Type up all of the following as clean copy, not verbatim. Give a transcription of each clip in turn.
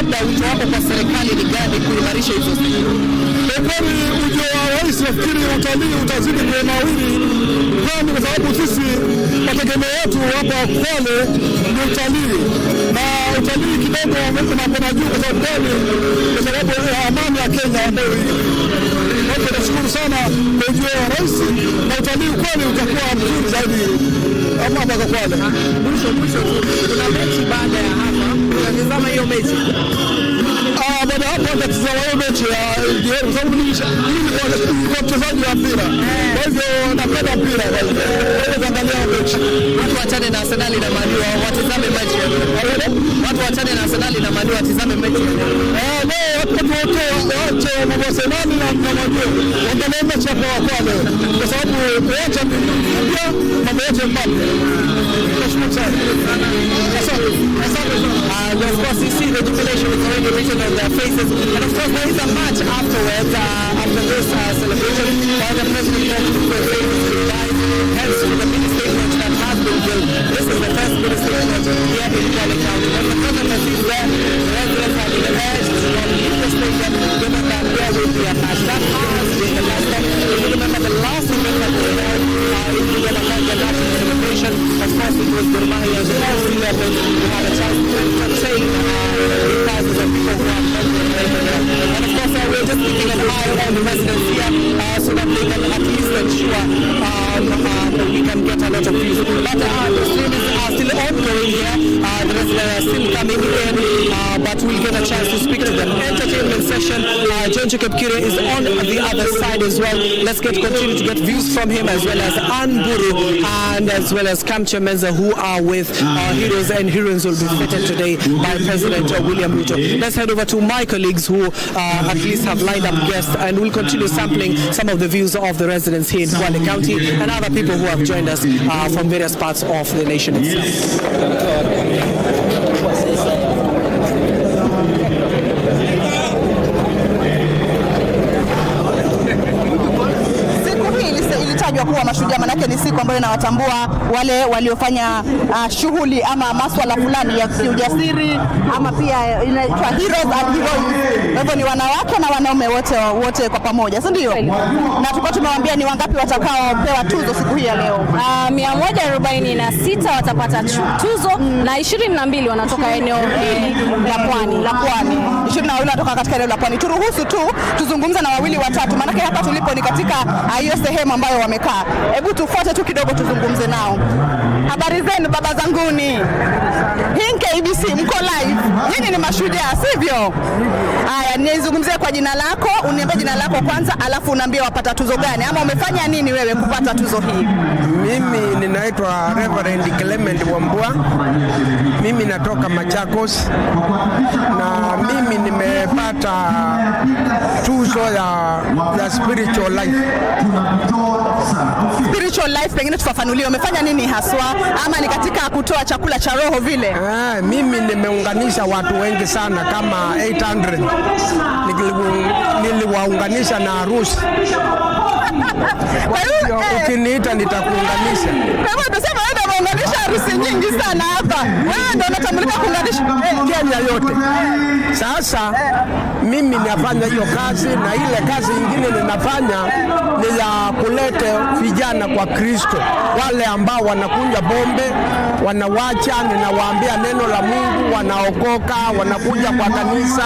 labda wito wako kwa serikali ni gani kuimarisha hizo sekta? Kwa kweli ujio wa rais nafikiri utalii utazidi kunawiri, kwani kwa sababu sisi mategemeo yetu hapa Kwale ni utalii, na utalii kidogo unapona juu kwa sababu ya amani ya Kenya ambayo tunashukuru sana kwa ujio wa rais, na utalii kweli utakuwa mzuri zaidi hapa kwa Kwale. Mwisho kuna mechi baada ya hapa, tunatazama hiyo mechi. Baada hapo tutatazama hiyo mechi ya kwa sababu mimi kwa mchezaji wa mpira. Kwa hivyo napenda mpira. Kwa hivyo tuangalia mechi. Watu waachane na Arsenal na Man U watazame mechi. Watu waachane na Arsenal na Man U watazame mechi. Watu waache mambo ya Arsenal na Man U. Waangalie mechi hapa Kwale. Kwa sababu kuacha pia mambo yote mbali. Tunashukuru sana. Asante. And of course you see the jubilation is already written on their faces, and of course there is a match afterwards after this celebration while the president wants to present his goodbyes, hence to the mini statement that has been built. This is the first mini statement here in Kwale County. When the president is there, the residents have been urged to not leave the stadium given that there will be a match. That has been the last time. If you remember the last event that we had in the national celebration, of course it was Gor Mahia's all-sea level who had a chance to entertain the thousands of people who have come to the and of course we're just keeping an eye on the residents here so that they can at least ensure that we can get a lot of views. But the stream is still ongoing here. The residents are still coming in, but we'll get a chance to speak to them. Entertainment session. John Jacob Kire is on the other side as well. Let's continue to get views from him, as well as Anburu and as well as Kamche Menza, who are with heroes and heroines will be fitted today by President William Ruto. Let's head over to my colleagues who at least have lined up guests, and we'll continue sampling some of the views of the residents here in Kwale County and other people who have joined us from various parts of the nation itself. Ilitajwa kuwa Mashujaa, manake ni siku ambayo inawatambua wale waliofanya shughuli ama maswala fulani ya ujasiri, ama pia inaitwa heroes and heroines. Hivyo ni wanawake na wanaume wote kwa pamoja, si ndio? Na tulikuwa tumewaambia ni wangapi watakaopewa tuzo siku hii ya leo. 146 watapata tuzo na 22 wanatoka eneo la Pwani. 22 wanatoka katika eneo la Pwani. Turuhusu tu tuzungumze na wawili watatu, manake hapa tulipo ni katika hiyo sehemu ambayo wamekaa. Hebu tufuate tu kidogo tuzungumze nao. Habari zenu baba zanguni? Hii KBC mko live. Hii ni Mashujaa, sivyo? Haya, nizungumzie kwa jina lako, uniambie jina lako kwanza, alafu uniambie wapata tuzo gani ama umefanya nini wewe kupata tuzo hii? Mimi ninaitwa Reverend Clement Wambua. Mimi natoka Machakos na mimi nimepata tuzo ya spiritual life. Spiritual life, pengine tufafanulie umefanya nini haswa, ama ni katika kutoa chakula cha roho vile? Mimi nimeunganisha watu wengi sana kama 800. Niliwaunganisha na harusi. Ukiniita nitakuunganisha. Kwa hivyo tunasema wewe umeunganisha harusi nyingi sana hapa. Wewe ndio unatambulika kuunganisha Kenya yote. Sasa mimi nafanya hiyo kazi, na ile kazi nyingine ninafanya ni ya kuleta vijana kwa Kristo. Wale ambao wanakunywa pombe, wanawacha, ninawaambia neno la Mungu, wanaokoka, wanakuja kwa kanisa,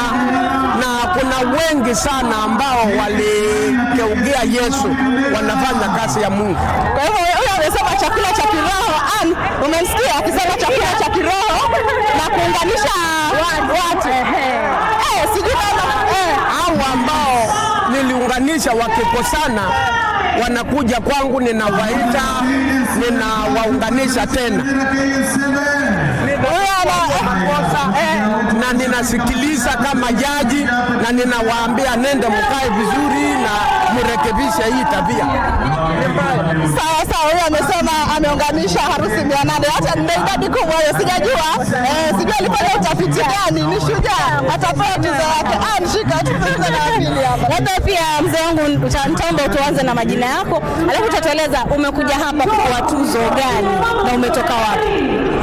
na kuna wengi sana ambao walikeukia Yesu, wanafanya kazi ya Mungu. Kwa hivyo huyo amesema chakula cha kiroho. Umesikia akisema chakula cha kiroho na kuunganisha watu. Sijui kama hao ambao niliunganisha wakikosana wanakuja kwangu, ninawaita, ninawaunganisha tena. Na ninasikiliza kama jaji, na ninawaambia nende mkae vizuri na mrekebishe hii tabia. Sawa, huyo amesema ameunganisha harusi 800. Hata ndio idadi kubwa hiyo, sijajua. Sijui alifanya utafiti gani. Ni shujaa, atapewa tuzo yake. Nishika Tuanze na wawili hapa. Labda pia mzee wangu nitaomba tuanze na majina yako, alafu utatueleza umekuja hapa kwa tuzo gani na umetoka wapi?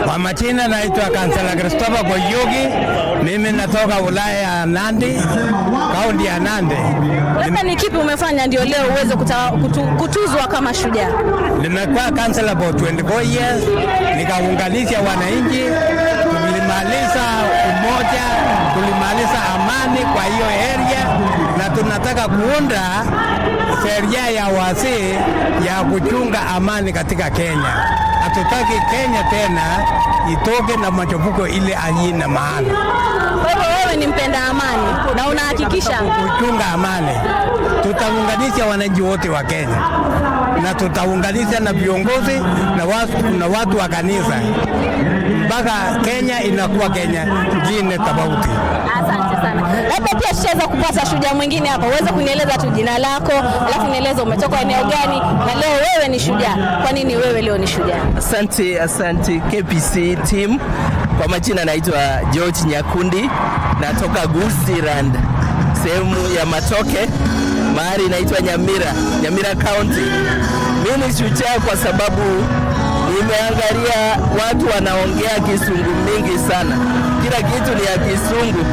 Kwa majina naitwa Kansela Christopher Goyogi. Mimi natoka wilaya ya Nandi, kaunti ya Nandi. Labda ni kipi umefanya ndio leo uweze kutuzwa kama shujaa? Nimekuwa kansela for 24 years, nikaunganisha wananchi, tulimaliza umoja, tulimaliza amani kwa hiyo area, na tunataka kuunda sheria ya wazee ya kuchunga amani katika Kenya. Hatutaki Kenya tena itoke na machafuko ile haina maana. Kwa hivyo wewe ni mpenda amani na unahakikisha kuchunga amani. Tutaunganisha wananchi wote wa Kenya na tutaunganisha na viongozi na watu wa kanisa mpaka Kenya inakuwa Kenya nyingine tofauti. Asante sana. Labda pia tutaweza kupata shujaa mwingine hapa. Uweze kunieleza tu jina lako, alafu nieleze umetoka eneo gani na leo wewe ni shujaa. Kwa nini wewe leo ni shujaa? Asante KPC team. Kwa majina naitwa George Nyakundi, natoka Uzalendo, sehemu ya Matoke, mahali inaitwa Nyamira County. Mimi ni shujaa kwa sababu nimeangalia watu wanaongea Kisungu mingi sana. Kila kitu ni ya Kisungu,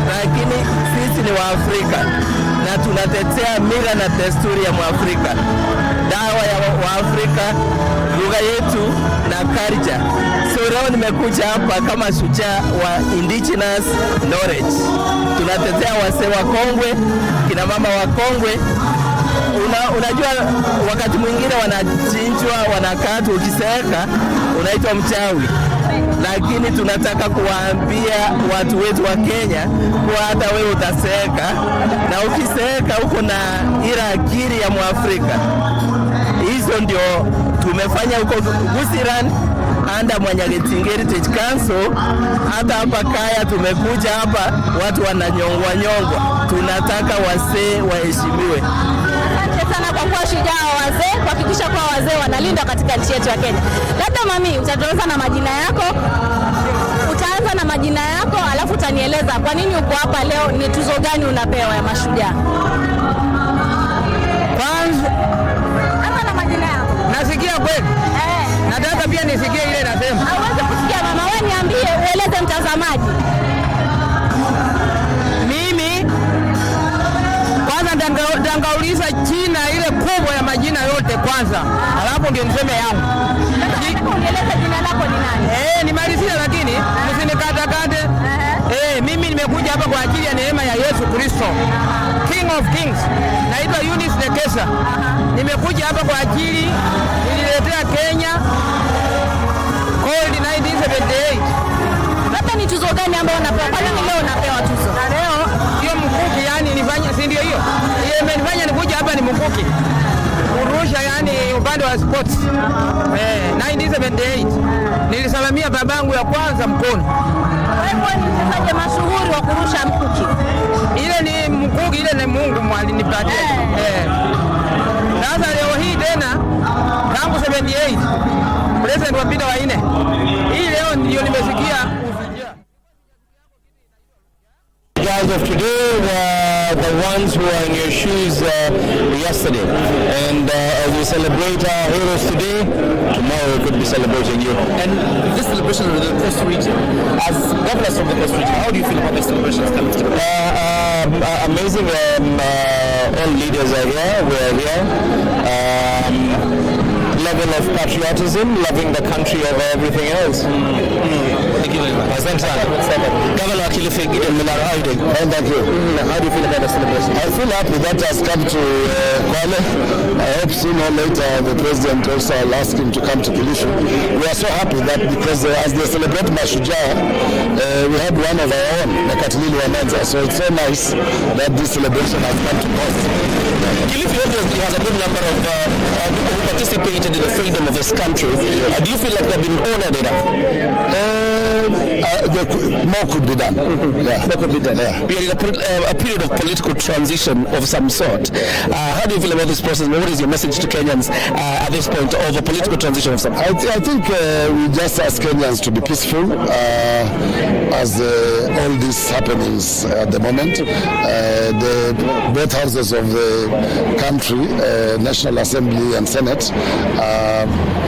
lakini sisi ni Waafrika na tunatetea mila na desturi ya Mwafrika, dawa ya Waafrika, lugha yetu na culture. So leo nimekuja hapa kama shujaa wa indigenous knowledge. Tunatetea wasee wa Kongwe, kina mama wa Kongwe. Unajua wakati mwingine wanachinjwa, wanakatwa, ukiseeka unaitwa mchawi. Lakini tunataka kuwaambia watu wetu wa Kenya kwa hata wewe utaseeka, na ukiseeka uko na ile akili ya Mwafrika. Hizo ndio tumefanya huko Uzalendo anda Mwanyagetinge Heritage Council. Hata hapa Kaya tumekuja hapa, watu wananyongwa. Tunataka wazee waheshimiwe. Asante sana kwa kuwa shujaa wa wazee, kuhakikisha kwa wazee wanalindwa katika nchi yetu ya Kenya. Labda mami, utatueleza na majina yako. Utaanza na majina yako, alafu utanieleza kwa nini uko hapa leo, ni tuzo gani unapewa ya mashujaa. Kwanza anza na majina yako. nasikia kweli? Nataka pia nisikie ile nasema. Hauwezi kusikia mama, wewe niambie, ueleze mtazamaji. Mimi kwanza ndangauliza jina ile kubwa ya majina yote kwanza, alafu ndio niseme yangu. Nataka unieleze jina lako ni nani? Nimalizie lakini msinikate. Mimi nimekuja hapa kwa ajili ya neema ya Yesu Kristo, King of Kings. Naitwa Eunice Nekesa. Nimekuja hapa kwa ajili, nililetea Kenya Gold 1978. Labda ni tuzo gani ambayo unapewa? Kwa nini leo unapewa tuzo? Na leo hiyo mkuki, yani nifanya, si ndio hiyo? Imenifanya nikuja hapa ni mkuki. Kurusha yani upande wa sports. 1978. Nilisalamia babangu ya kwanza mkono. Wewe ni mchezaji mashuhuri wa kurusha mkuki. Ile ni mkuki, ile ni Mungu alinipatia. Sasa leo hii tena tangu 78 president wa Peter wa 4. Hii leo ndio nimesikia. Guys of today were the ones who were in your shoes yesterday, and as we celebrate our heroes today, tomorrow we could be celebrating you. And this celebration of the Coast region, as governors of the Coast region, how do you feel about this celebration coming together? Amazing. All leaders are here. We are here. Level of patriotism, loving the country over everything else. Thank you very much. Governor Akilifi Millar, how are you doing? Thank you. How do you feel about the celebration? I feel happy that has come to Kwale. I hope sooner or later the president also will ask him to come to Kilifi. We are so happy that because as they celebrate Mashujaa, we had one of our own, the Katilili Wananza. So it's so nice that this celebration has come to us. Kilifi obviously has a good number of people who participated in the freedom of this country. Do you feel like they've been honored enough? more could be done. More could be done. Yeah. We are in a period of political transition of some sort. How do you feel about this process? What is your message to Kenyans at this point of a political transition of some sort? I think we just ask Kenyans to be peaceful as all these happenings at the moment. Both houses of the country, National Assembly and Senate,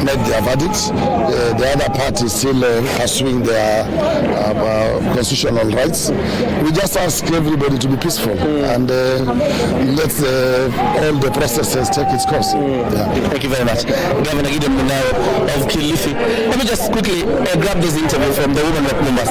made their verdicts. The other party is still pursuing their constitutional rights. We just ask everybody to be peaceful and let all the processes take its course. Thank you very much. Governor Gideon Munao of Kilifi. Let me just quickly grab this interview from the woman rep members.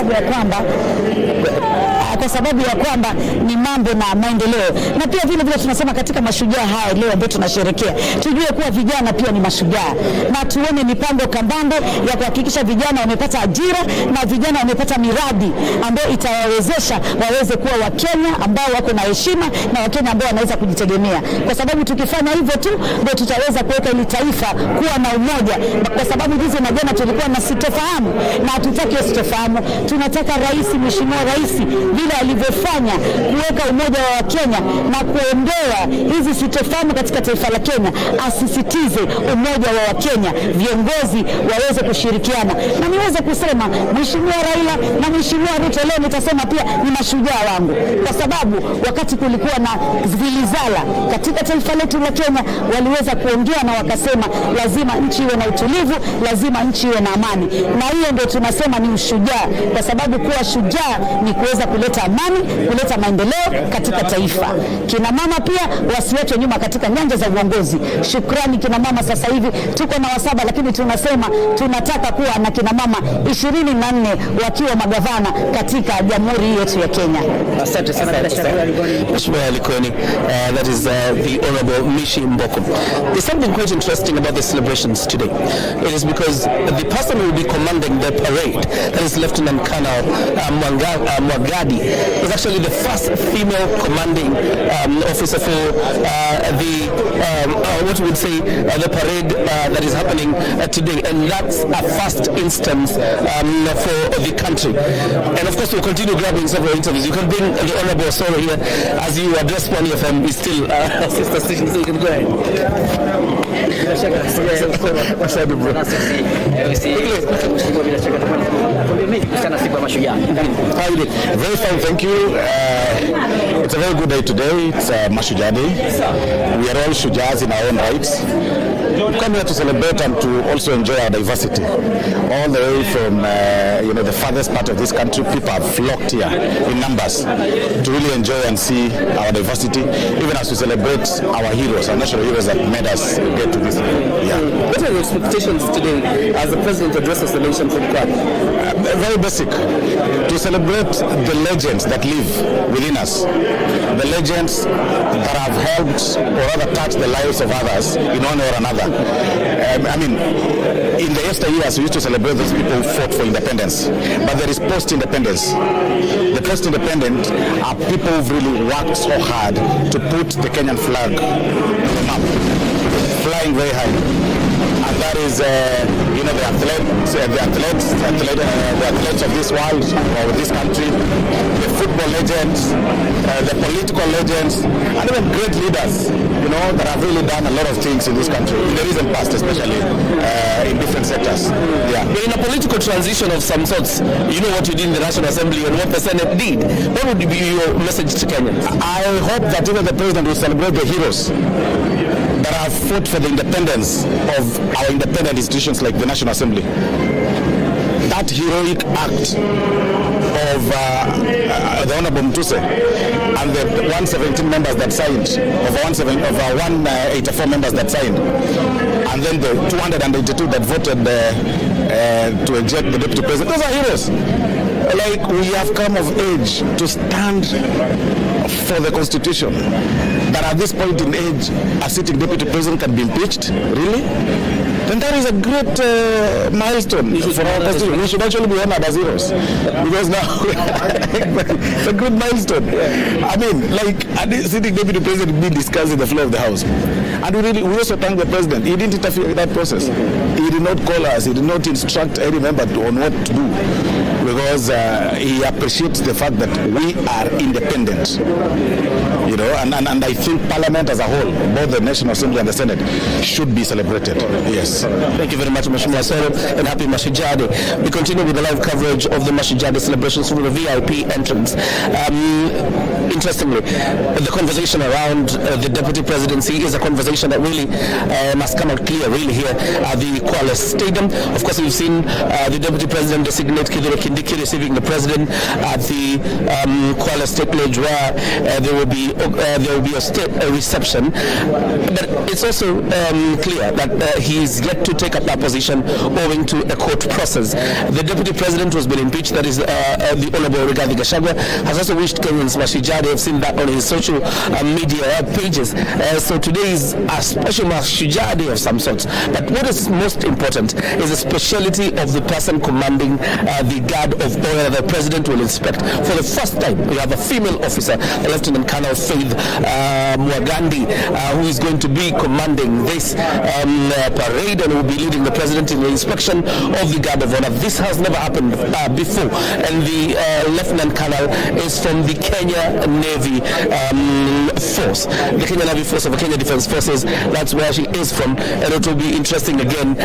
Kwa sababu ya kwamba ni mambo na maendeleo, na pia vile vile tunasema katika mashujaa haya leo ambao tunasherehekea, tujue kuwa vijana pia ni mashujaa, na tuone mipango kambambe ya kuhakikisha vijana wamepata ajira na vijana wamepata miradi ambayo itawawezesha waweze kuwa Wakenya ambao wako na heshima na Wakenya ambao wanaweza kujitegemea, kwa sababu tukifanya hivyo tu ndio tutaweza kuweka ili taifa kuwa na umoja, kwa sababu hizi na jana tulikuwa na sitofahamu na hatutaki sitofahamu. Tunataka Mheshimiwa Rais vile alivyofanya kuweka umoja wa Wakenya na kuondoa hizi sitofahamu katika taifa la Kenya, asisitize umoja wa Wakenya, viongozi waweze kushirikiana. Na niweze kusema Mheshimiwa Raila na Mheshimiwa Ruto leo nitasema pia ni mashujaa wangu, kwa sababu wakati kulikuwa na zilizala katika taifa letu la Kenya, waliweza kuongea na wakasema lazima nchi iwe na utulivu, lazima nchi iwe na amani, na hiyo ndio tunasema ni ushujaa, kwa sababu kuwa shujaa ni kuweza kuleta amani, kuleta maendeleo katika taifa. Kina mama pia wasiweke nyuma katika nyanja za uongozi. Shukrani kina mama, sasa hivi tuko na wasaba, lakini tunasema tunataka kuwa na kina mama 24 wakiwa magavana katika jamhuri yetu ya Kenya. Asante sana. Mheshimiwa Likoni, that is the Honorable Mishi Mboko. There's something quite interesting about the celebrations today. It is because the person who will be commanding the parade, that is Lieutenant Colonel Mwagadi, is actually the first female commanding officer for what we would say the parade that is happening today, and that's a first instance for the country. And of course we'll continue grabbing several interviews. You can bring the Honorable Soro here as you address Pwani FM. Is still sister station, so you can go ahead. Very fine, thank you. It's a very good day today. It's Mashujaa Day. We are all Shujaas in our own rights. We come here to celebrate and to also enjoy our diversity. All the way from the farthest part of this country, people have flocked here in numbers to really enjoy and see our diversity, even as we celebrate our heroes, our national heroes that made us get to this level. Yeah. What are your expectations today as the President addresses the nation from Kwale? Very basic. To celebrate the legends that live within us, the legends that have helped or rather touched the lives of others in one way or another. In the yesteryears, we used to celebrate those people who fought for independence, but there is post-independence. The post-independent are people who've really worked so hard to put the Kenyan flag on the map, flying very high. And that is, the athletes of this world or this country, the football legends, the political legends, and even great leaders, that have really done a lot of things in this country, in the recent past especially, in different sectors. Yeah. But in a political transition of some sorts, you know what you did in the National Assembly and what the Senate did. What would be your message to Kenyans? I hope that even the President will celebrate the heroes that have fought for the independence of our independent institutions like the National Assembly. That heroic act of the Honorable Mtuse and the 117 members that signed, of 184 members that signed, and then the 282 that voted to eject the Deputy President. Those are heroes. Like, we have come of age to stand for the Constitution. That at this point in age, a sitting Deputy President can be impeached? Really? Then that is a great milestone for our Constitution. We should actually be honored as heroes. Because now, it's a good milestone. A sitting Deputy President being discussed in the floor of the House. And we also thank the President. He didn't interfere in that process. He did not call us. He did not instruct any member on what to do. We because he appreciates the fact that we are independent, you know, and I think Parliament as a whole, both the National Assembly and the Senate, should be celebrated. Yes. Thank you very much, Mashujaa, and happy Mashujaa Day. We continue with the live coverage of the Mashujaa Day celebrations through the VIP entrance. Interestingly, the conversation around the deputy presidency is a conversation that really must come out clear really here at the Kwale Stadium. Of course, we've seen the deputy president designate Kithure Kindiki receiving the president at the Kwale State Lodge, where there will be a reception. But it's also clear that he's yet to take up that position owing to a court process. The deputy president who has been impeached, that is the Honorable Rigathi Gachagua, has also wished Kenyans Mashujaa. They have seen that on his social media pages. So today is a special Mashujaa Day of some sort. But what is most important is the speciality of the person commanding the guard of honor the president will inspect. For the first time, we have a female officer, Lieutenant Colonel Faith Mwagandi, who is going to be commanding this parade and will be leading the president in the inspection of the guard of honor. This has never happened before, and the Lieutenant Colonel is from the Kenya Navy Force, the Kenya Navy Force of the Kenya Defense Forces. That's where she is from, and it will be interesting again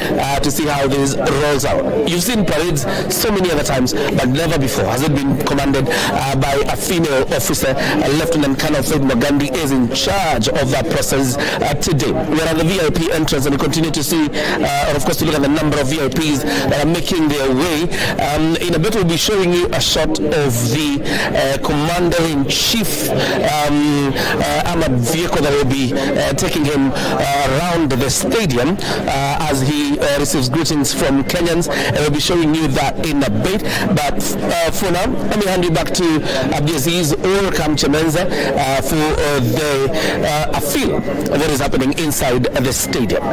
to see how this rolls out. You've seen parades so many other times, but never before has it been commanded by a female officer. Lieutenant Colonel Faith Mwagandi is in charge of that process today. We're at the VIP entrance, and we continue to see, of course, to look at the number of VIPs that are making their way. In a bit, we'll be showing you a shot of the Commander-in-Chief armored vehicle that will be taking him around the stadium as he receives greetings from Kenyans, and we'll be showing you that in a bit. But for now, let me hand you back to Abdiaziz or Kamchemenza for a feel of what is happening inside the stadium.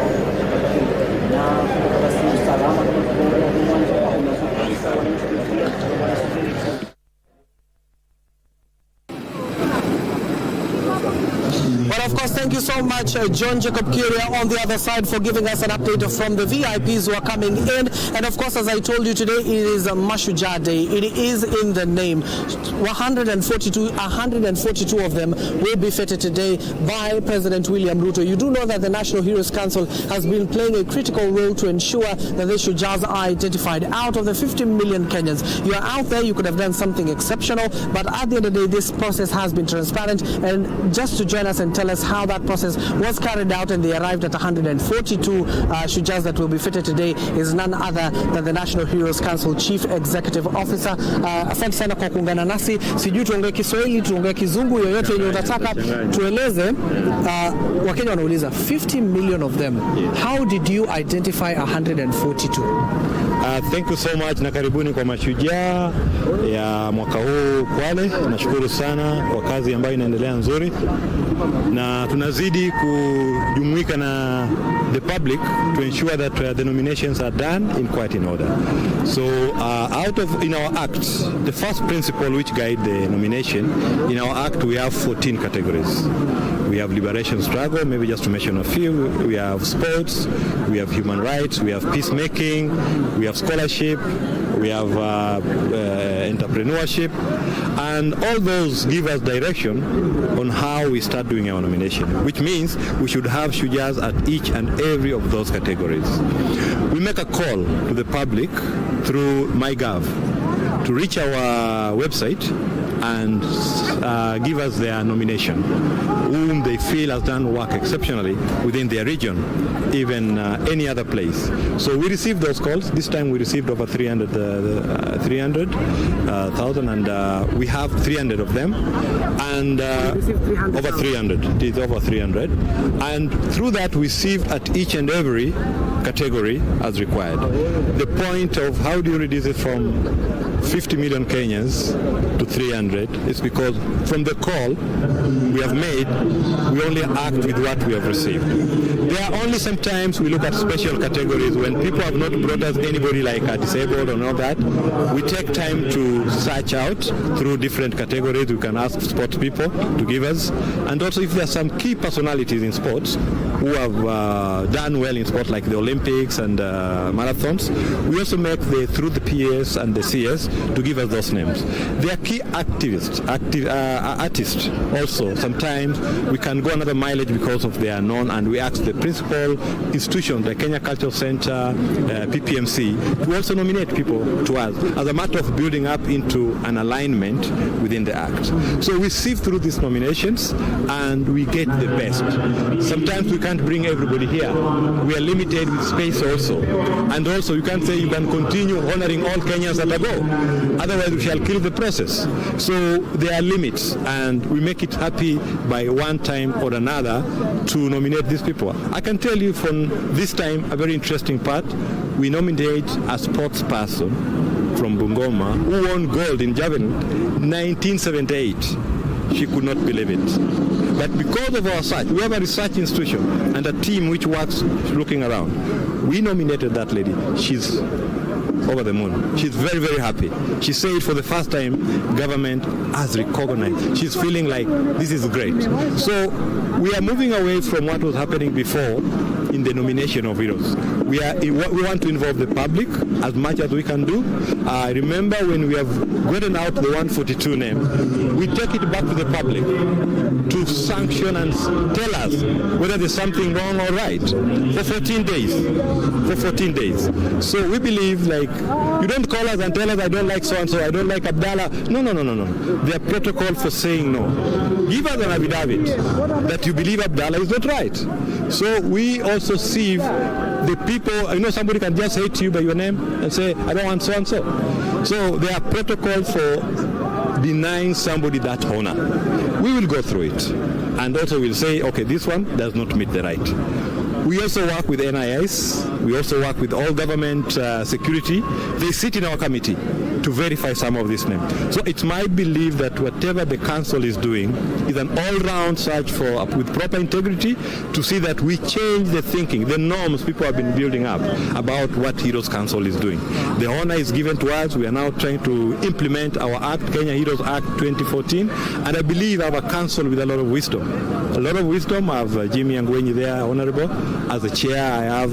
Well, of course, thank you so much, John Jacob Kiria on the other side, for giving us an update from the VIPs who are coming in. And of course, as I told you today, it is a Mashujaa Day. It is in the name. 142 of them will be feted today by President William Ruto. You do know that the National Heroes Council has been playing a critical role to ensure that the Shujaas are identified. Out of the 50 million Kenyans, you are out there, you could have done something exceptional, but at the end of the day, this process has been transparent. And just to join us and tell us how that process was carried out and they arrived at 142 Shujaas that will be fitted today is none other than the National Heroes Council Chief Executive Officer. Asante sana kwa kuungana nasi. Sijui tuongee Kiswahili, tuongee Kizungu, yoyote yenye utataka tueleze. Wakenya wanauliza 50 million of them. How did you identify 142? Thank you so much na karibuni kwa Mashujaa ya mwaka huu Kwale. Nashukuru sana kwa kazi ambayo inaendelea nzuri, na tunazidi kujumuika na the public to ensure that the nominations are done quite in order. So in our act, the first principle which guide the nomination, in our act we have 14 categories. We have liberation struggle, maybe just to mention a few. We have sports, we have human rights, we have peacemaking, we have scholarship, we have entrepreneurship, and all those give us direction on how we start doing our nomination, which means we should have Shujaas at each and every of those categories. We make a call to the public through MyGov to reach our website and give us their nomination, whom they feel has done work exceptionally within their region, even any other place. So we received those calls. This time we received over 300,000, and we have 300 of them, and over 300. It is over 300, and through that we received at each and every category as required. The point of how do you reduce it from 50 million Kenyans to 300 is because from the call we have made, we only act with what we have received. There are only sometimes we look at special categories when people have not brought us anybody like a disabled or all that. We take time to search out through different categories. We can ask sports people to give us, and also if there are some key personalities in sports, who have done well in sport like the Olympics and marathons. We also make through the PS and the CS to give us those names. They are key artists also. Sometimes we can go another mileage because of they are known, and we ask the principal institutions, the Kenya Cultural Center, PPMC, to also nominate people to us as a matter of building up into an alignment within the act. So we sift through these nominations and we get the best. Sometimes we can't bring everybody here. We are limited with space also. And also you can't say you can continue honoring all Kenyans that are go. Otherwise we shall kill the process. So there are limits, and we make it happy by one time or another to nominate these people. I can tell you from this time a very interesting part. We nominate a sports person from Bungoma who won gold in javelin 1978. She could not believe it. But because of our research, we have a research institution and a team which works looking around. We nominated that lady. She's over the moon. She's very, very happy. She said for the first time, government has recognized. She's feeling like this is great. So we are moving away from what was happening before in the nomination of heroes. We want to involve the public as much as we can do. I remember when we have gotten out the 142 name, we take it back to the public to sanction and tell us whether there's something wrong or right for 14 days. For 14 days. So we believe, like, you don't call us and tell us I don't like so-and-so, I don't like Abdallah. No. There are protocols for saying no. Give us an affidavit that you believe Abdallah is not right. So we also see the people, you know, somebody can just say to you by your name and say, I don't want so-and-so. So there are protocols for denying somebody that honor. We will go through it. And also we'll say, okay, this one does not meet the right. We also work with NIS. We also work with all government security. They sit in our committee to verify some of these names. So it's my belief that whatever the council is doing is an all-round search for, with proper integrity, to see that we change the thinking, the norms people have been building up about what Heroes Council is doing. The honor is given to us. We are now trying to implement our Act, Kenya Heroes Act 2014, and I believe our council with a lot of wisdom. A lot of wisdom. I have Jimmy Angwenyi there, Honorable. As a chair, I have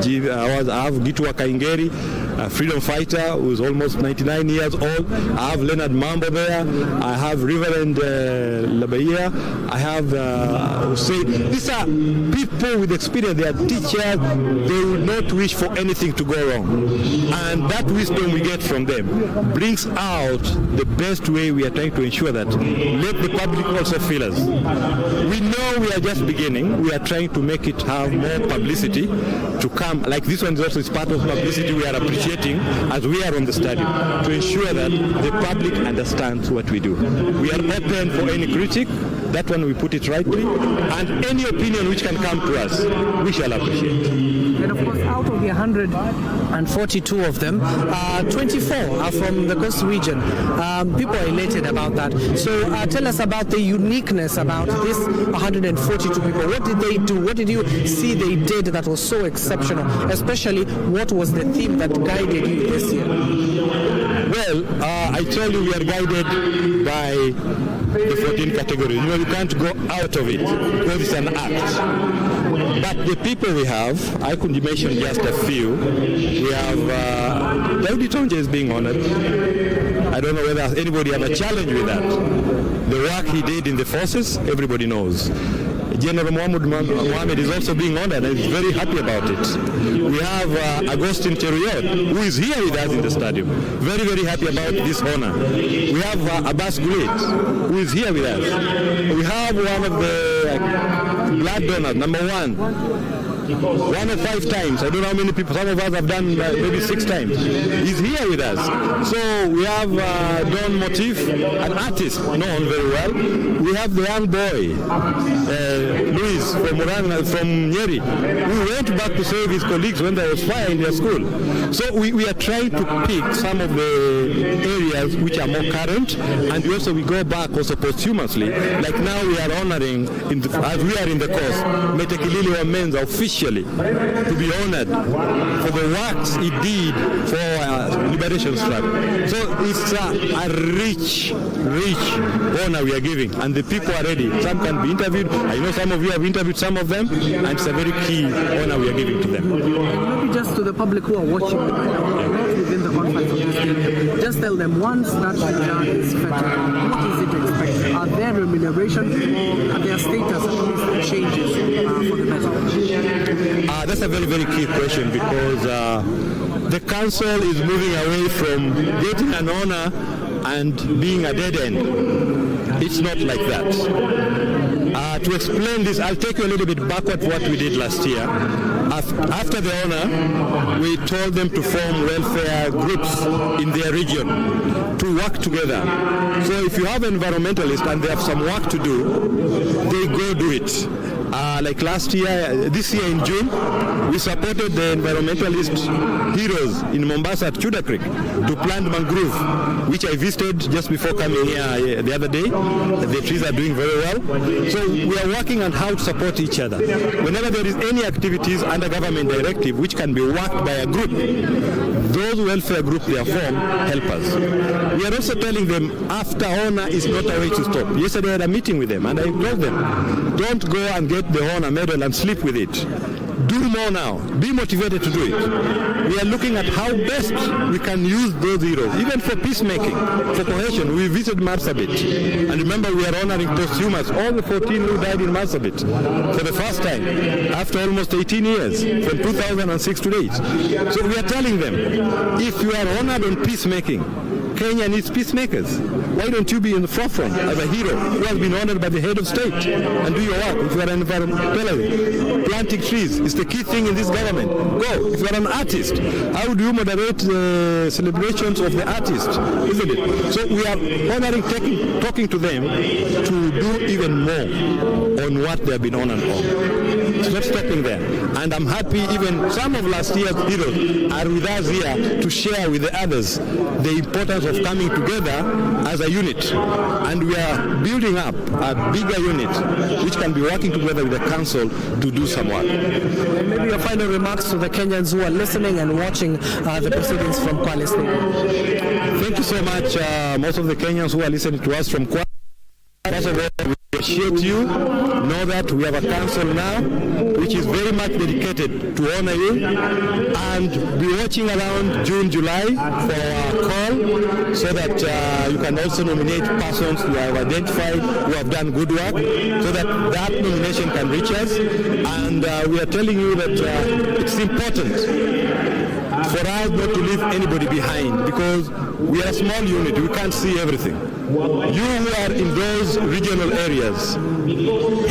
Gitua Kaingeri, a freedom fighter who is almost 99 years old. I have Leonard Mambo there. I have Reverend Labaia. I have Hussein. These are people with experience. They are teachers. They will not wish for anything to go wrong. And that wisdom we get from them brings out the best way we are trying to ensure that let the public also feel us. We know we are just beginning. We are trying to make it have more publicity to come. Like this one is also part of publicity we are appreciating as we are on the stadium, to ensure that the public understands what we do. We are open for any critique. That one we put it rightly, and any opinion which can come to us, we shall appreciate. And of course, out of the 142 of them, 24 are from the coast region. People are elated about that. So tell us about the uniqueness about this 142 people. What did they do? What did you see they did that was so exceptional? Especially, what was the theme that guided you this year? Well, I tell you, we are guided by the 14 categories. You know, you can't go out of it because it's an act. But the people we have, I could mention just a few. We have Daudi Tonje is being honored. I don't know whether anybody have a challenge with that. The work he did in the forces, everybody knows. General Mohammed is also being honored, and is very happy about it. We have Agustin Cheruiyot, who is here with us in the stadium. Very, very happy about this honor. We have Abbas Gulit, who is here with us. We have one of the blood donors, number 1 of 5 times. I don't know how many people, some of us have done maybe 6 times. He's here with us. So we have Don Motif, an artist known very well. We have the young boy, Luis from Nyeri, who went back to save his colleagues when there was fire in their school. So we are trying to pick some of the areas which are more current, and we go back also posthumously. Like now we are honoring, as we are in the course, Metekilili wa Menza, official especially to be honored for the works he did for our liberation struggle. So it's a rich honor we are giving, and the people are ready. Some can be interviewed. I know some of you have interviewed some of them, and it's a very key honor we are giving to them. Maybe just to the public who are watching not within the confines of this stadium, just tell them, once that Mashujaa is fed, what is it to expect? Are there remuneration, or are their status at least changes for the better? That's a very key question, because the council is moving away from getting an honor and being a dead end. It's not like that. To explain this, I'll take you a little bit backward what we did last year. After the honor, we told them to form welfare groups in their region to work together. So if you have environmentalists and they have some work to do, they go do it. Like last year, this year in June, we supported the environmentalist heroes in Mombasa at Chuda Creek to plant mangrove, which I visited just before coming here the other day. The trees are doing very well. So we are working on how to support each other. Whenever there is any activities under government directive which can be worked by a group, those welfare groups they are formed help us. We are also telling them after honor is not a way to stop. Yesterday I had a meeting with them and I told them, don't go and get the honor medal and sleep with it. Do more now. Be motivated to do it. We are looking at how best we can use those heroes, even for peacemaking, for cohesion. We visited Marsabit. And remember, we are honoring posthumous, all the 14 who died in Marsabit for the first time, after almost 18 years, from 2006 to date. So we are telling them, if you are honored on peacemaking, Kenya needs peacemakers. Why don't you be in the forefront as a hero who has been honored by the head of state and do your work? If you are an environmentalist, planting trees is the key thing in this government. Go. If you are an artist, how do you moderate the celebrations of the artist? Isn't it? So we are honoring, talking to them to do even more on what they have been honored on. It's not stopping there. And I'm happy even some of last year's heroes are with us here to share with the others the importance of coming together as a unit. And we are building up a bigger unit which can be working together with the council to do some work. And maybe your final remarks to the Kenyans who are listening and watching the proceedings from Kwale State. Thank you so much, most of the Kenyans who are listening to us from Kwale. First of all, we appreciate you. Know that we have a council now which is very much dedicated to honor you, and be watching around June, July for our call so that you can also nominate persons you have identified who have done good work so that that nomination can reach us. And we are telling you that it's important for us not to leave anybody behind, because we are a small unit, we can't see everything. You who are in those regional areas,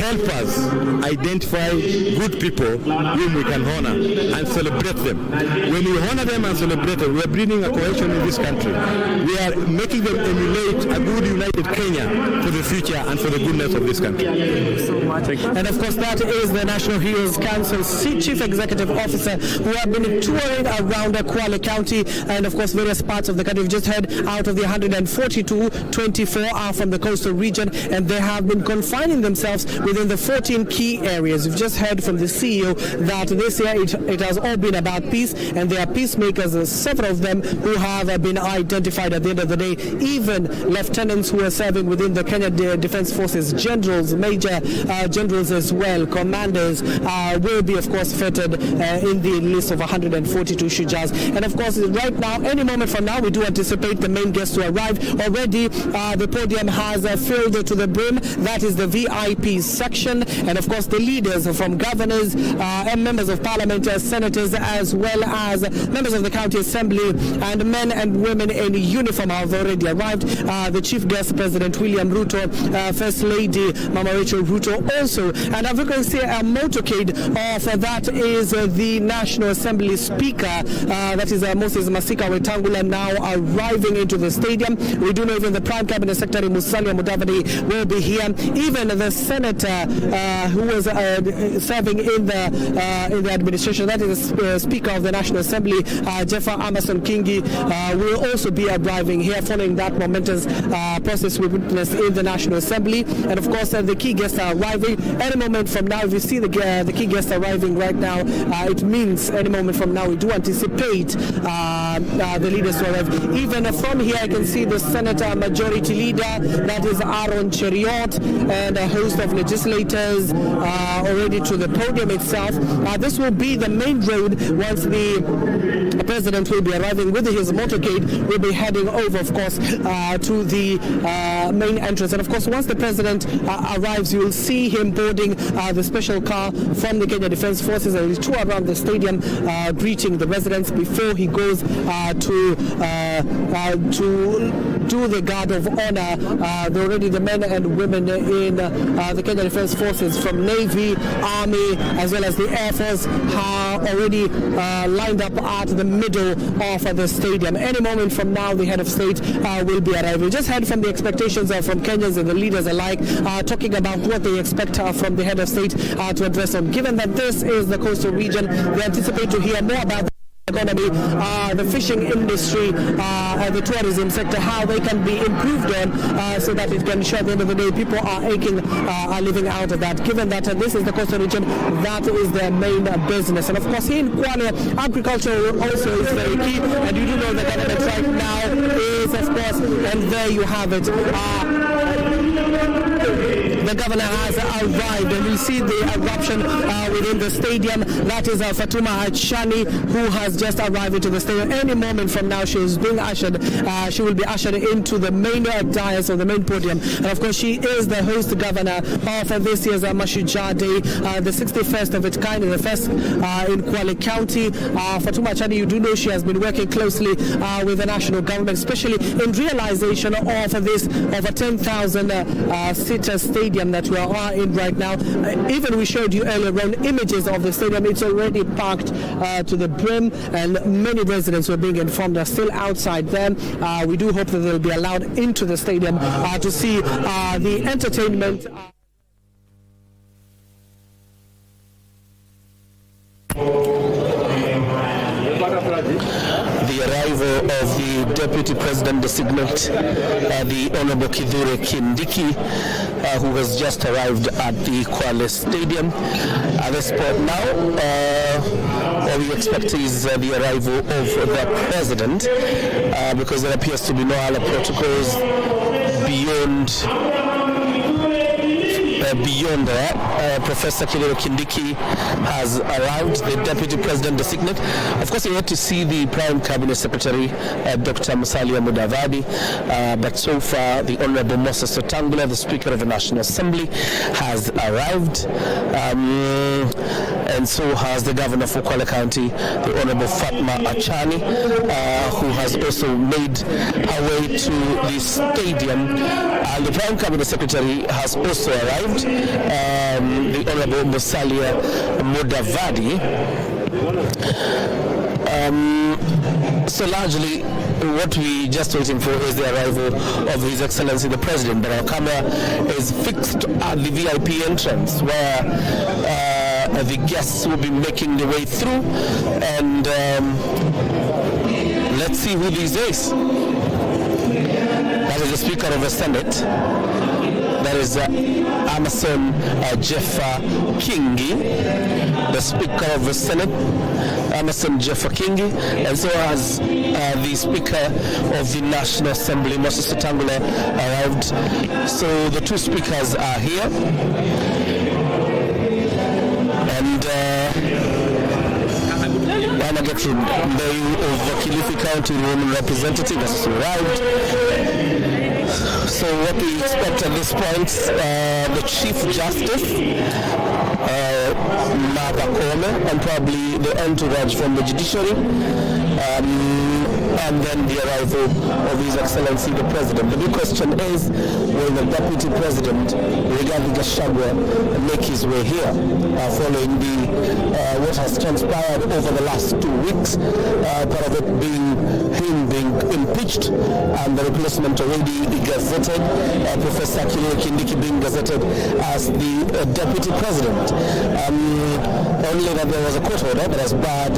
help us identify good people whom we can honor and celebrate them. When we honor them and celebrate them, we are bringing a cohesion in this country. We are making them emulate a good united Kenya for the future and for the goodness of this country. Thank you so much. And of course, that is the National Heroes Council Chief Executive Officer, who have been touring around Kwale County and of course various parts of the country. We've just heard out of the 142, 24 are from the coastal region, and they have been confining themselves within the 14 key areas. We've just heard from the CEO that this year it has all been about peace, and there are peacemakers, several of them who have been identified at the end of the day. Even lieutenants who are serving within the Kenya Defence Forces, generals, major generals as well, commanders will be of course feted in the list of 142 Shujaas. And of course right now, any moment from now, we do anticipate the main guests to arrive. Already the podium has filled to the brim. That is the VIP section, and of course the leaders from governors and members of parliament, senators, as well as members of the county assembly, and men and women in uniform have already arrived. The chief guest, President William Ruto, First Lady Mama Rachel Ruto also, and I'm going to say a motorcade of that is the National Assembly Speaker, that is Moses Masika Wetangula, now arriving into the stadium. We do know even the Prime Cabinet Secretary Musalia Mudavadi will be here. Even the Senator who was serving arriving in the administration. That is the Speaker of the National Assembly, Jeffer Amason Kingi, will also be arriving here following that momentous process we witnessed in the National Assembly. And of course, the key guests are arriving any moment from now. If you see the key guests arriving right now, it means any moment from now we do anticipate the leaders to arrive. Even from here, I can see the Senate Majority Leader, that is Aaron Cheriot, and a host of legislators already to the podium itself. This will be the main road once the President will be arriving with his motorcade. We'll be heading over, of course, to the main entrance. And of course, once the President arrives, you will see him boarding the special car from the Kenya Defence Forces, and he'll tour around the stadium greeting the residents before he goes to do the guard of honor. Already the men and women in the Kenya Defence Forces from Navy, Army, as well as the Air Force are already lined up at the middle of the stadium. Any moment from now, the head of state will be arriving. Just heard from the expectations from Kenyans and the leaders alike, talking about what they expect from the head of state to address them. Given that this is the coastal region, they anticipate to hear more about economy, the fishing industry, the tourism sector, how they can be improved on so that it can show at the end of the day people are living out of that. Given that this is the coastal region, that is their main business. And of course here in Kwale, agriculture also is very key, and you do know the government right now is, of course, and there you have it. The governor has arrived, and we see the eruption within the stadium. That is Fatuma Achani, who has just arrived into the stadium. Any moment from now, she is being ushered. She will be ushered into the main dais or the main podium. And of course, she is the host governor of this year's Mashujaa Day, the 61st of its kind, and the first in Kwale County. Fatuma Achani, you do know she has been working closely with the national government, especially in realization of this of a 10,000-seater stadium that we are in right now. Even we showed you earlier on images of the stadium. It's already packed to the brim, and many residents were being informed are still outside there. We do hope that they'll be allowed into the stadium to see the entertainment. The arrival of the Deputy President Designate, the Honorable Kithure Kindiki, who has just arrived at the Kwale Stadium. At this point now, what we expect is the arrival of the President, because there appears to be no other protocols beyond that. Professor Kithure Kindiki has arrived, the Deputy President Designate. Of course, you had to see the Prime Cabinet Secretary, Dr. Musalia Mudavadi, but so far the Honorable Moses Wetangula, the Speaker of the National Assembly, has arrived, and so has the Governor for Kwale County, the Honorable Fatma Achani, who has also made her way to the stadium, and the Prime Cabinet Secretary has also arrived, the Honorable Musalia Mudavadi. So largely what we just waiting for is the arrival of His Excellency the President, but our camera is fixed at the VIP entrance where the guests will be making their way through, and let's see who this is. That is the Speaker of the Senate. That is Amason Jeffer Kingi, the Speaker of the Senate, Amason Jeffer Kingi, and so has the Speaker of the National Assembly, Moses Wetangula, arrived. So the two speakers are here, and Anna Gertrude Mbeyu of Kilifi County, Women Representative, has arrived. So what we expect at this point, the Chief Justice, Martha Kwale, and probably the entourage from the judiciary, and then the arrival of His Excellency the President. The big question is, will the Deputy President, Rigathi Gachagua, make his way here following what has transpired over the last 2 weeks, part of it being him being impeached and the replacement already gazetted, Professor Kithure Kindiki being gazetted as the Deputy President. Only that there was a court order that has barred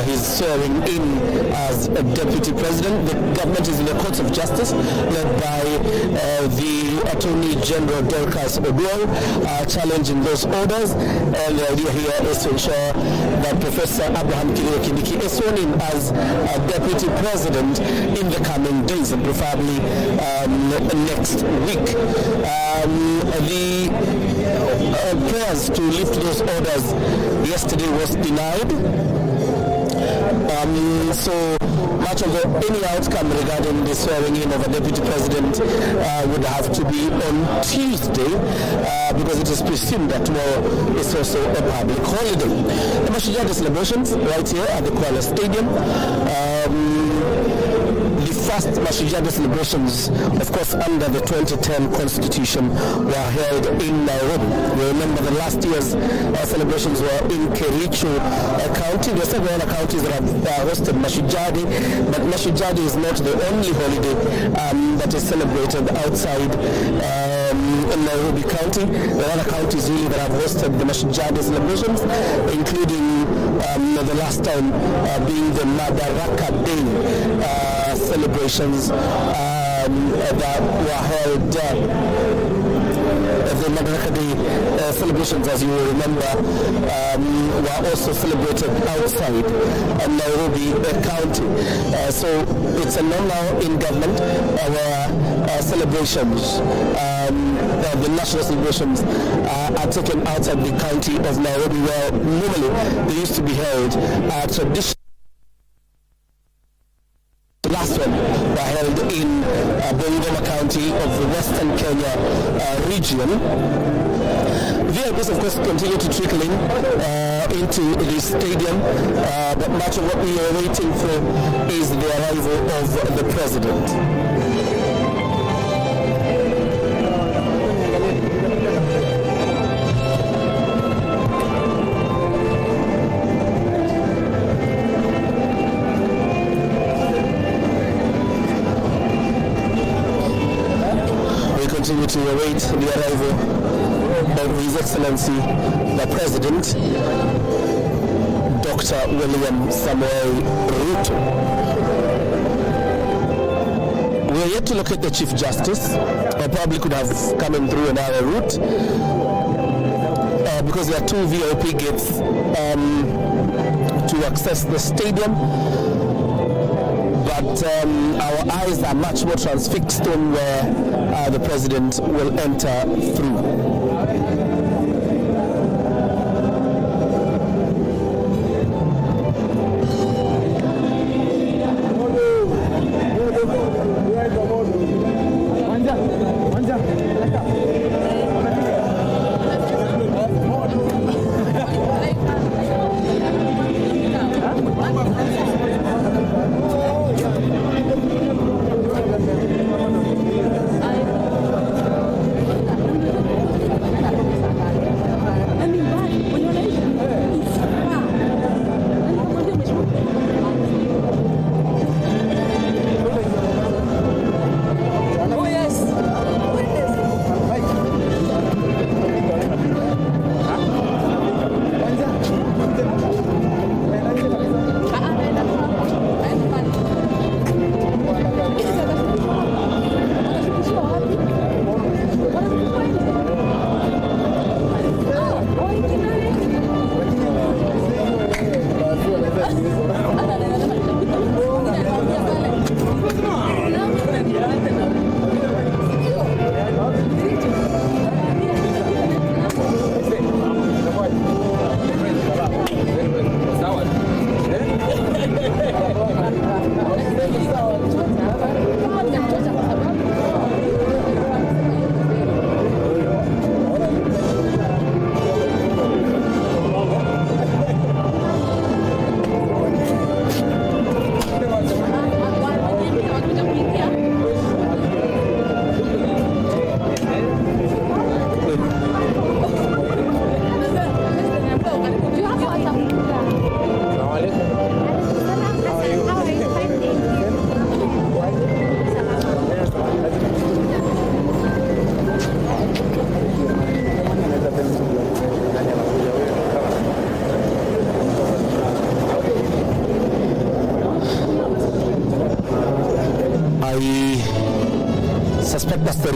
his swearing in as a Deputy President. The government is in the courts of justice led by the Attorney General Dorcas Oduor challenging those orders, and the idea here is to ensure that Professor Abraham Kithure Kindiki is sworn in as a Deputy President in the coming days and preferably next week. The prayers to lift those orders yesterday was denied. So much of any outcome regarding the swearing in of a Deputy President would have to be on Tuesday because it is presumed that tomorrow is also a public holiday. The Mashujaa celebrations right here at the Kwale Stadium. The first Mashujaa celebrations, of course, under the 2010 Constitution, were held in Nairobi. You remember the last year's celebrations were in Kericho County. There are several other counties that have hosted Mashujaa Day, but Mashujaa Day is not the only holiday that is celebrated outside Nairobi County. There are other counties really that have hosted the Mashujaa Day celebrations, including the last time being the Madaraka Day celebrations that were held. The Madaraka Day celebrations, as you will remember, were also celebrated outside Nairobi County. So it's a norm now in government where celebrations, the national celebrations are taken outside the county of Nairobi, where normally they used to be held traditionally. The last one were held in Bungoma County of the Western Kenya region. VIPs, of course, continue to trickle in into the stadium, but much of what we are waiting for is the arrival of the President. Continue to await the arrival of His Excellency the President, Dr. William Samoei Ruto. We are yet to locate the Chief Justice, or probably could have come in through another route, because there are 2 VIP gates to access the stadium. But our eyes are much more transfixed on where the President will enter through.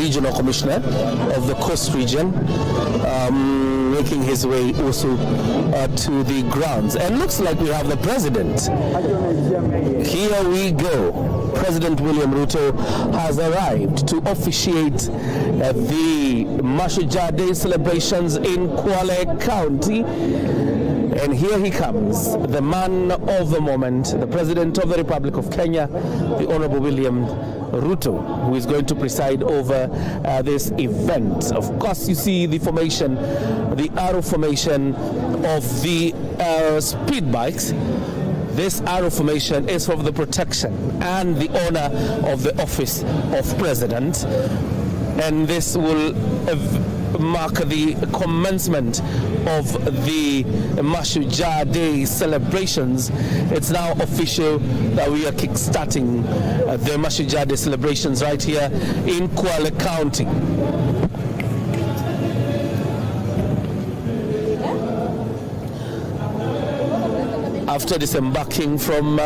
Regional Commissioner of the Coast Region, making his way also to the grounds. And looks like we have the President. Here we go. President William Ruto has arrived to officiate the Mashujaa Day celebrations in Kwale County. And here he comes, the man of the moment, the President of the Republic of Kenya, the Honorable William Ruto, who is going to preside over this event. Of course, you see the formation, the arrow formation of the speed bikes. This arrow formation is for the protection and the honor of the office of President. And this will mark the commencement of the Mashujaa Day celebrations. It's now official that we are kick-starting the Mashujaa Day celebrations right here in Kwale County. After disembarking from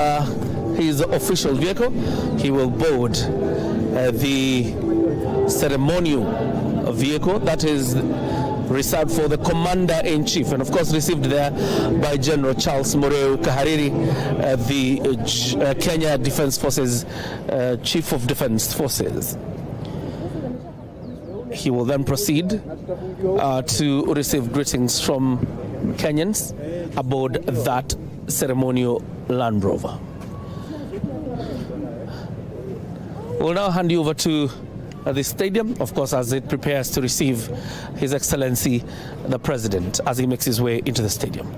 his official vehicle, he will board the ceremonial vehicle that is reserved for the Commander-in-Chief, and of course received there by General Charles Moreu Kahariri, the Kenya Defence Forces Chief of Defence Forces. He will then proceed to receive greetings from Kenyans aboard that ceremonial Land Rover. We'll now hand you over to the stadium, of course, as it prepares to receive His Excellency the President as he makes his way into the stadium.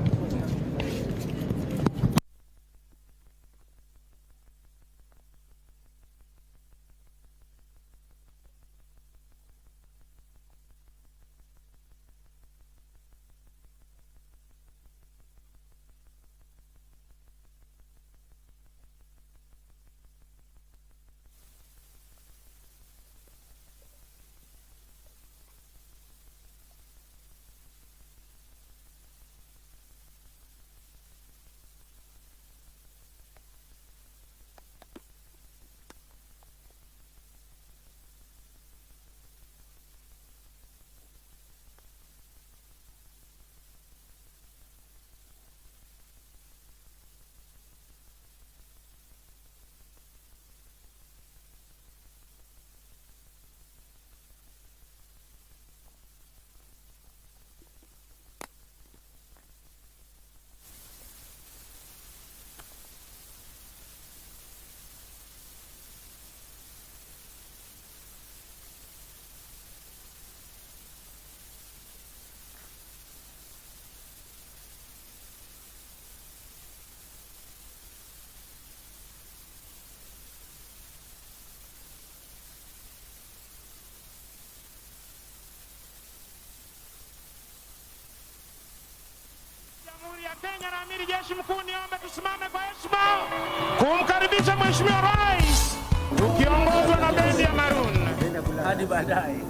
Kenya na Amiri Jeshi Mkuu, niombe tusimame kwa heshima kumkaribisha Mheshimiwa Rais ukiongozwa na bendi ya Maroon. Hadi baadaye.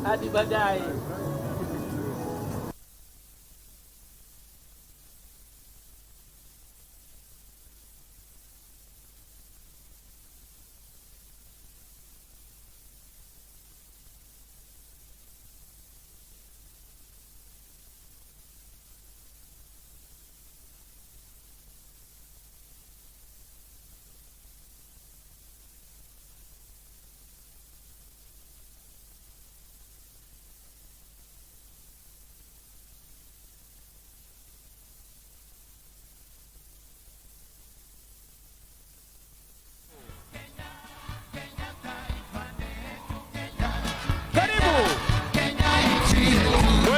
Hadi baadaye.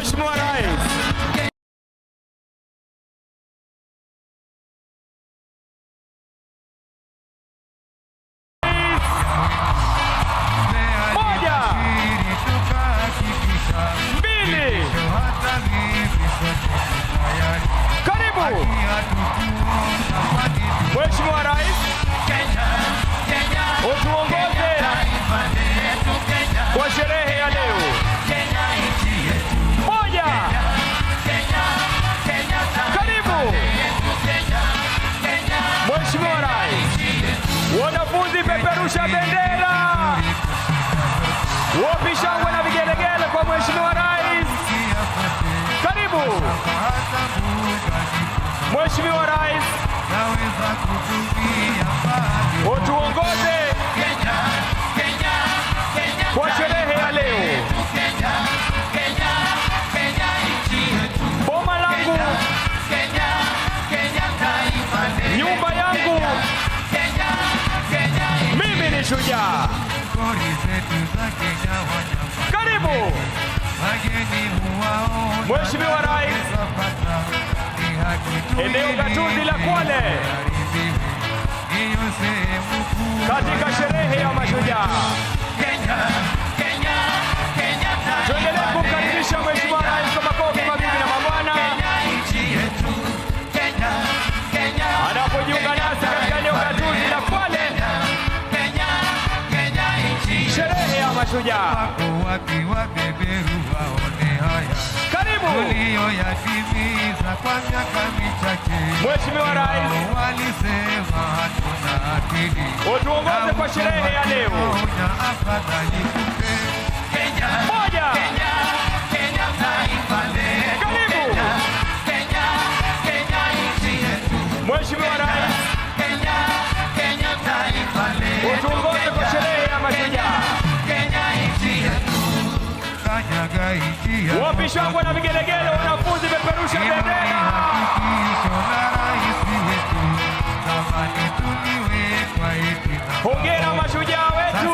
Mheshimiwa Rais. Moja. Mbili. Karibu. Mheshimiwa Rais. Utuongoze kwa sherehe ya leo. Moja. Karibu. Mheshimiwa Rais. Wanafunzi, peperusha bendera. Mheshimiwa Rais, utuongoze kwa sherehe ya leo. Boma langu, nyumba yangu, mimi ni shujaa. Karibu Mheshimiwa Rais, eneo gatuzi la Kwale katika sherehe ya mashujaa. Tuendelee kumkaribisha Mheshimiwa Rais kwa makofi, mabibi na mabwana, anapojiunga nasi katika eneo gatuzi la Kwale, sherehe ya mashujaa. Karibu Mheshimiwa Rais, utuongoze kwa sherehe ya leo. Moja. Karibu Mheshimiwa Rais, utuongoze kwa sherehe ya mashujaa. Wapi shangwe na vigelegele, wanafunzi peperusha bendera. Hongera mashujaa wetu.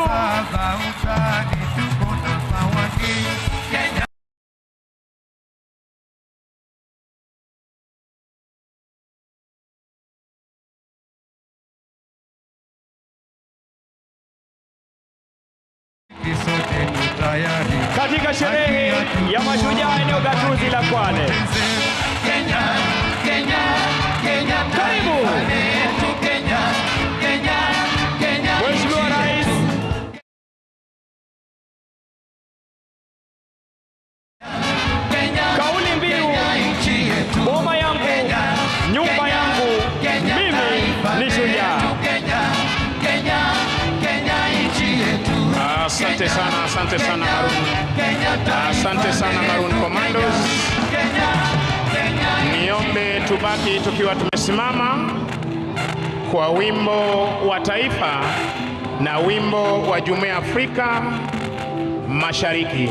Katika sherehe ya mashujaa eneo gatuzi la Kwale. Karibu Mheshimiwa Rais, kauli mbiu boma yangu, nyumba yangu, mimi ni shujaa. Asante sana Maroon. Asante sana Maroon Commandos. Niombe tubaki tukiwa tumesimama kwa wimbo wa taifa na wimbo wa Jumuiya ya Afrika Mashariki.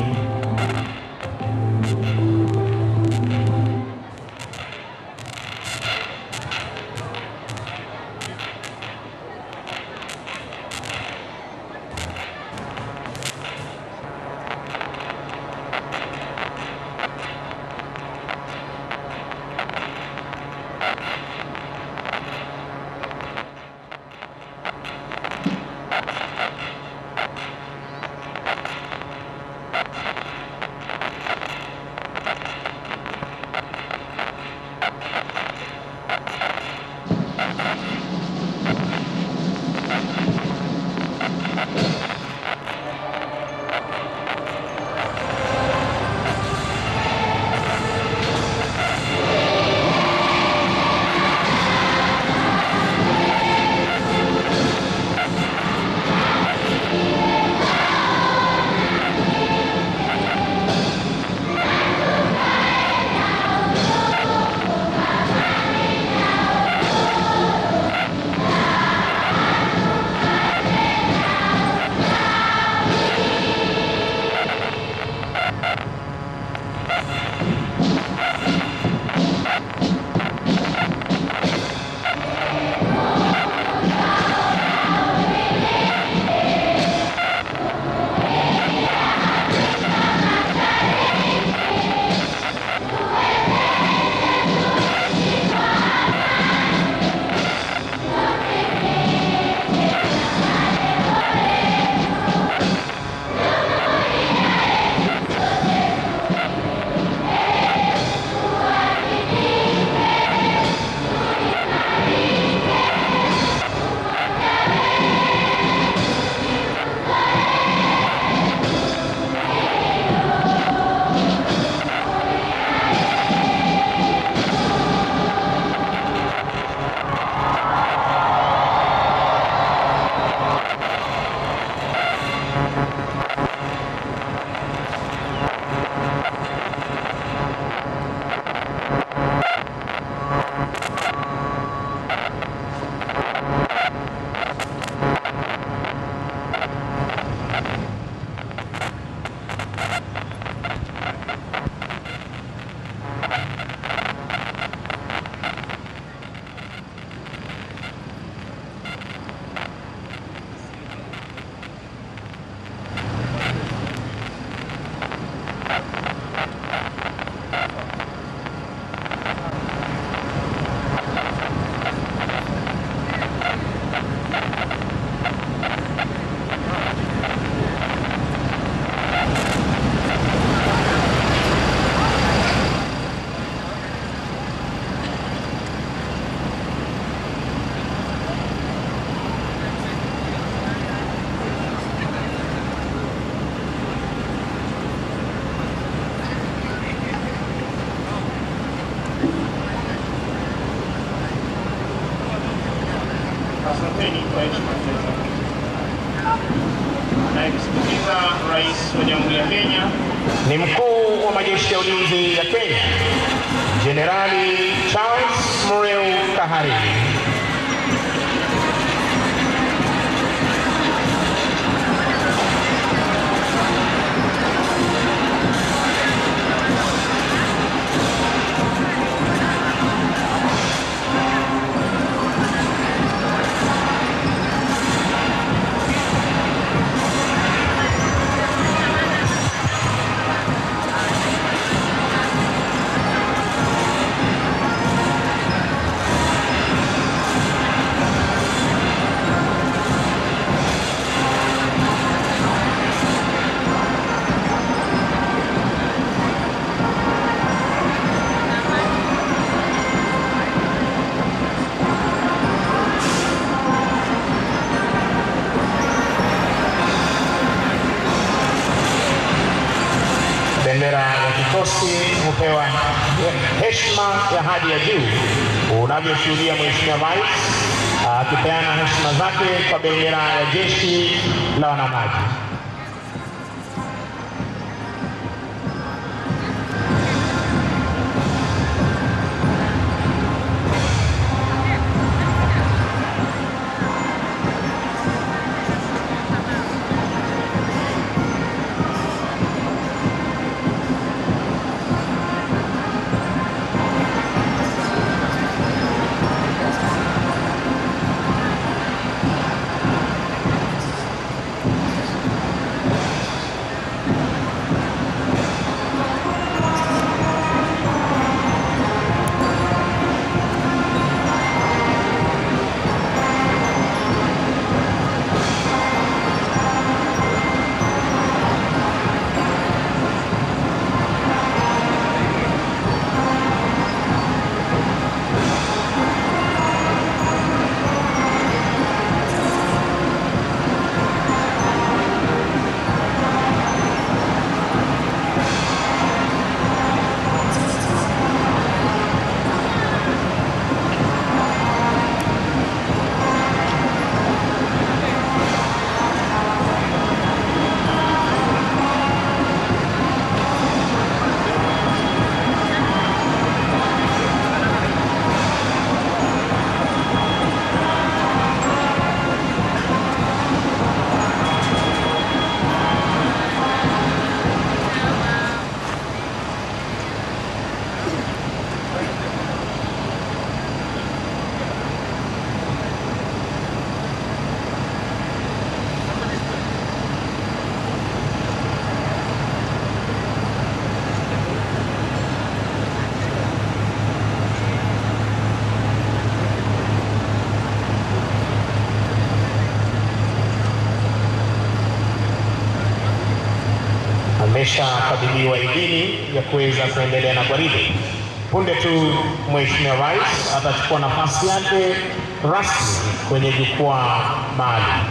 Asanteni kwa heshima zetu. Anayemsikiliza Rais wa Jamhuri ya Kenya ni Mkuu wa Majeshi ya Ulinzi ya Kenya, Jenerali Charles Mureu Kahariri. Bendera ya kikosi hupewa heshima ya hadi ya juu. Unavyoshuhudia Mheshimiwa Rais akipeana heshima zake kwa bendera ya jeshi la wanamaji. Ameshakabidhiwa idhini ya kuweza kuendelea na gwaride. Punde tu Mheshimiwa Rais atachukua nafasi yake rasmi kwenye jukwaa maalum.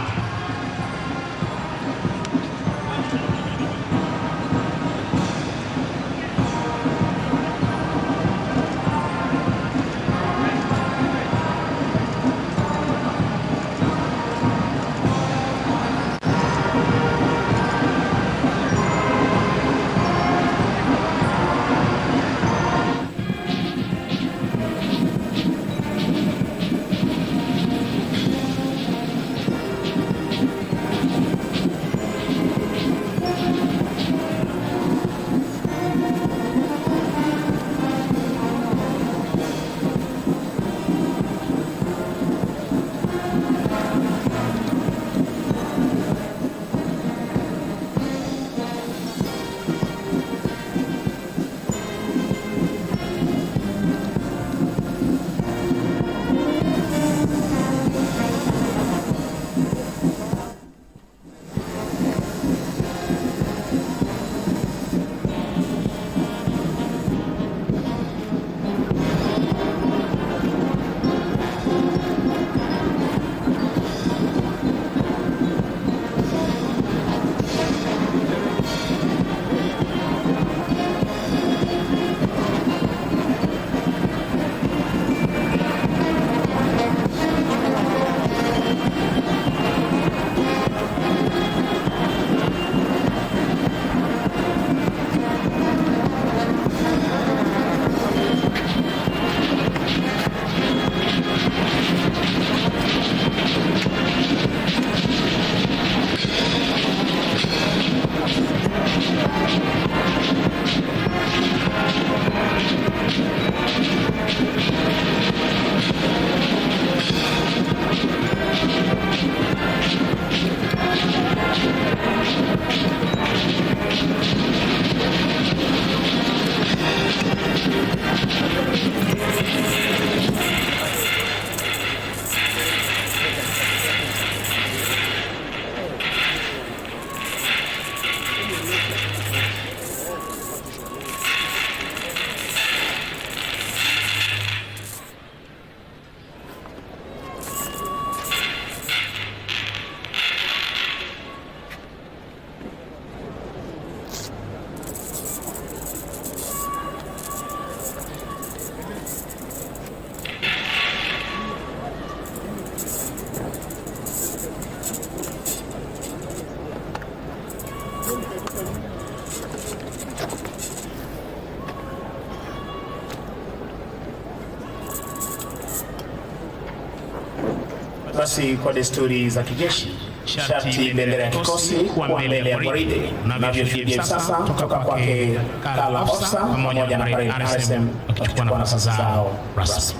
Basi kwa desturi za kijeshi, sharti bendera ya kikosi kuwa mbele ya gwaride, unavyoshuhudia sasa kutoka kwake Kala Ofsa pamoja na Parade RSM wakichukua nafasi zao rasmi.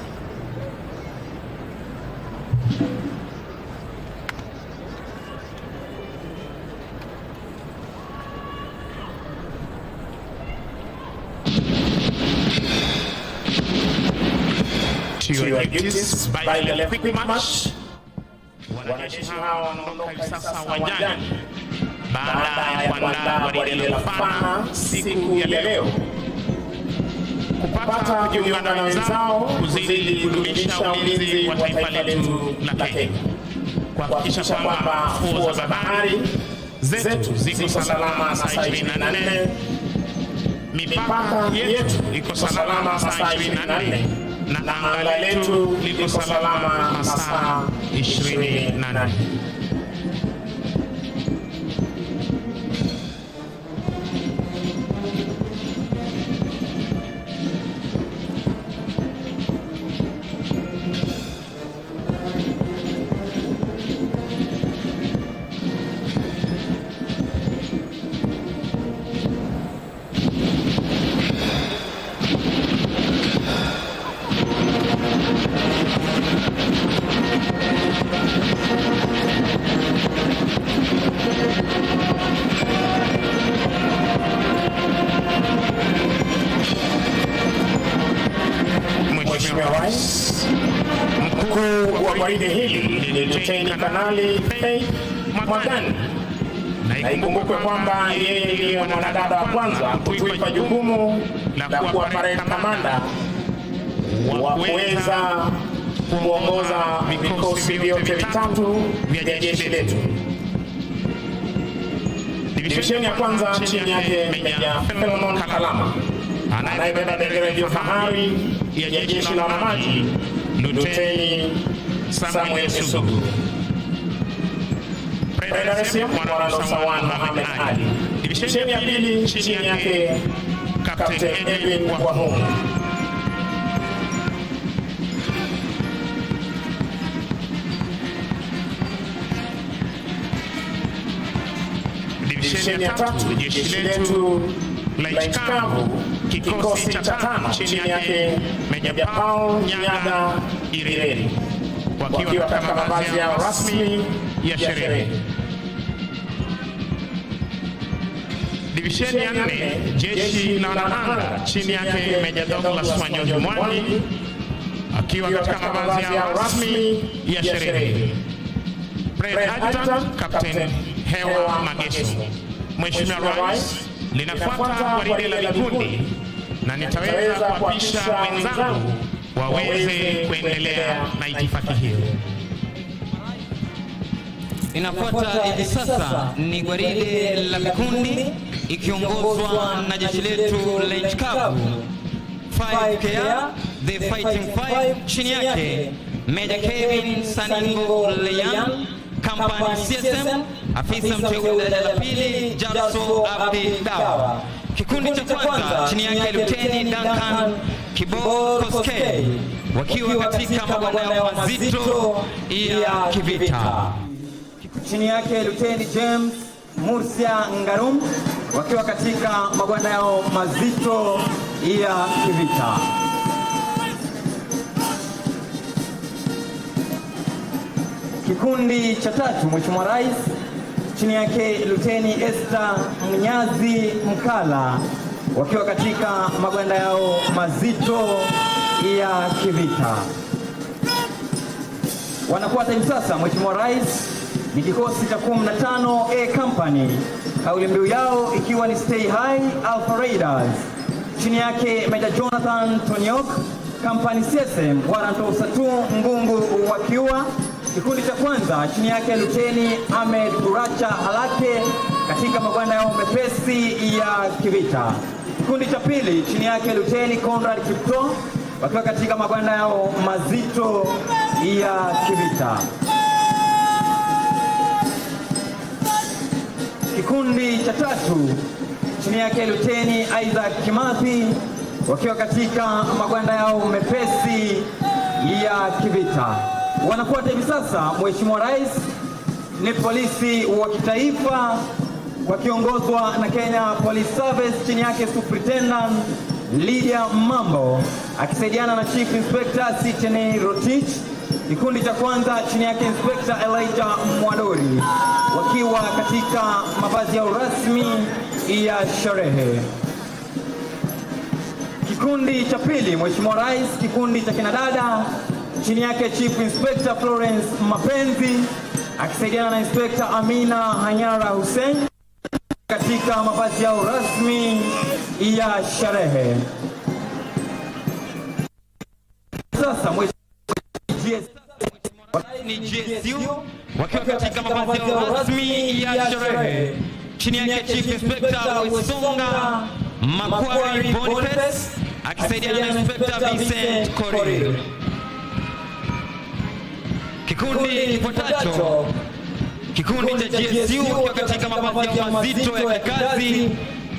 To your duties by the quick march. Wanajeshi hawa wanaondoka hivi sasa uwanjani baada ya kuandaa gwaride la Fana siku ya leo, kupata kujiunga na wenzao kuzidi kudumisha ulinzi wa taifa letu la Kenya, kuhakikisha kwamba fuo za bahari zetu ziko salama saa 24, mipaka yetu iko salama saa 24, na anga letu liko salama masaa 24. Mheshimiwa Rais, mkuu wa gwaride hili ni Luteni Kanali Faith Mwagani, na ikumbukwe kwamba yeye ndiye mwanadada wa kwanza kutuipa jukumu la kuwa parade kamanda wa kuweza kuongoza vikosi vyote vitatu vya jeshi letu. Divisheni ya kwanza chini yake Meja Felon Kalama anayebeba bendera ya fahari ya jeshi la wanamaji Luteni Samuel Sugu. Parade RSM Mwanando Sawan Mohamed Ali. Divisheni ya pili chini yake Captain Edwin Wahumu. Divisheni ya tatu jeshi letu la nchi kavu kikosi cha 5 chini yake Meja Paul Nyaga Ireri, wakiwa katika mavazi yao rasmi ya sherehe. Divisheni ya 4 jeshi la anga chini yake Meja Douglas Wanyozi Mwangi, akiwa katika mavazi yao rasmi ya sherehe. Parade Adjutant Captain Hewa Mageso. Mheshimiwa Rais, linafuata gwaride la vikundi na nitaweza kuapisha wenzangu waweze kuendelea na itifaki hiyo. Inafuata hivi sasa ni gwaride la vikundi ikiongozwa na jeshi letu la nchi kavu 5KR the Fighting Five, chini yake Meja Kevin Saningo Leyan, Company CSM, afisa mteule daraja la pili Jarso Abdi Dawa. Kikundi cha kwanza chini yake Luteni Duncan Kibo Koskei, wakiwa katika mabwana yao mazito ya kivita. Chini yake Luteni James Murcia Ngarum, wakiwa katika mabwana yao mazito ya kivita. Kikundi cha tatu, Mheshimiwa Rais, chini yake Luteni Esther Mnyazi Mkala, wakiwa katika magwanda yao mazito ya kivita. Wanafuata hivi sasa, Mheshimiwa Rais, ni kikosi cha 15 A Company, kauli mbiu yao ikiwa ni Stay High Alpha Raiders, chini yake Meja Jonathan Tonyok, Company CSM Warrant Officer 2 Ngungu wakiwa. Kikundi cha kwanza chini yake Luteni Ahmed Buracha Halake katika magwanda yao mepesi ya kivita. Kikundi cha pili chini yake Luteni Conrad Kipto, wakiwa katika magwanda yao mazito ya kivita. Kikundi cha tatu chini yake Luteni Isaac Kimathi, wakiwa katika magwanda yao mepesi ya kivita. Wanafuata hivi sasa, Mheshimiwa Rais, ni polisi wa kitaifa wakiongozwa na Kenya Police Service, chini yake Superintendent Lydia Mambo akisaidiana na Chief Inspector Sitene Rotich. Kikundi cha kwanza chini yake Inspector Elijah Mwadori wakiwa katika mavazi ya rasmi ya sherehe. Kikundi cha pili, Mheshimiwa Rais, kikundi cha kinadada chini yake Chief Inspector Florence Mapenzi akisaidiana na Inspector Amina Hanyara Hussein katika mavazi yao rasmi ya sherehe. Sasa ni GSU wakiwa katika mavazi yao rasmi ya sherehe chini yake Chief Inspector Wesonga Makwari Boniface akisaidiana na Inspector Vincent Korir. Kikundi kifuatacho, kikundi cha GSU wakiwa katika mavazi yao mazito ya kikazi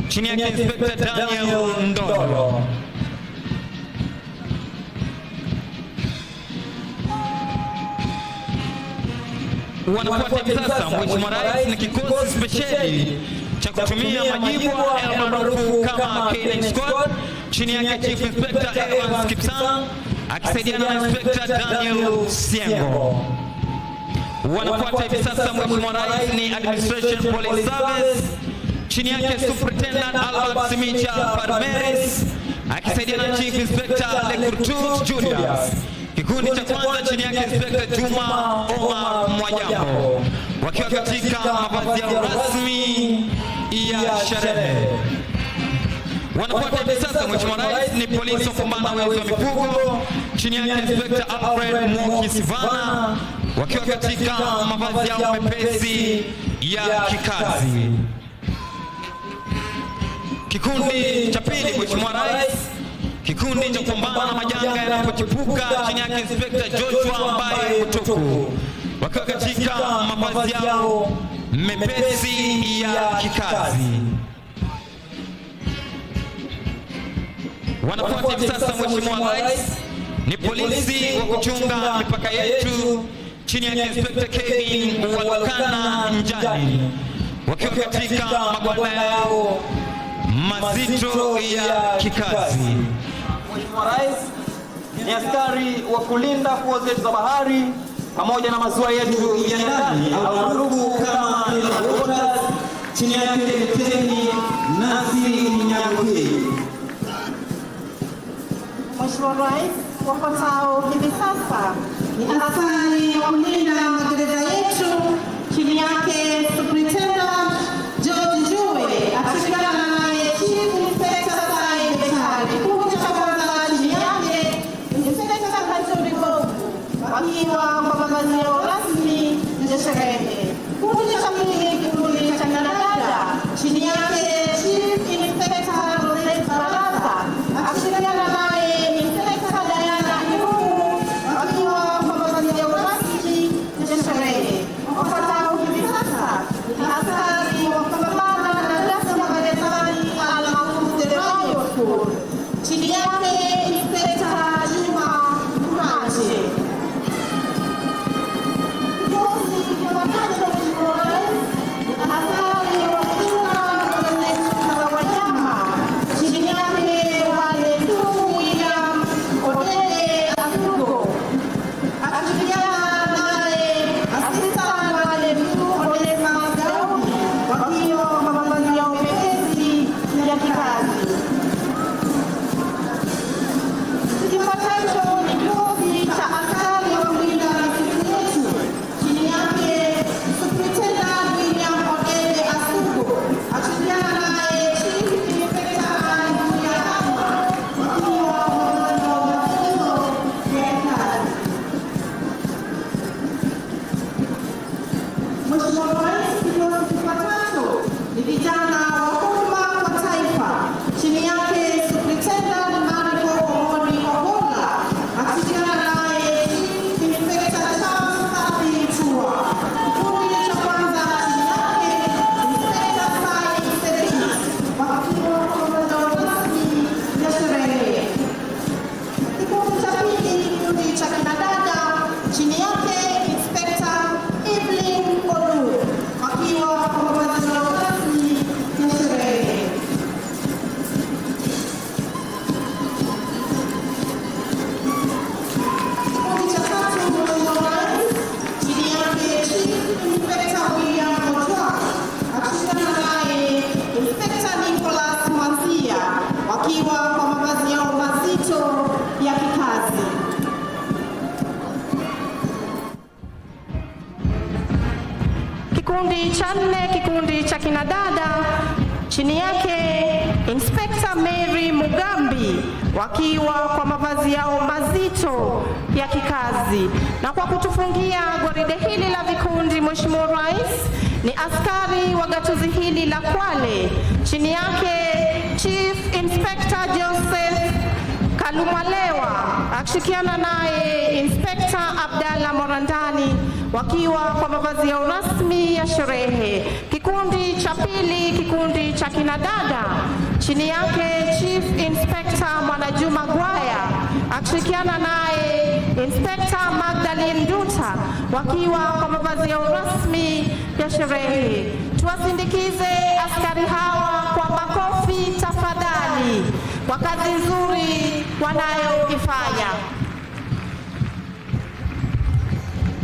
chini yake Inspector Daniel Ndolo. Wanafuata hivi sasa, Mheshimiwa Rais, na kikosi spesheli cha kutumia majibu maarufu kama K9 Squad chini yake Chief Inspector Evans Kipsang akisaidiana na Inspector Daniel Siengo. Wanafuata hivi sasa, Mheshimiwa Rais, ni Administration Police Service chini yake Superintendent Albert Simicha Parmeres akisaidiana na Chief Inspector Lekurtut Julius. Kikundi cha kwanza chini yake Inspector Juma Omar Mwajambo wakiwa katika mavazi yao rasmi ya sherehe. Wanafuata hivi sasa, Mheshimiwa Rais, ni polisi wa kupambana na wizi wa mifugo chini yake Inspector Alfred Moki Sivana wakiwa katika mavazi yao mepesi ya kikazi. Kikundi cha pili, Mheshimiwa Rais, kikundi cha kupambana na majanga yanapochipuka chini yake Inspector Joshua Mbaye Kutuku wakiwa katika mavazi yao mepesi ya kikazi. Wanafuata hivi sasa, Mheshimiwa Rais, ni polisi wa kuchunga mipaka yetu chini yake Inspector Kevin Walukana Njani wakiwa katika magwanda yao mazito ya kikazi. Mheshimiwa Rais, ni askari wa kulinda fuo zetu za bahari pamoja na maziwa yetu ya ndani au maarufu kama waters, chini yake Luteni Nasi Nyaguhi. Mheshimiwa Rais, wafuatao hivi sasa ni askari wa kulinda magereza yetu chini yake Superintendent George Njue akishirikiana naye Chief Inspector Sai Betari. Kikundi cha kwanza chini yake Inspector Hajuri Bogu wakiwa kwa mavazi yao rasmi ya sherehe. Kikundi cha pili, kikundi cha kinadada chini yake Chief Inspector Rosette Barasa akishirikiana naye Inspector Diana Irumu wakiwa kwa mavazi yao rasmi ya sherehe. Wafuatao hivi sasa ni askari wa kupambana na ghasia magerezani almaarufu The Riot Squad chini yake Inspector Juma Manje. Kikosi cha watatu, Mheshimiwa Rais, ni askari wa kuchunga za wanyama chini yake wale tu William Odede Asugo akishirikiana naye afisa wale tu Odessa Daudi wakiwa kwa mavazi yao mepesi ya kikazi. kikundi cha 4, kikundi cha kinadada, chini yake Inspector Mary Mugambi, wakiwa kwa mavazi yao mazito ya kikazi. Na kwa kutufungia gwaride hili la vikundi, Mheshimiwa Rais, ni askari wa gatuzi hili la Kwale, chini yake Chief Inspector Joseph Kalumalewa, akishirikiana naye Inspector Abdalla Morandani, wakiwa kwa mavazi yao rasmi ya sherehe. Kikundi cha pili, kikundi cha kinadada, chini yake Chief Inspector Mwanajuma Gwaya, akishirikiana naye Inspector Magdalene Duta, wakiwa kwa mavazi yao rasmi ya sherehe. Tuwasindikize askari hawa kwa makofi tafadhali, kwa kazi nzuri wanayoifanya.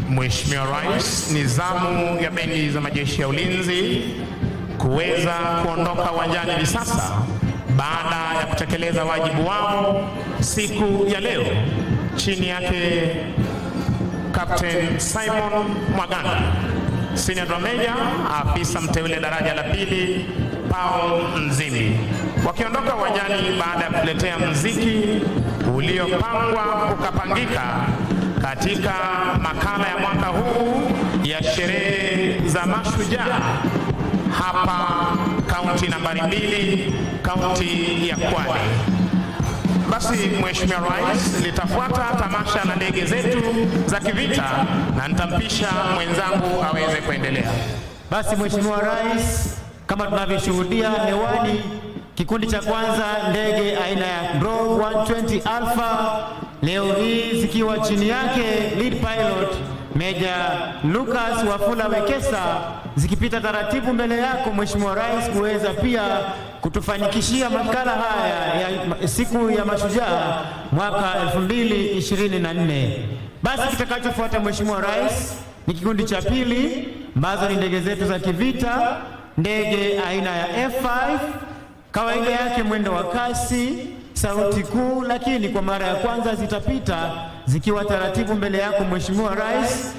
Mheshimiwa Rais, ni zamu ya bendi za majeshi ya ulinzi kuweza kuondoka uwanjani hivi sasa baada ya kutekeleza wajibu wao siku ya leo chini yake Captain Simon Mwaganda, Senior Drum Major, afisa mteule daraja la 2 Paul Mzimbi, wakiondoka uwanjani baada ya kuletea muziki uliopangwa ukapangika katika makala ya mwaka huu ya sherehe za Mashujaa hapa kaunti nambari 2, kaunti ya Kwale. Basi Mheshimiwa Rais, litafuata tamasha la ndege zetu za kivita na nitampisha mwenzangu aweze kuendelea. Basi Mheshimiwa Rais, kama tunavyoshuhudia hewani, kikundi cha kwanza ndege aina ya Grove 120 Alpha leo hii zikiwa chini yake lead pilot Meja Lucas Wafula Wekesa, zikipita taratibu mbele yako Mheshimiwa Rais kuweza pia kutufanikishia makala haya ya siku ya Mashujaa mwaka 2024. Basi kitakachofuata Mheshimiwa Rais ni kikundi cha pili, ambazo ni ndege zetu za kivita, ndege aina ya F5, kawaida yake mwendo wa kasi, sauti kuu, lakini kwa mara ya kwanza zitapita zikiwa taratibu mbele yako Mheshimiwa Rais.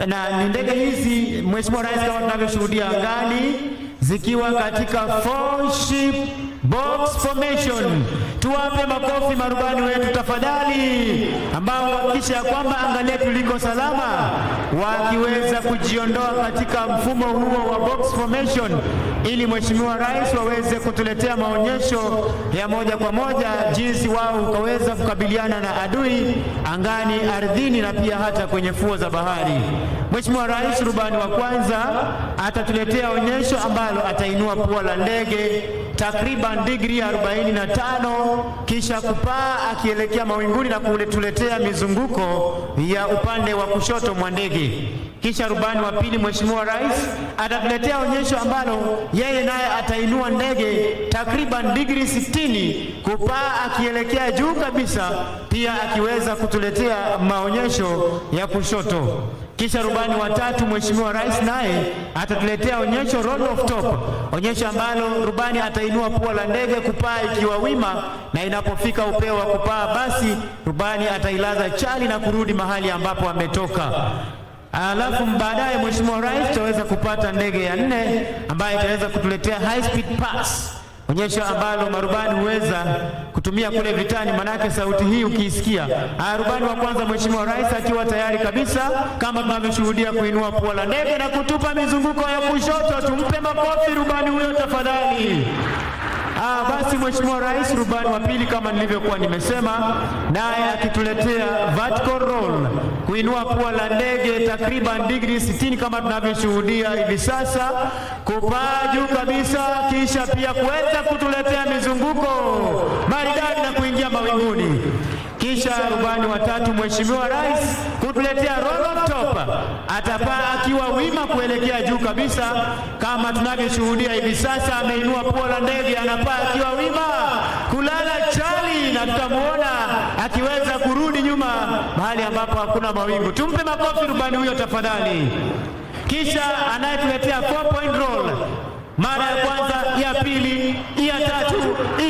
Na ni ndege hizi Mheshimiwa Rais, kama tunavyoshuhudia angani, zikiwa katika 4 ship box formation. Tuwape makofi marubani wetu tafadhali, ambao hakikisha ya kwamba anga letu liko salama, wakiweza kujiondoa katika mfumo huo wa box formation, ili Mheshimiwa Rais waweze kutuletea maonyesho ya moja kwa moja jinsi wao ukaweza kukabiliana na adui angani, ardhini na pia hata kwenye fuo za bahari. Mheshimiwa Rais, rubani wa kwanza atatuletea onyesho ambalo atainua pua la ndege takriban digrii 45, kisha kupaa akielekea mawinguni na kuletea mizunguko ya upande wa kushoto mwa ndege. Kisha rubani wa pili Mheshimiwa Rais atatuletea onyesho ambalo yeye naye atainua ndege takriban digrii 60 kupaa akielekea juu kabisa, pia akiweza kutuletea maonyesho ya kushoto. Kisha rubani wa tatu Mheshimiwa Rais naye atatuletea onyesho roll of top, onyesho ambalo rubani atainua pua la ndege kupaa ikiwa wima, na inapofika upeo wa kupaa basi rubani atailaza chali na kurudi mahali ambapo ametoka. Alafu baadaye Mheshimiwa Rais tutaweza kupata ndege ya 4 ambayo itaweza kutuletea high speed pass, onyesho ambalo marubani huweza kutumia kule vitani, manake sauti hii ukiisikia. Rubani wa kwanza Mheshimiwa Rais akiwa tayari kabisa, kama tunavyoshuhudia kuinua pua la ndege na kutupa mizunguko ya kushoto. Tumpe makofi rubani huyo tafadhali. Basi Mheshimiwa Rais, rubani wa pili kama nilivyokuwa nimesema, naye akituletea vertical roll, kuinua pua la ndege takriban digrii 60 kama tunavyoshuhudia hivi sasa, kupaa juu kabisa, kisha pia kuweza kutuletea mizunguko maridadi na kuingia mawinguni. Kisha rubani wa tatu Mheshimiwa Rais kutuletea roll of top, atapaa akiwa wima kuelekea juu kabisa kama tunavyoshuhudia hivi sasa. Ameinua pua la ndege, anapaa akiwa wima kulala chali, na tutamuona akiweza kurudi nyuma mahali ambapo hakuna mawingu. Tumpe makofi rubani huyo tafadhali. Kisha anayetuletea 4 point roll, mara ya kwanza, ya pili, ya tatu,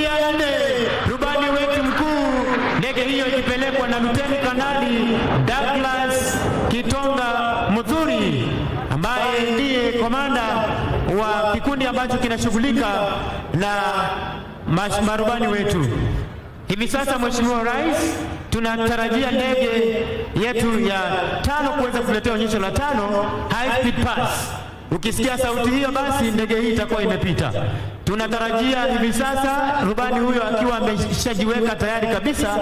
ya 4, rubani wetu mkuu, ndege hiyo ikipelekwa na Luteni Kanali Douglas Kitonga Muthuri, ambaye ndiye komanda wa kikundi ambacho kinashughulika na marubani wetu. Hivi sasa Mheshimiwa Rais, tunatarajia ndege yetu ya 5 kuweza kuletea onyesho la 5 high speed pass. Ukisikia sauti hiyo, basi ndege hii itakuwa imepita. Tunatarajia hivi sasa rubani huyo akiwa ameshajiweka tayari kabisa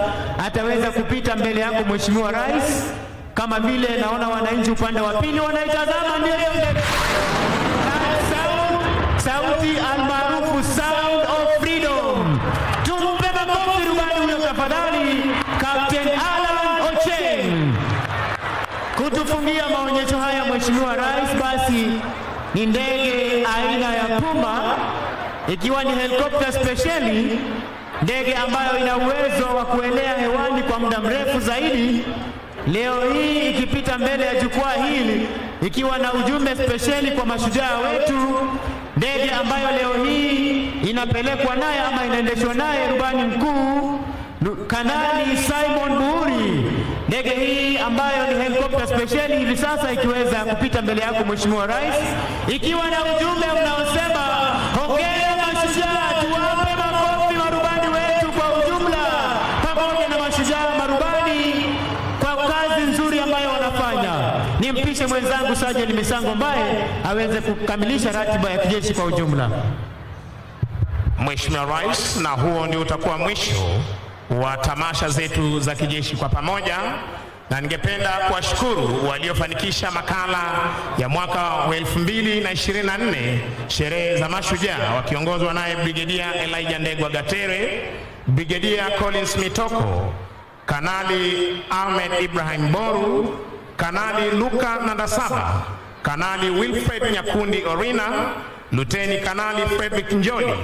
ataweza kupita mbele yako Mheshimiwa Rais, kama vile naona wananchi upande wa pili wanaitazama. Ndio hiyo ndege, sauti almaarufu sound of freedom. Tumpe makofi rubani huyo tafadhali, Captain Alan Ocheng, kutufungia maonyesho haya Mheshimiwa Rais. Basi ni ndege aina ya Puma, ikiwa ni helikopta speciali, ndege ambayo ina uwezo wa kuelea hewani kwa muda mrefu zaidi. Leo hii ikipita mbele ya jukwaa hili ikiwa na ujumbe speciali kwa mashujaa wetu, ndege ambayo leo hii inapelekwa naye ama inaendeshwa naye rubani mkuu Kanali Simon Buhuri. Ndege hii ambayo ni helikopta speciali hivi sasa ikiweza kupita mbele yako Mheshimiwa Rais, ikiwa na ujumbe unaosema hongera mashujaa. Tuwape makofi marubani wetu kwa ujumla, pamoja na mashujaa marubani kwa kazi nzuri ambayo wanafanya. Nimpishe mwenzangu Sergeant Misango ambaye aweze kukamilisha ratiba ya kijeshi kwa ujumla. Mheshimiwa Rais, na huo ndio utakuwa mwisho wa tamasha zetu za kijeshi kwa pamoja, na ningependa kuwashukuru waliofanikisha makala ya mwaka wa 2024 sherehe za mashujaa, wakiongozwa naye Brigedia Elijah Ndegwa Gatere, Brigedia Collins Mitoko, Kanali Ahmed Ibrahim Boru, Kanali Luka Nandasaba, Kanali Wilfred Nyakundi Orina, Luteni Kanali Frederick Njoli,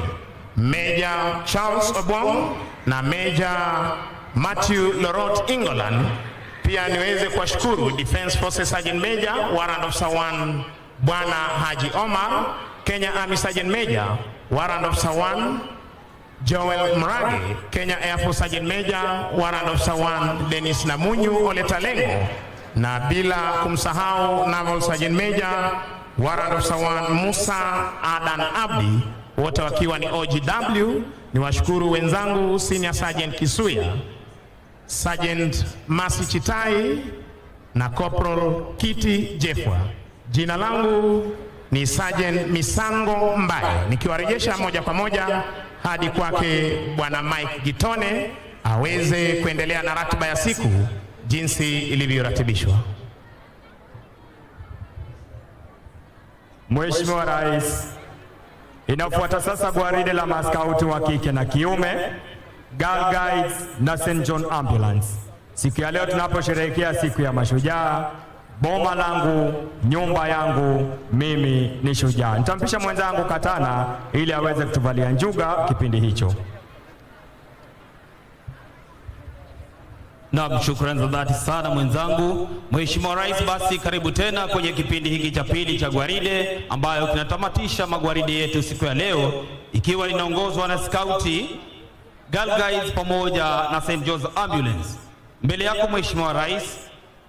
Major Charles Obong na Major Matthew Lorot England. Pia niweze kuwashukuru Defense Forces Sergeant Major Warrant Officer 1 Bwana Haji Omar, Kenya Army Sergeant Major Warrant Officer 1 Joel Mrage, Kenya Air Force Sergeant Major Warrant Officer 1 Dennis Namunyu Oletalengo, na bila kumsahau Naval Sergeant Major Warrant Officer 1 Musa Adan Abdi, wote wakiwa ni OGW. Ni washukuru wenzangu Senior Sergeant Kisuya, Sergeant Masi Chitai na Corporal Kiti Jefwa. Jina langu ni Sergeant Misango Mbaye, nikiwarejesha moja kwa moja hadi kwake Bwana Mike Gitone aweze kuendelea na ratiba ya siku jinsi ilivyoratibishwa. Mheshimiwa Rais, inafuata sasa gwaride la maskauti wa kike na kiume, Girl Guides na St. John Ambulance. Siku ya leo tunaposherehekea siku ya mashujaa, boma langu, nyumba yangu, mimi ni shujaa. Nitampisha mwenzangu Katana ili aweze kutuvalia njuga kipindi hicho. Na shukrani za dhati sana mwenzangu. Mheshimiwa Rais, basi karibu tena kwenye kipindi hiki cha pili cha gwaride, ambayo kinatamatisha magwaride yetu siku ya leo, ikiwa linaongozwa na skauti, Girl Guides pamoja na St. Joseph Ambulance. Mbele yako Mheshimiwa Rais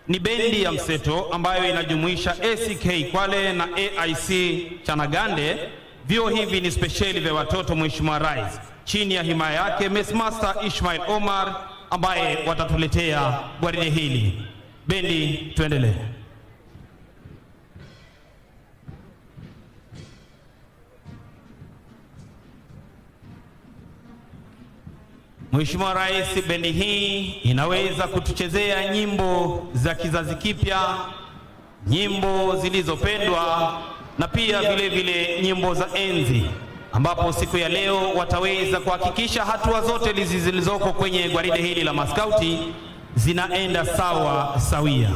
ni bendi ya mseto ambayo inajumuisha ACK Kwale na AIC Chanagande. Vyo hivi ni speciali vya watoto Mheshimiwa Rais, chini ya himaya yake Messmaster Ismail Omar ambaye watatuletea gwaride hili. Bendi, tuendelee. Mheshimiwa Rais, bendi hii inaweza kutuchezea nyimbo za kizazi kipya, nyimbo zilizopendwa na pia vile vile nyimbo za enzi, ambapo siku ya leo wataweza kuhakikisha hatua zote zilizoko kwenye gwaride hili la maskauti zinaenda sawa sawia.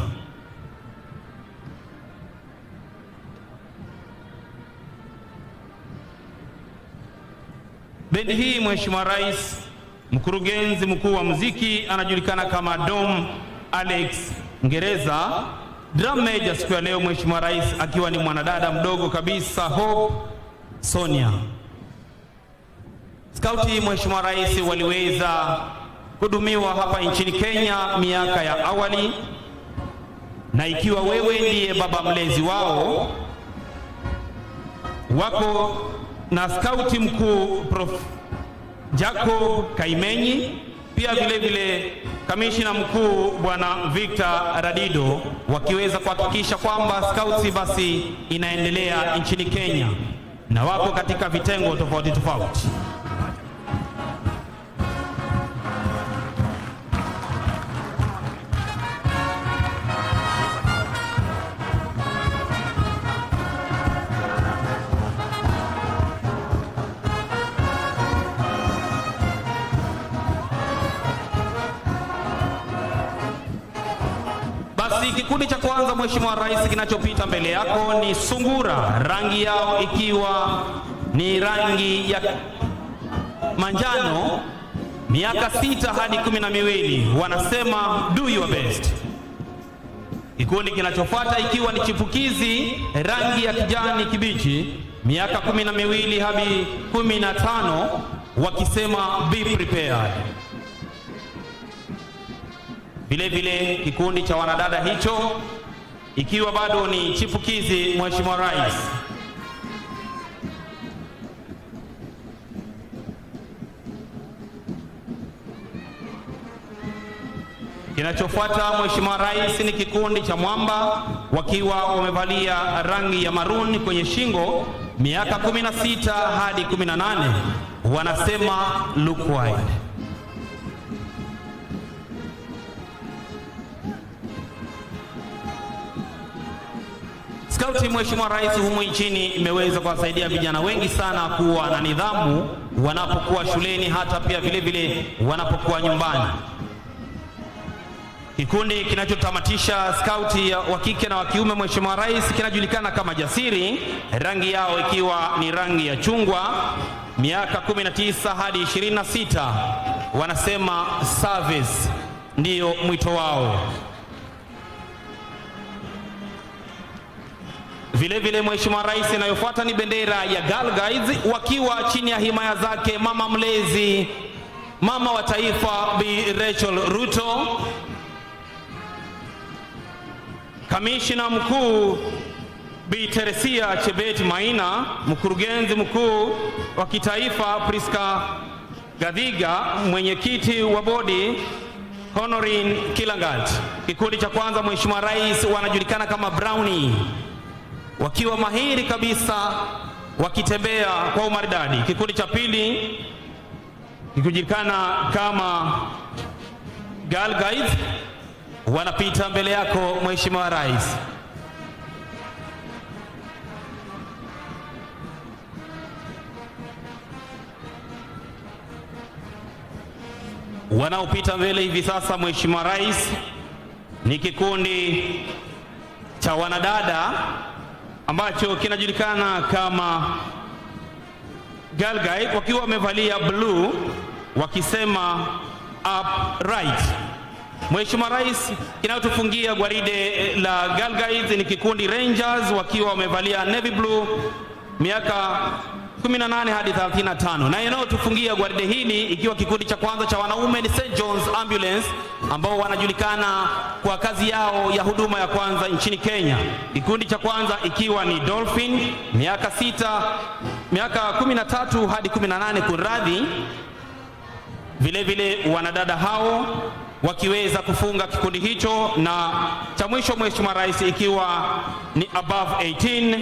Bendi hii Mheshimiwa Rais, mkurugenzi mkuu wa muziki anajulikana kama Dom Alex Ngereza. Drum major siku ya leo Mheshimiwa Rais akiwa ni mwanadada mdogo kabisa Hope Sonia. Skauti Mheshimiwa Rais waliweza kudumiwa hapa nchini Kenya miaka ya awali, na ikiwa wewe ndiye baba mlezi wao, wako na skauti mkuu Prof. Jacob Kaimenyi, pia vile vile kamishina mkuu Bwana Victor Radido, wakiweza kuhakikisha kwamba skauti basi inaendelea nchini Kenya, na wako katika vitengo tofauti tofauti. Basi kikundi cha kwanza, Mheshimiwa Rais, kinachopita mbele yako ni sungura, rangi yao ikiwa ni rangi ya manjano, miaka 6 hadi 12, wanasema do your best. Kikundi kinachofuata ikiwa ni chipukizi, rangi ya kijani kibichi, miaka 12 hadi 15, wakisema be prepared. Vile vile kikundi cha wanadada hicho ikiwa bado ni chipukizi, Mheshimiwa Rais, kinachofuata Mheshimiwa Rais ni kikundi cha mwamba, wakiwa wamevalia rangi ya maroon kwenye shingo, miaka 16 hadi 18, wanasema look wide. Skauti, Mheshimiwa Rais, humu nchini imeweza kuwasaidia vijana wengi sana kuwa na nidhamu wanapokuwa shuleni, hata pia vile vile wanapokuwa nyumbani. Kikundi kinachotamatisha skauti wa kike na wa kiume, Mheshimiwa Rais, kinajulikana kama Jasiri, rangi yao ikiwa ni rangi ya chungwa, miaka 19 hadi 26, wanasema service ndiyo mwito wao. Vile vile Mheshimiwa Rais, inayofuata ni bendera ya Girl Guides, wakiwa chini ya himaya zake mama mlezi, mama wa taifa Bi Rachel Ruto, kamishina mkuu Bi Teresia Chebet Maina, mkurugenzi mkuu wa kitaifa Priska Gadhiga, mwenyekiti wa bodi Honorin Kilangat. Kikundi cha kwanza, Mheshimiwa Rais, wanajulikana kama Brownie, wakiwa mahiri kabisa wakitembea kwa umaridadi. Kikundi cha pili kikijulikana kama Girl Guides, wanapita mbele yako Mheshimiwa Rais. Wanaopita mbele hivi sasa Mheshimiwa Rais ni kikundi cha wanadada ambacho kinajulikana kama Girl Guide, wakiwa wamevalia blue wakisema upright. Mheshimiwa Rais, kinachotufungia gwaride la Girl Guides ni kikundi Rangers, wakiwa wamevalia navy blue, miaka 18 hadi 35, na inayotufungia gwaride hili ikiwa kikundi cha kwanza cha wanaume ni St. John's Ambulance, ambao wanajulikana kwa kazi yao ya huduma ya kwanza nchini Kenya. Kikundi cha kwanza ikiwa ni Dolphin, miaka 13 hadi 18 kunradhi. Vile vile wanadada hao wakiweza kufunga kikundi hicho, na cha mwisho Mheshimiwa Rais ikiwa ni above 18,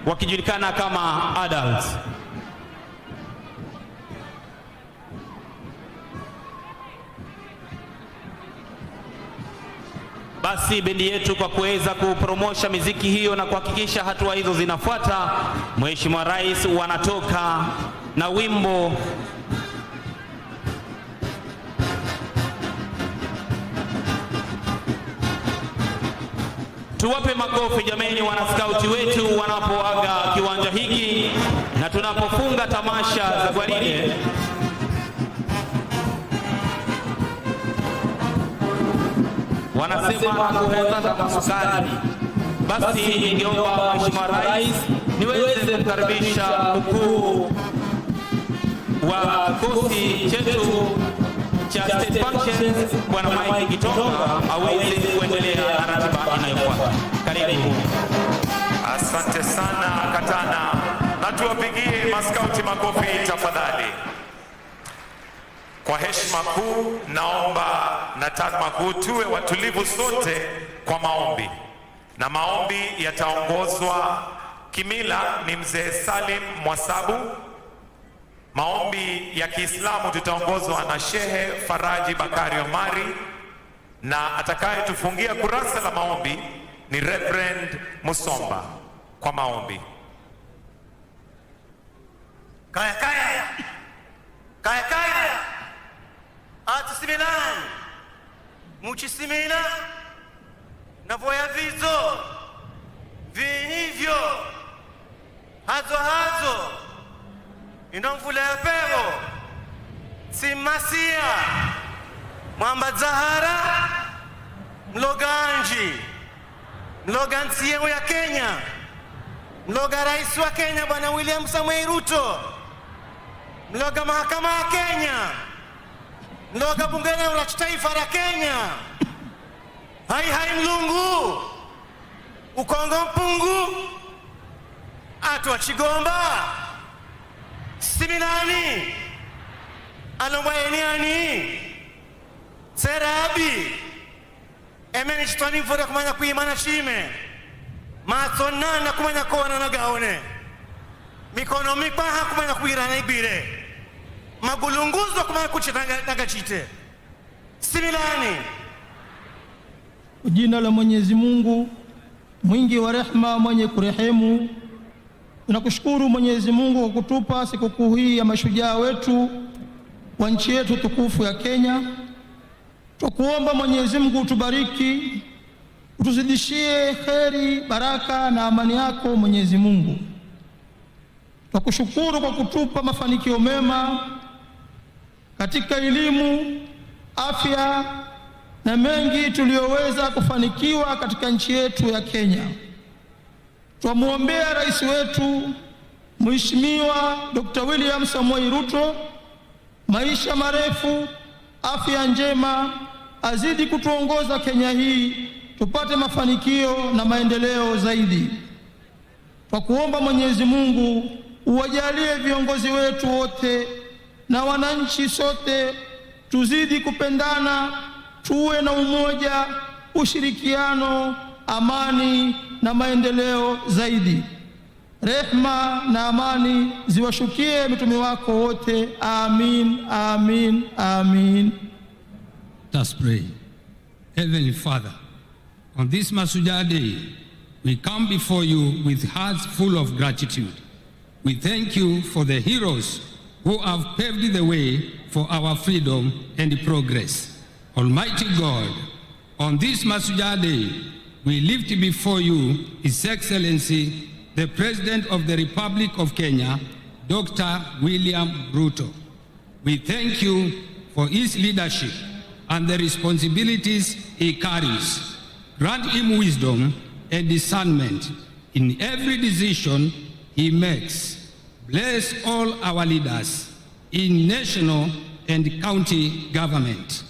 wakijulikana kama adults. Basi bendi yetu kwa kuweza kupromosha miziki hiyo na kuhakikisha hatua hizo zinafuata, Mheshimiwa Rais wanatoka na wimbo Tuwape makofi jameni wanaskauti wetu wanapoaga kiwanja hiki na tunapofunga tamasha za gwaride. Wanasema kuheza masukari. Basi ningeomba Mheshimiwa Rais niweze kukaribisha mkuu wa kikosi chetu cha State Functions Bwana Mike Gitonga aweze kuendelea na ratiba inayofuata. Karibu. Asante sana Katana. tuwapigie maskauti makofi tafadhali. Kwa heshima kuu, naomba na tazama kuu tuwe watulivu sote kwa maombi, na maombi yataongozwa kimila ni mzee Salim Mwasabu. Maombi ya Kiislamu tutaongozwa na Shehe Faraji Bakari Omari, na atakayetufungia kurasa la maombi ni Reverend Musomba kwa maombi. Kaya atusimilani muchisimila na voya vizo vinivyo hazo inomvula ya pevo simasia mwamba Zahara mloganji mloga nchi yetu ya Kenya, mloga rais wa Kenya Bwana William Samoei Ruto, mloga mahakama ya Kenya, mloga bunge la taifa la Kenya. Hai mlungu ukongo mpungu atu wa Chigomba similani alombaeniani serabi emeni chitwani mfura kumanya kuimana chime matonana kumanya kona na gaone mikono mipaha kumanya kuirana ibire magulunguzo kumanya kuchitanga gachite similani. Jina la Mwenyezi Mungu mwingi wa rehema mwenye kurehemu. Tunakushukuru Mwenyezi Mungu kwa kutupa sikukuu hii ya mashujaa wetu wa nchi yetu tukufu ya Kenya. Tukuomba Mwenyezi Mungu utubariki, utuzidishie kheri, baraka na amani yako Mwenyezi Mungu. Tukushukuru kwa kutupa mafanikio mema katika elimu, afya na mengi tuliyoweza kufanikiwa katika nchi yetu ya Kenya. Tumuombea rais wetu Mheshimiwa Dr. William Samoei Ruto maisha marefu, afya njema, azidi kutuongoza Kenya hii tupate mafanikio na maendeleo zaidi. Kwa kuomba Mwenyezi Mungu uwajalie viongozi wetu wote na wananchi sote tuzidi kupendana, tuwe na umoja, ushirikiano, amani na maendeleo zaidi. Rehma na amani ziwashukie mitume wako wote. Amin, amin, amin. Let us pray. Heavenly Father, on this Mashujaa Day, we come before you with hearts full of gratitude. We thank you for the heroes who have paved the way for our freedom and progress. Almighty God, on this Mashujaa Day, we lift before you His Excellency, the President of the Republic of Kenya, Dr. William Ruto. We thank you for his leadership and the responsibilities he carries. Grant him wisdom and discernment in every decision he makes. Bless all our leaders in national and county government.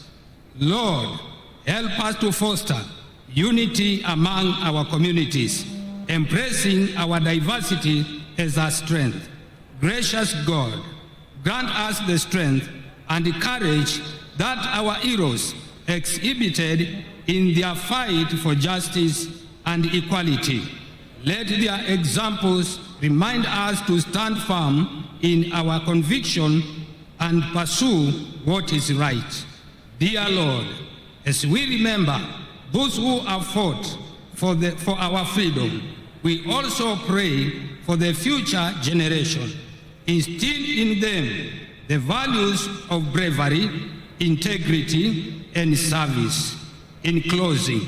Lord, help us to foster unity among our communities, embracing our diversity as our strength. Gracious God, grant us the strength and the courage that our heroes exhibited in their fight for justice and equality. Let their examples remind us to stand firm in our conviction and pursue what is right. Dear Lord, as we remember those who have fought for our freedom, we also pray for the future generation. Instill in them the values of bravery, integrity, and service. In closing,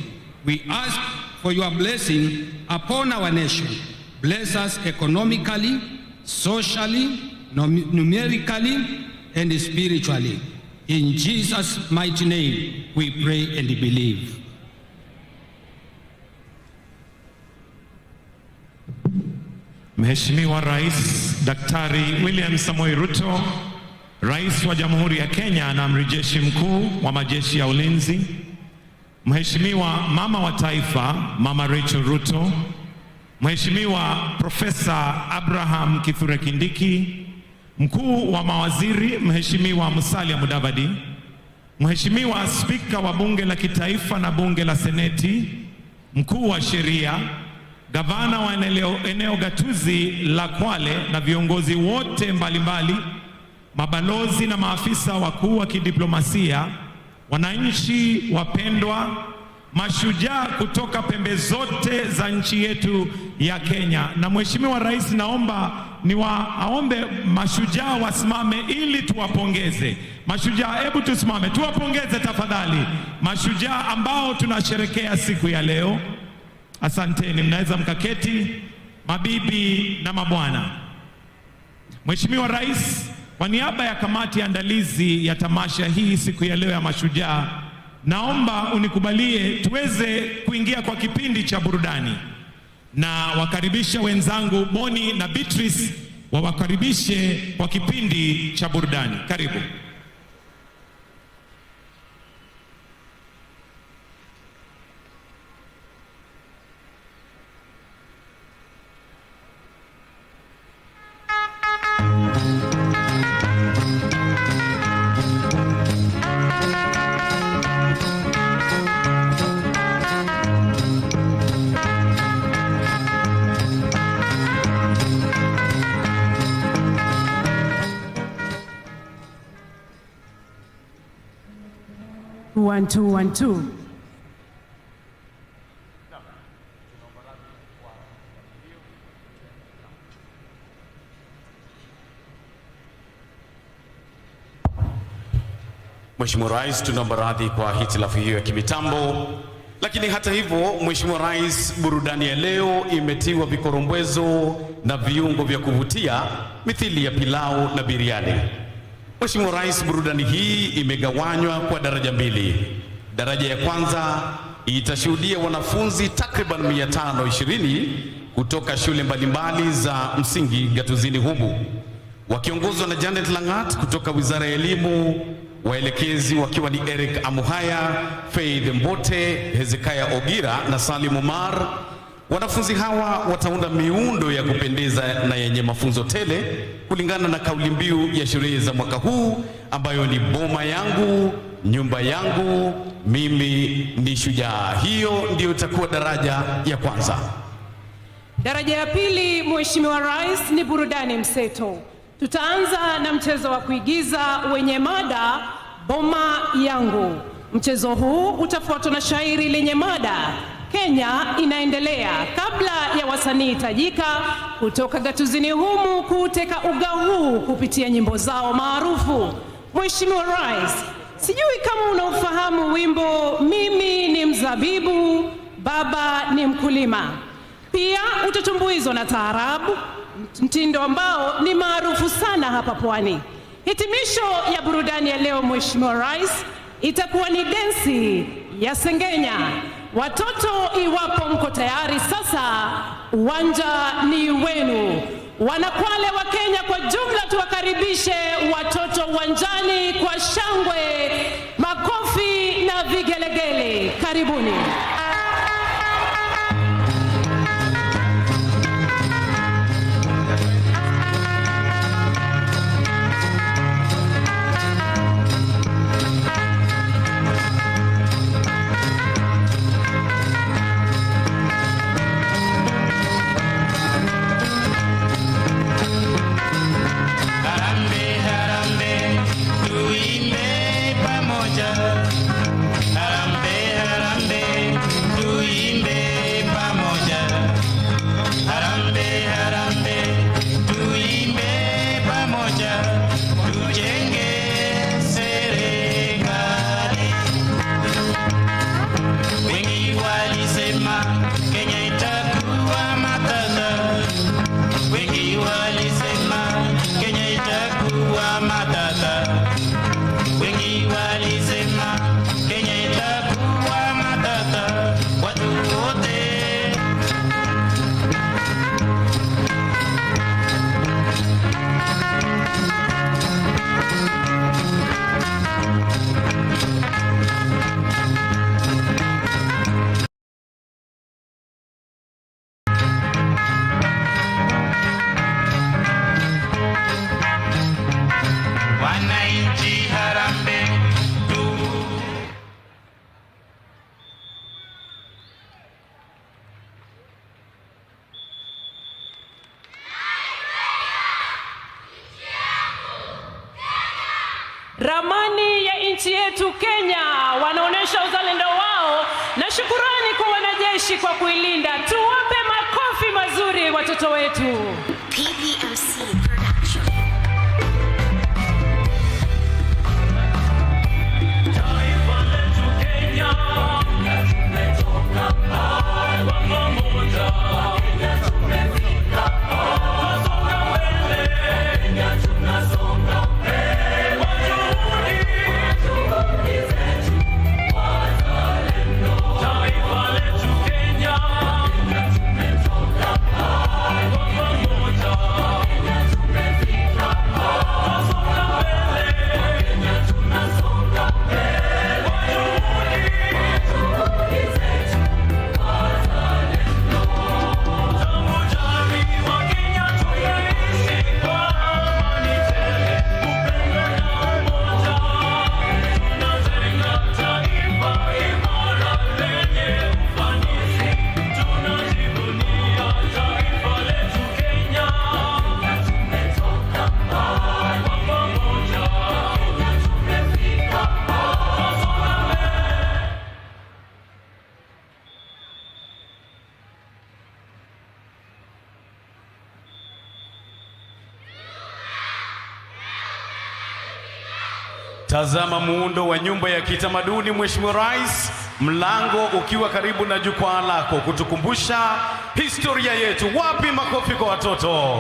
we ask for your blessing upon our nation. Bless us economically, socially, numerically, and spiritually. In Jesus' mighty name, we pray and believe. Mheshimiwa Rais Daktari William Samoei Ruto, Rais wa Jamhuri ya Kenya na Amiri Jeshi Mkuu wa Majeshi ya Ulinzi, Mheshimiwa Mama wa Taifa Mama Rachel Ruto, Mheshimiwa Profesa Abraham Kithure Kindiki, Mkuu wa Mawaziri Mheshimiwa Musalia Mudavadi, Mheshimiwa Spika wa Bunge la Kitaifa na Bunge la Seneti, Mkuu wa Sheria, Gavana wa eneo gatuzi la Kwale na viongozi wote mbalimbali, mabalozi na maafisa wakuu wa kidiplomasia, wananchi wapendwa, mashujaa kutoka pembe zote za nchi yetu ya Kenya. Na Mheshimiwa Rais, naomba aombe mashujaa wasimame ili tuwapongeze. Mashujaa, hebu tusimame tuwapongeze tafadhali mashujaa ambao tunasherekea siku ya leo. Asanteni, mnaweza mkaketi mabibi na mabwana. Mheshimiwa Rais, kwa niaba ya kamati ya andalizi ya tamasha hii siku ya leo ya mashujaa, naomba unikubalie tuweze kuingia kwa kipindi cha burudani, na wakaribisha wenzangu Boni na Beatrice wawakaribishe kwa kipindi cha burudani. Karibu. One, two, 1, 2. Mheshimiwa Rais, tunaomba radhi kwa hitilafu hiyo ya kimitambo, lakini hata hivyo, Mheshimiwa Rais, burudani ya leo imetiwa vikorombwezo na viungo vya kuvutia mithili ya pilau na biriani. Mheshimiwa Rais, burudani hii imegawanywa kwa daraja mbili. Daraja ya kwanza itashuhudia wanafunzi takriban 520 kutoka shule mbalimbali za msingi gatuzini humu, wakiongozwa na Janet Langat kutoka Wizara ya Elimu, waelekezi wakiwa ni Eric Amuhaya, Faith Mbote, Hezekiah Ogira na Salim Umar. Wanafunzi hawa wataunda miundo ya kupendeza na yenye mafunzo tele kulingana na kauli mbiu ya sherehe za mwaka huu ambayo ni boma yangu, nyumba yangu, mimi ni shujaa. Hiyo ndio itakuwa daraja ya kwanza. Daraja ya pili, Mheshimiwa Rais, ni burudani mseto. Tutaanza na mchezo wa kuigiza wenye mada boma yangu. Mchezo huu utafuatwa na shairi lenye mada Kenya inaendelea, kabla ya wasanii tajika kutoka gatuzini humu kuteka uga huu kupitia nyimbo zao maarufu. Mheshimiwa Rais, sijui kama unaofahamu wimbo mimi ni mzabibu, baba ni mkulima. Pia utatumbuizwa na taarabu, mtindo ambao ni maarufu sana hapa Pwani. Hitimisho ya burudani ya leo, Mheshimiwa Rais, itakuwa ni densi ya Sengenya. Watoto, iwapo mko tayari sasa, uwanja ni wenu. Wanakwale wa Kenya kwa jumla, tuwakaribishe watoto uwanjani kwa shangwe, makofi na vigelegele. Karibuni. Wengi walisema ramani ya nchi yetu Kenya, wanaonesha uzalendo wao na shukurani kwa wanajeshi kwa kuilinda. Tuwape makofi mazuri watoto wetu. PPMC Production. Tazama muundo wa nyumba ya kitamaduni Mheshimiwa Rais, mlango ukiwa karibu na jukwaa lako kutukumbusha historia yetu. Wapi makofi kwa watoto?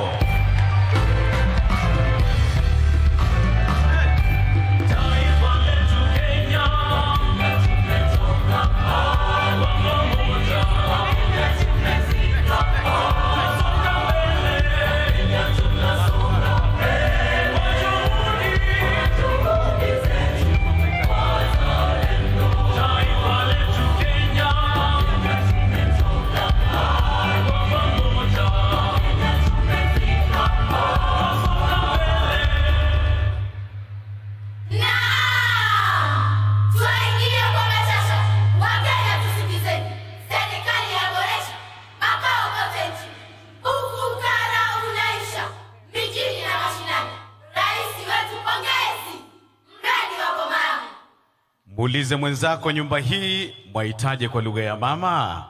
Muulize mwenzako, nyumba hii mwahitaji kwa lugha ya mama?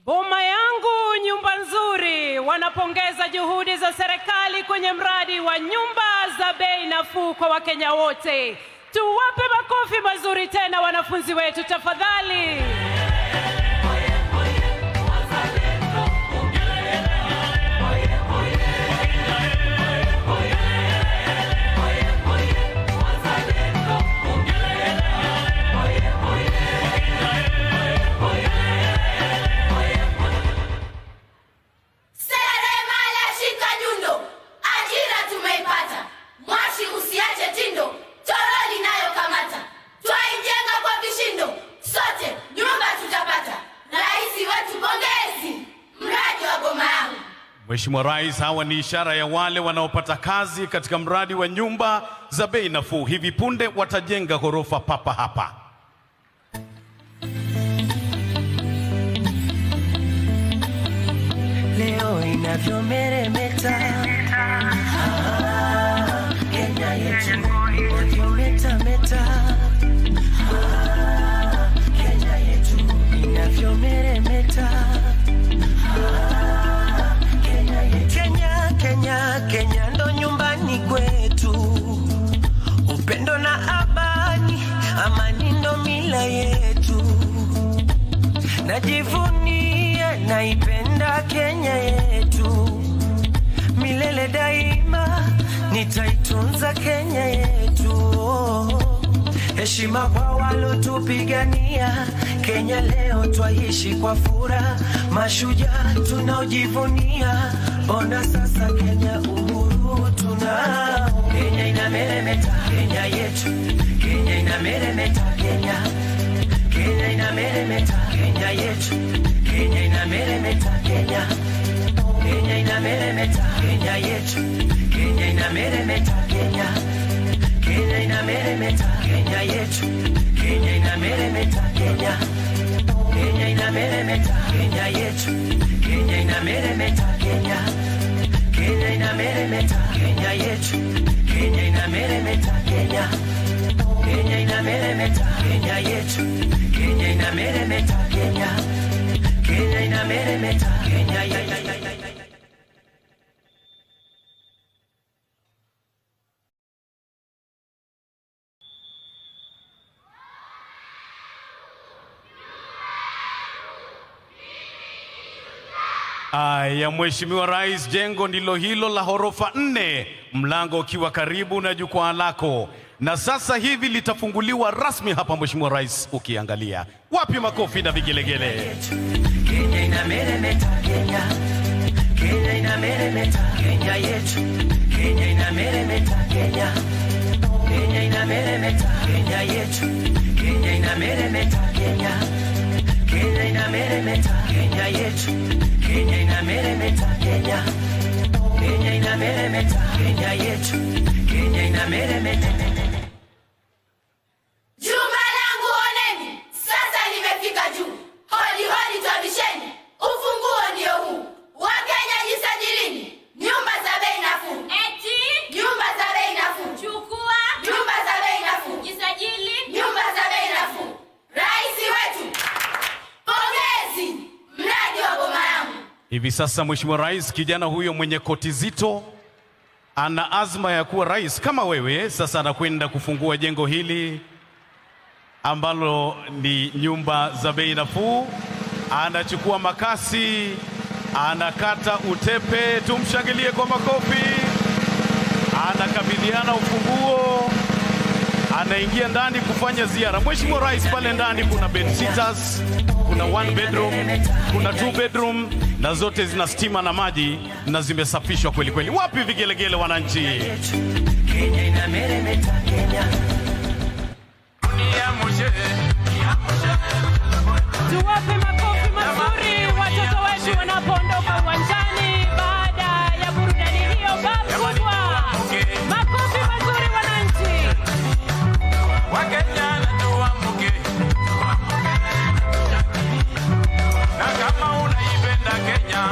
Boma yangu nyumba nzuri wanapongeza juhudi za serikali kwenye mradi wa nyumba za bei nafuu kwa Wakenya wote. Tuwape makofi mazuri tena wanafunzi wetu tafadhali. Usiache tindo, toroli nayo kamata. Twaijenga kwa vishindo, sote nyuma Mheshimiwa Rais, hawa ni ishara ya wale wanaopata kazi katika mradi wa nyumba za bei nafuu. Hivi punde watajenga ghorofa papa hapa. Leo inavyomeremeta, Kenya yetu inavyometameta, Kenya yetu inavyomeremeta, Kenya ndo nyumbani kwetu, upendo na amani ndo mila yetu, najivunia naipenda Kenya yetu, milele daima nitaitunza Kenya yetu, heshima kwa walotupigania Kenya, leo twaishi kwa furaha, mashujaa tunaojivunia, ona sasa Kenya uhuru tunao. Kenya inameremeta, Kenya yetu, Kenya inameremeta, Kenya inameremeta, Kenya yetu, Kenya inameremeta, Kenya inameremeta, Kenya yetu, Kenya inameremeta, Kenya inameremeta, Kenya yetu, Kenya inameremeta, Kenya inameremeta, Kenya yetu, Kenya inameremeta, Kenya inameremeta, Kenya yetu, Kenya inameremeta, Kenya inameremeta, Kenya yetu, Kenya inameremeta, Kenya inameremeta, Kenya. Ya Mheshimiwa Rais, jengo ndilo hilo la ghorofa 4, mlango ukiwa karibu na jukwaa lako, na sasa hivi litafunguliwa rasmi hapa Mheshimiwa Rais. Ukiangalia wapi makofi na vigelegele. Kenya inameremeta, Kenya inameremeta, Kenya yetu, Kenya inameremeta, Kenya inameremeta, Kenya yetu, Kenya inameremeta, Kenya inameremeta, Kenya yetu, Kenya inameremeta, Kenya inameremeta, Kenya yetu, Kenya inameremeta. Jumba langu oneni, sasa limefika juu. Hodi hodi twabisheni, ufunguo ndio huu. Wakenya jisajilini, nyumba za bei nafuu. Eti nyumba za bei nafuu. Chukua nyumba za bei nafuu. Jisajili nyumba za bei nafuu. Rais wetu, pongezi, mradi wa boma yangu. Hivi sasa Mheshimiwa Rais, kijana huyo mwenye koti zito ana azma ya kuwa rais kama wewe. Sasa anakwenda kufungua jengo hili ambalo ni nyumba za bei nafuu. Anachukua makasi, anakata utepe, tumshangilie kwa makofi. Anakabidhiana ufunguo, anaingia ndani kufanya ziara. Mheshimiwa Rais, pale ndani kuna bed sitters, kuna 1 bedroom, kuna 2 bedroom, na zote zina stima na maji na zimesafishwa kweli kweli. Wapi vigelegele wananchi? Kenya inameremeta, Kenya. Tuwape makofi mazuri watoto wetu wanapoondoka uwanjani baada ya burudani hiyo kubwa. Makofi mazuri wananchi. Wakenya na tuamke. Na kama unaipenda Kenya,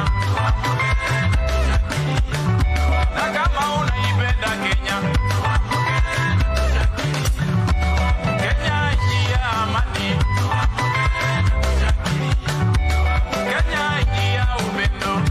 na kama unaipenda Kenya, Kenya nchi ya amani, Kenya nchi ya upendo.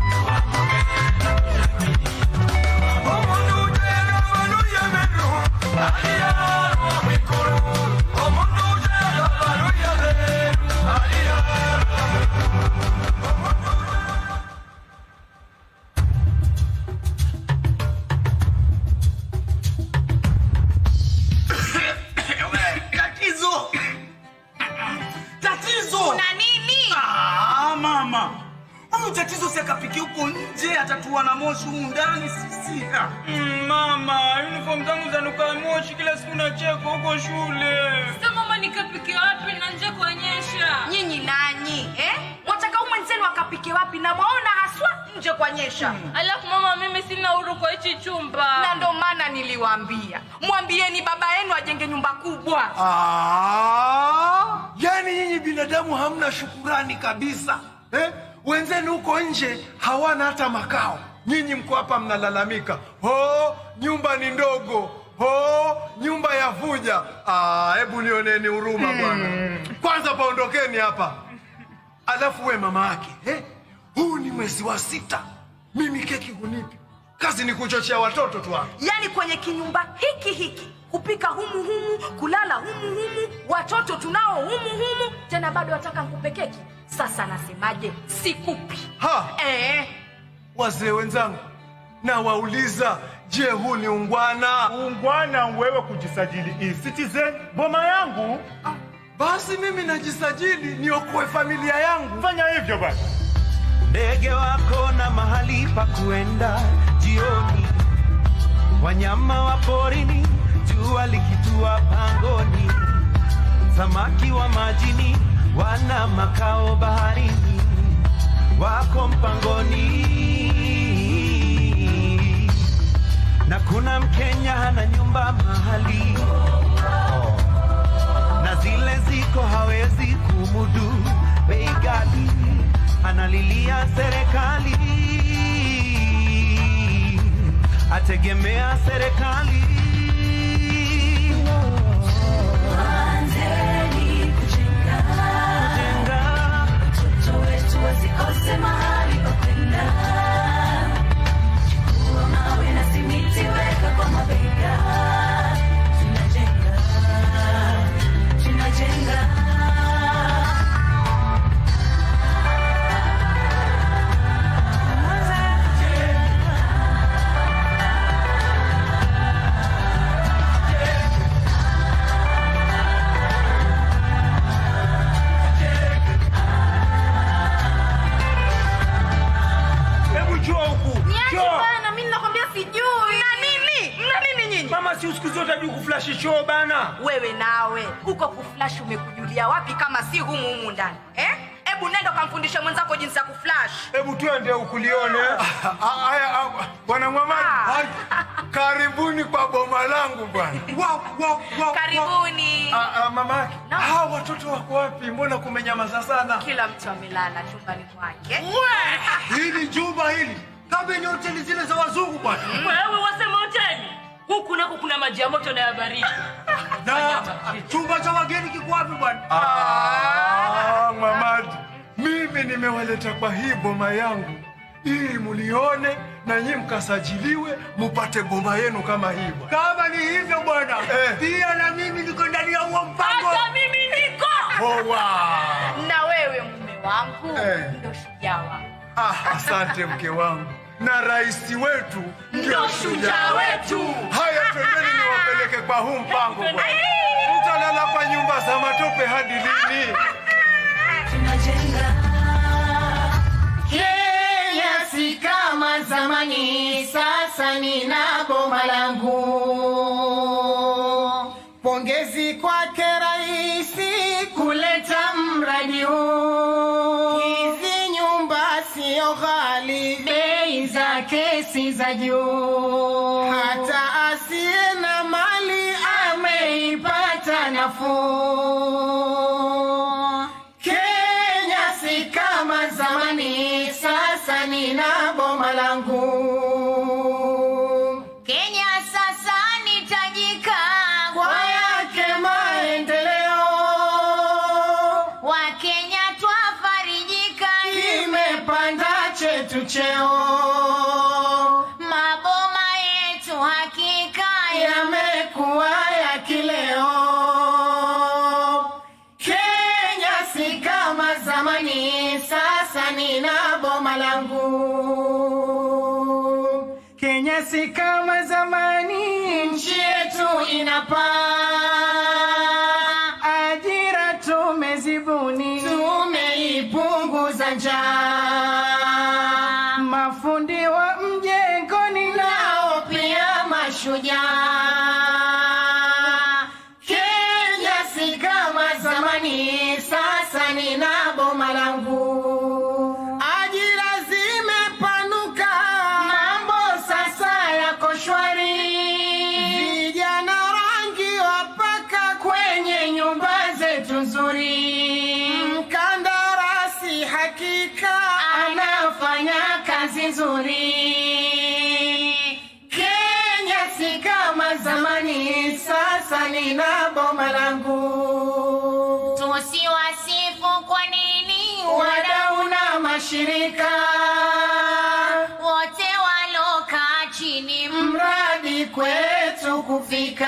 Tatizo! Una nini? Mama. Huyu tatizo si akapiki huko nje, atatuwa na moshi humu ndani sisi. Mama, uniform zangu zanuka moshi kila siku na cheko huko shule. Sasa mama nikapike wapi na nje kuonyesha? Nyinyi nani? Wataka mwenzenu akapike wapi na mwaona haswa nje kwa nyesha. Alafu mama, mimi sina uhuru kwa hichi chumba. Na ndo maana niliwaambia, mwambieni baba yenu ajenge nyumba kubwa. Yani nyinyi binadamu hamna shukurani kabisa. Wenzenu huko nje hawana hata makao. Nyinyi mko hapa mnalalamika, nyumba ni ndogo, nyumba ya vuja. Hebu nioneni huruma bwana. Kwanza paondokeni hapa. Alafu we mama yake, huu ni mwezi wa 6. Mimi keki hunipi. Kazi ni kuchochea watoto tu hapa. Yani kwenye kinyumba hiki kupika humu, kulala humu, watoto tunao humu, tena bado wataka nikupe keki. Sasa nasemaje? Sikupi. Wazee wenzangu, na wauliza, je, huu ni ungwana? Ungwana wewe kujisajili e-Citizen boma yangu? Basi mimi najisajili niokoe familia yangu. Fanya hivyo basi. Ndege wako na mahali pa kuenda jioni, wanyama wa porini jua likitua pangoni, samaki wa majini wana makao baharini, wako mpangoni. Na kuna Mkenya hana nyumba mahali, na zile ziko hawezi kumudu bei ghali, analilia serikali, ategemea serikali. Anzeni kujenga, watoto wetu wasikose mahali pa kwenda. Chukua mawe na simiti, weka kwa mabega. Tunajenga. Si usiku zote hadi kuflash show bana. Wewe nawe huko kuflash umekujulia wapi kama si humu ndani? Hebu nenda kamfundisha mwenzako jinsi ya kuflash. Hebu twende ukulione. Haya bwana Mwamadi. Karibuni kwa boma langu bwana. Karibuni. Mama, hawa watoto wako wapi? Mbona kumenyamaza sana? Kila mtu amelala chumbani kwake. Hili jumba hili kama ni hoteli zile za wazungu bwana. Wewe wasema hoteli? Huku nako kuna maji ya moto na ya baridi. Na chumba cha wageni kiko wapi bwana? Mamadi, mimi nimewaleta kwa hii boma yangu ili mulione na nyinyi mkasajiliwe mupate boma yenu kama hii bwana. Kama ni hivyo bwana, pia na mimi niko ndani ya huo mpango. Hata mimi niko. Na wewe mume wangu ndio shujaa wangu. Asante mke wangu. Na rais wetu ndio shujaa wetu. Haya, twendeni niwapeleke kwa huu mpango bwana. Mtalala kwa nyumba za matope hadi lini? Tunajenga. Kenya si kama zamani, sasa nina boma langu. Pongezi kwake rais kuleta mradi huu. Hizi nyumba sio ghali, bei zake si za juu. Hata asiye na mali ameipata nafuu. Kenya si kama zamani, sasa nina boma langu. Kenya sasa ni tajika kwa yake maendeleo. Wakenya twafarijika, kimepanda chetu cheo. Maboma yetu hakika yamekuwa ya kileo. Kenya si kama zamani, sasa nina boma langu. Kenya si kama zamani, nchi yetu inapaa. Ajira tumezibuni, tumeipunguza njaa. Mafundi wa mjengoni nao pia mashujaa. Kenya si kama zamani, sasa nina boma langu. Ajira zimepanu sasa nina boma langu. Tusiwasifu kwa nini Wadau na mashirika wote walokaa chini, mradi kwetu kufika.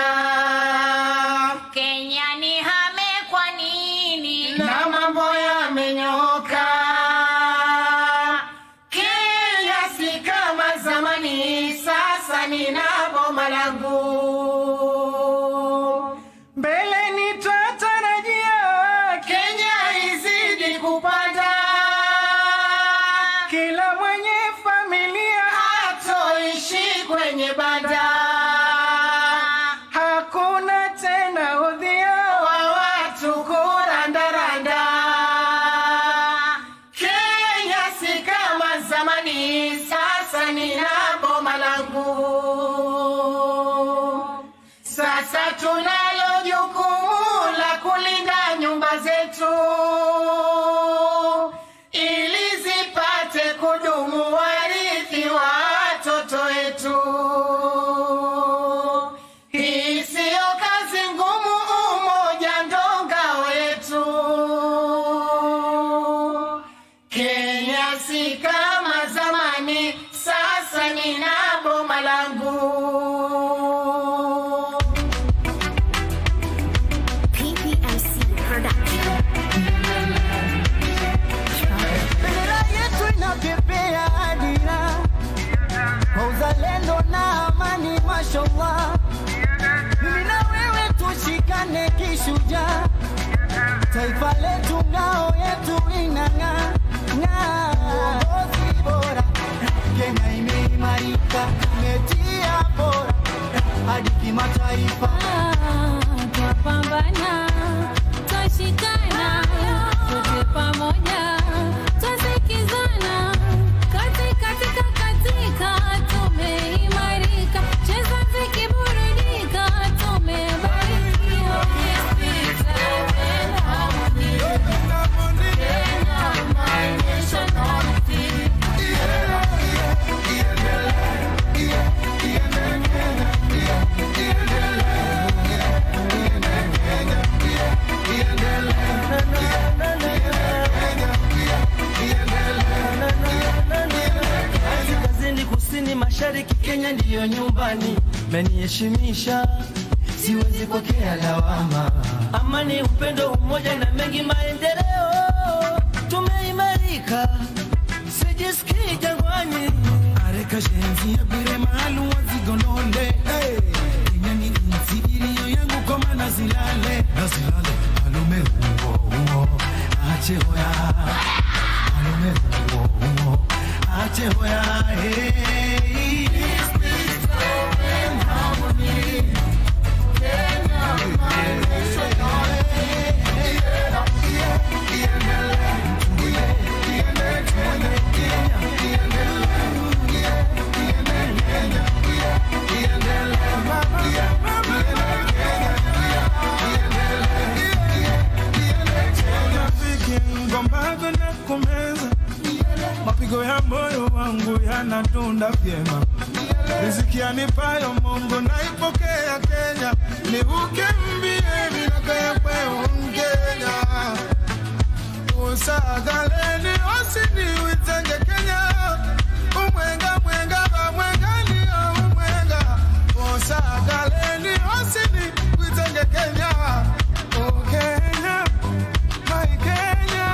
Kenya ni hame kwa nini? Na mambo yamenyoka. Kenya si kama zamani, sasa nina boma langu. Mbele nitatarajia Kenya izidi kupanda. Kila mwenye familia hatoishi kwenye banda. Hakuna tena udhia wa watu kurandaranda. Kenya si kama zamani, sasa nina boma langu. Sasa tunalo jukumu la kulinda nyumba zetu ili zipate kudumu warithi wa watoto wetu. Hii siyo kazi ngumu, umoja ndo ngao yetu. Kenya si kama zamani, sasa nina boma langu. Bendera yetu inapepea adira kwa uzalendo na amani, mashallah. Mimi na wewe tushikane kishujaa, taifa letu ngao yetu inang'aa. Uongozi bora, Kenya imeimarika, imetia bora hadi kimataifa. Twapambana, twashikana, tuko pamoja, twasikizana, katika tumeimarika, cheza zikiburudika, tumebarikiwa. Kaskazini, kusini, mashariki, Kenya ndiyo nyumbani. Meniheshimisha, siwezi pokea lawama. Amani, upendo, umoja na mengi maendeleo, tumeimarika, sijisikii jangwani. Areka jenzi ya bire maalu wazigononde. Kenya ni nchi iliyo yangu kwa maana zilale. Alume huo, ache hoya. Alume huo, ache hoya. Ngombazo na kumeza, mapigo ya moyo wangu yanadunda vyema. Riziki yanipayo Mungu naipokea Kenya, niukembie minaka ya kwewe Mkenya. Usagaleni osini witenge Kenya, umwenga ba mwenga niyo umwenga. Usagaleni osini witenge Kenya, oh Kenya, my Kenya.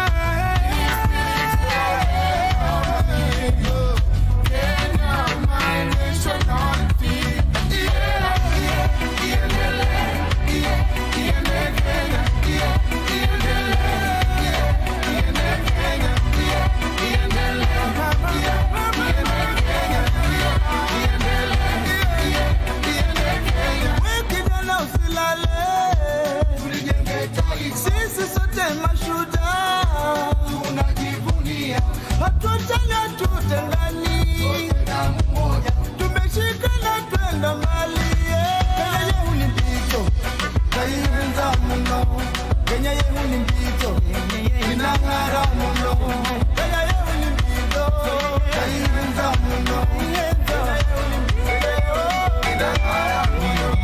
Sisi sote mashujaa tunajivunia, hatuachana tutengani, tumeshikana twenda mbali. Kenya yehu ni mpito, kaivenza muno. Kenya yehu ni mpito, inang'ara muno. Kenya yehu ni mpito, kaivenza muno. Kenya yehu ni mpito, inang'ara muno.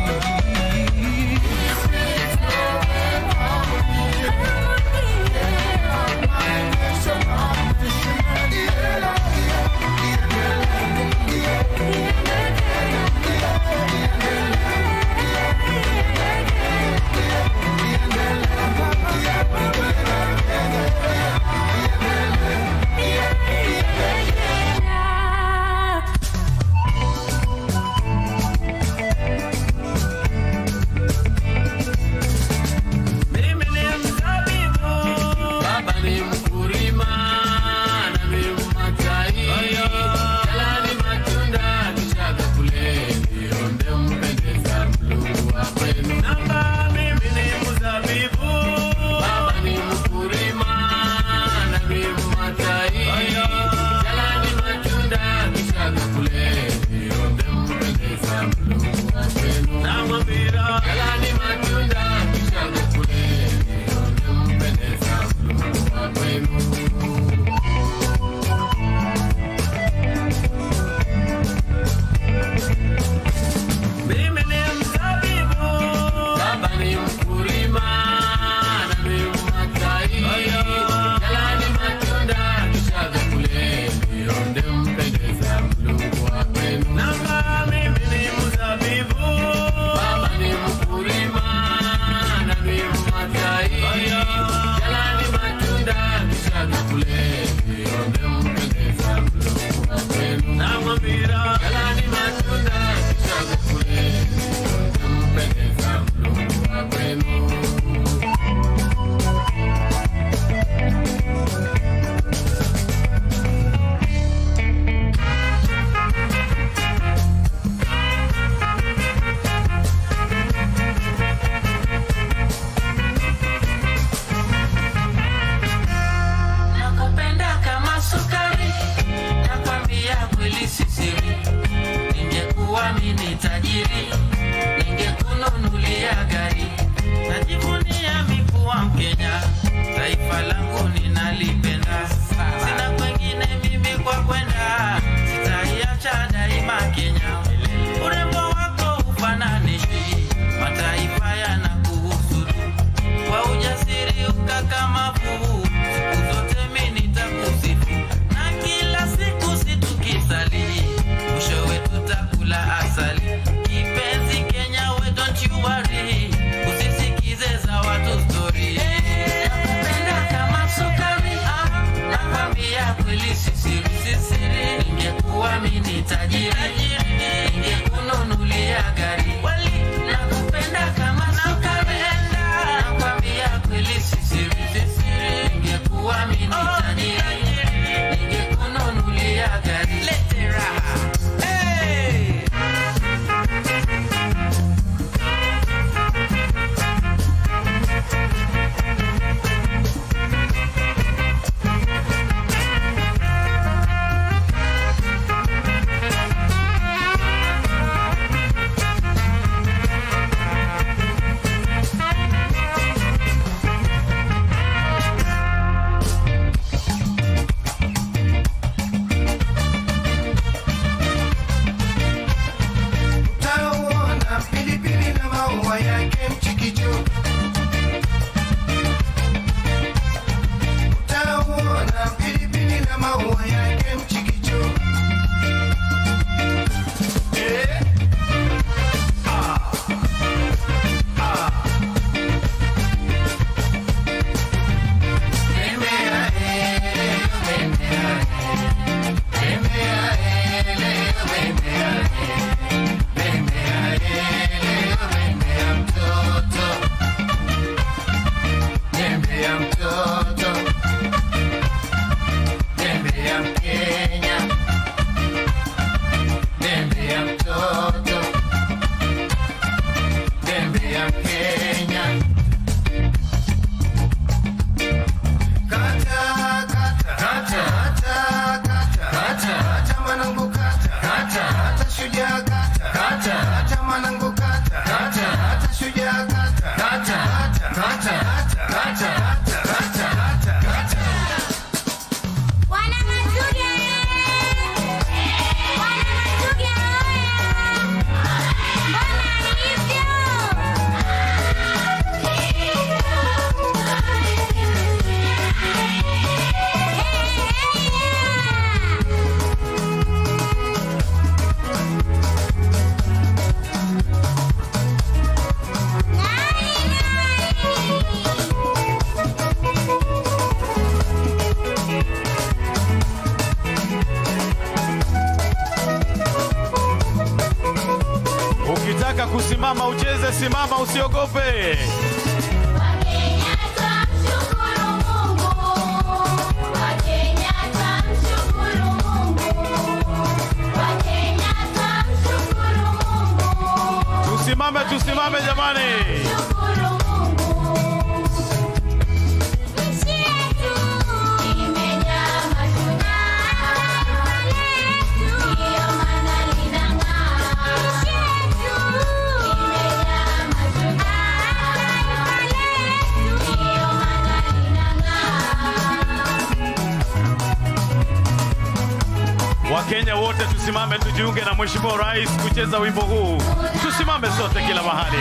wari, usisikize za watu story. Nakupenda kama sukari, nakwambia kweli sisiri. Ningekuwa mimi tajiri, ningekununulia gari. Nakupenda kama sukari, nakwambia kweli sisiri. Ningekuwa mimi tajiri, ningekununulia gari. Lete raha. Hey! Utaona pilipili na maua yake mchikicho. Utaona pilipili na maua yake mchikicho. Ukitaka kusimama ucheze, simama, usiogope. Tusimame jamani. Wakenya wote tusimame, tujiunge na Mheshimiwa Rais kucheza wimbo huu. Tusimame sote kila mahali.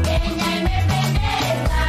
Kenya imependeza.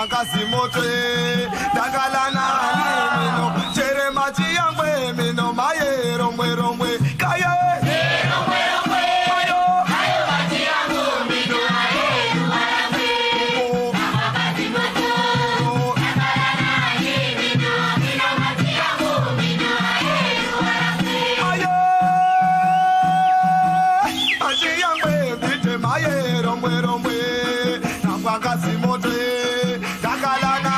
kazi moto dagala na mino chere maji yangwe mino maye romwe romwe kaya kazi moto dagala na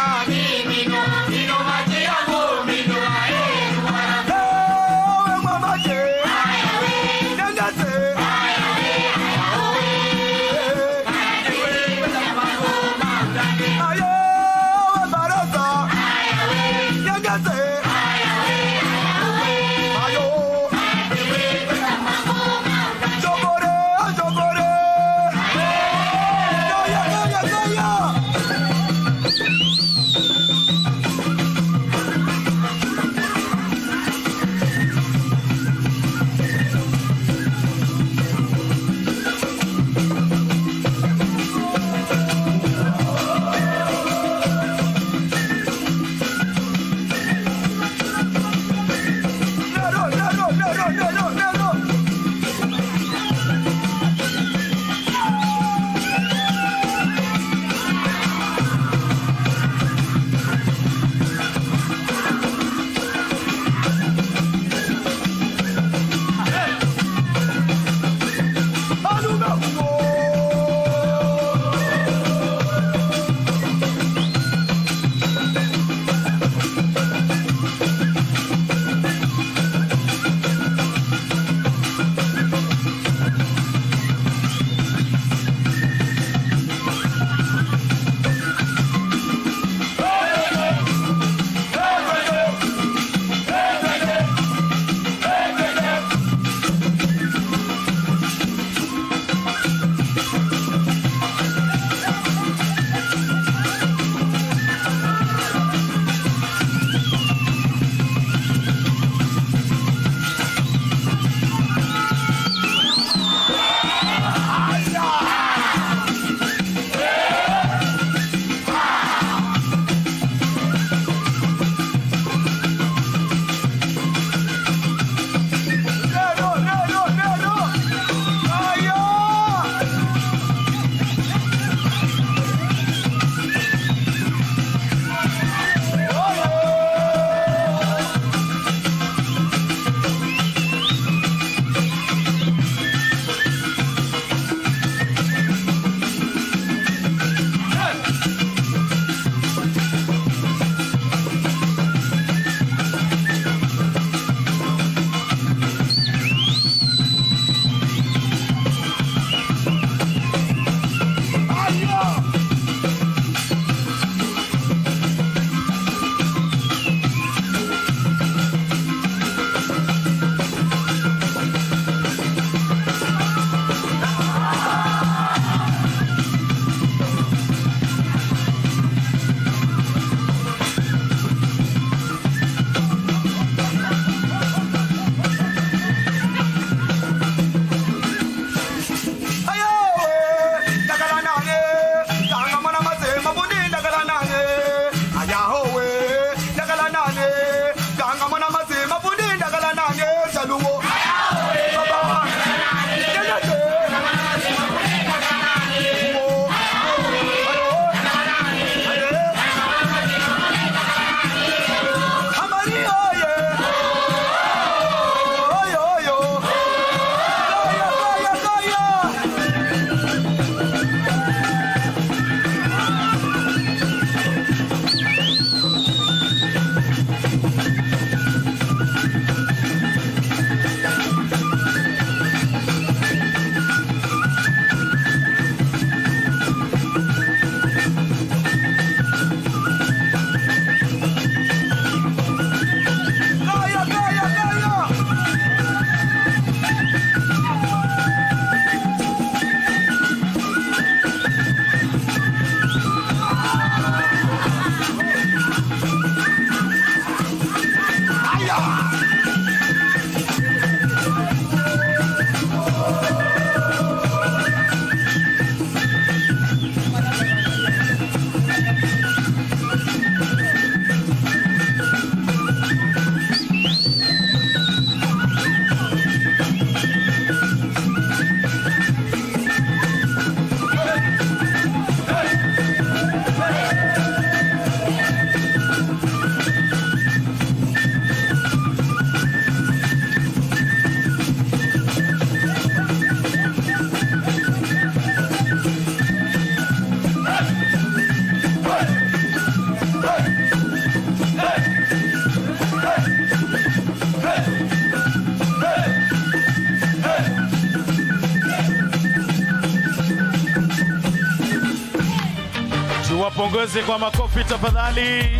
Tuongoze kwa makofi tafadhali.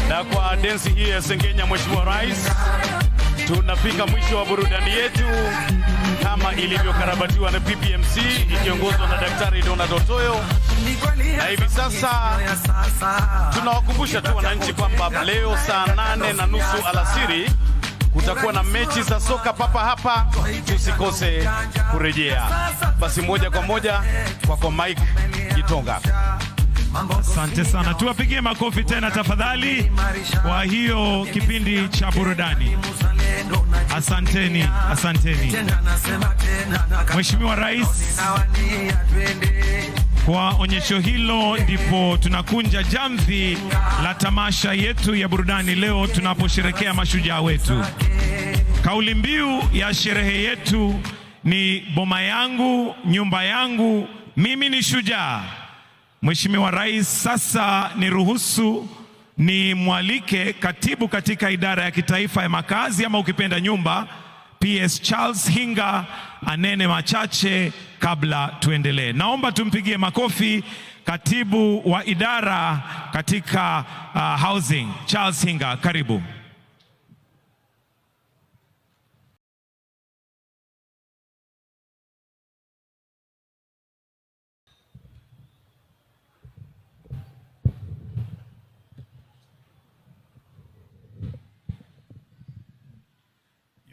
Na kwa densi hii ya Sengenya, Mheshimiwa Rais, tunafika mwisho wa burudani yetu kama ilivyokarabatiwa na PPMC ikiongozwa na Daktari Donald Otoyo. Na hivi sasa tunawakumbusha tu wananchi kwamba leo saa 8:30 alasiri kutakuwa na mechi za soka papa hapa, tusikose kurejea. Basi moja kwa moja kwa Mike Gitonga. Asante sana, tuwapigie makofi tena tafadhali kwa hiyo kipindi cha burudani. Asanteni, asanteni. Mheshimiwa Rais, kwa onyesho hilo ndipo tunakunja jamvi la tamasha yetu ya burudani leo tunaposherekea mashujaa wetu. Kauli mbiu ya sherehe yetu ni boma yangu, nyumba yangu, mimi ni shujaa. Mheshimiwa Rais, sasa niruhusu ni mwalike katibu katika idara ya kitaifa ya makazi ama ukipenda nyumba, PS Charles Hinga, anene machache kabla tuendelee. Naomba tumpigie makofi katibu wa idara katika housing, Charles Hinga, karibu.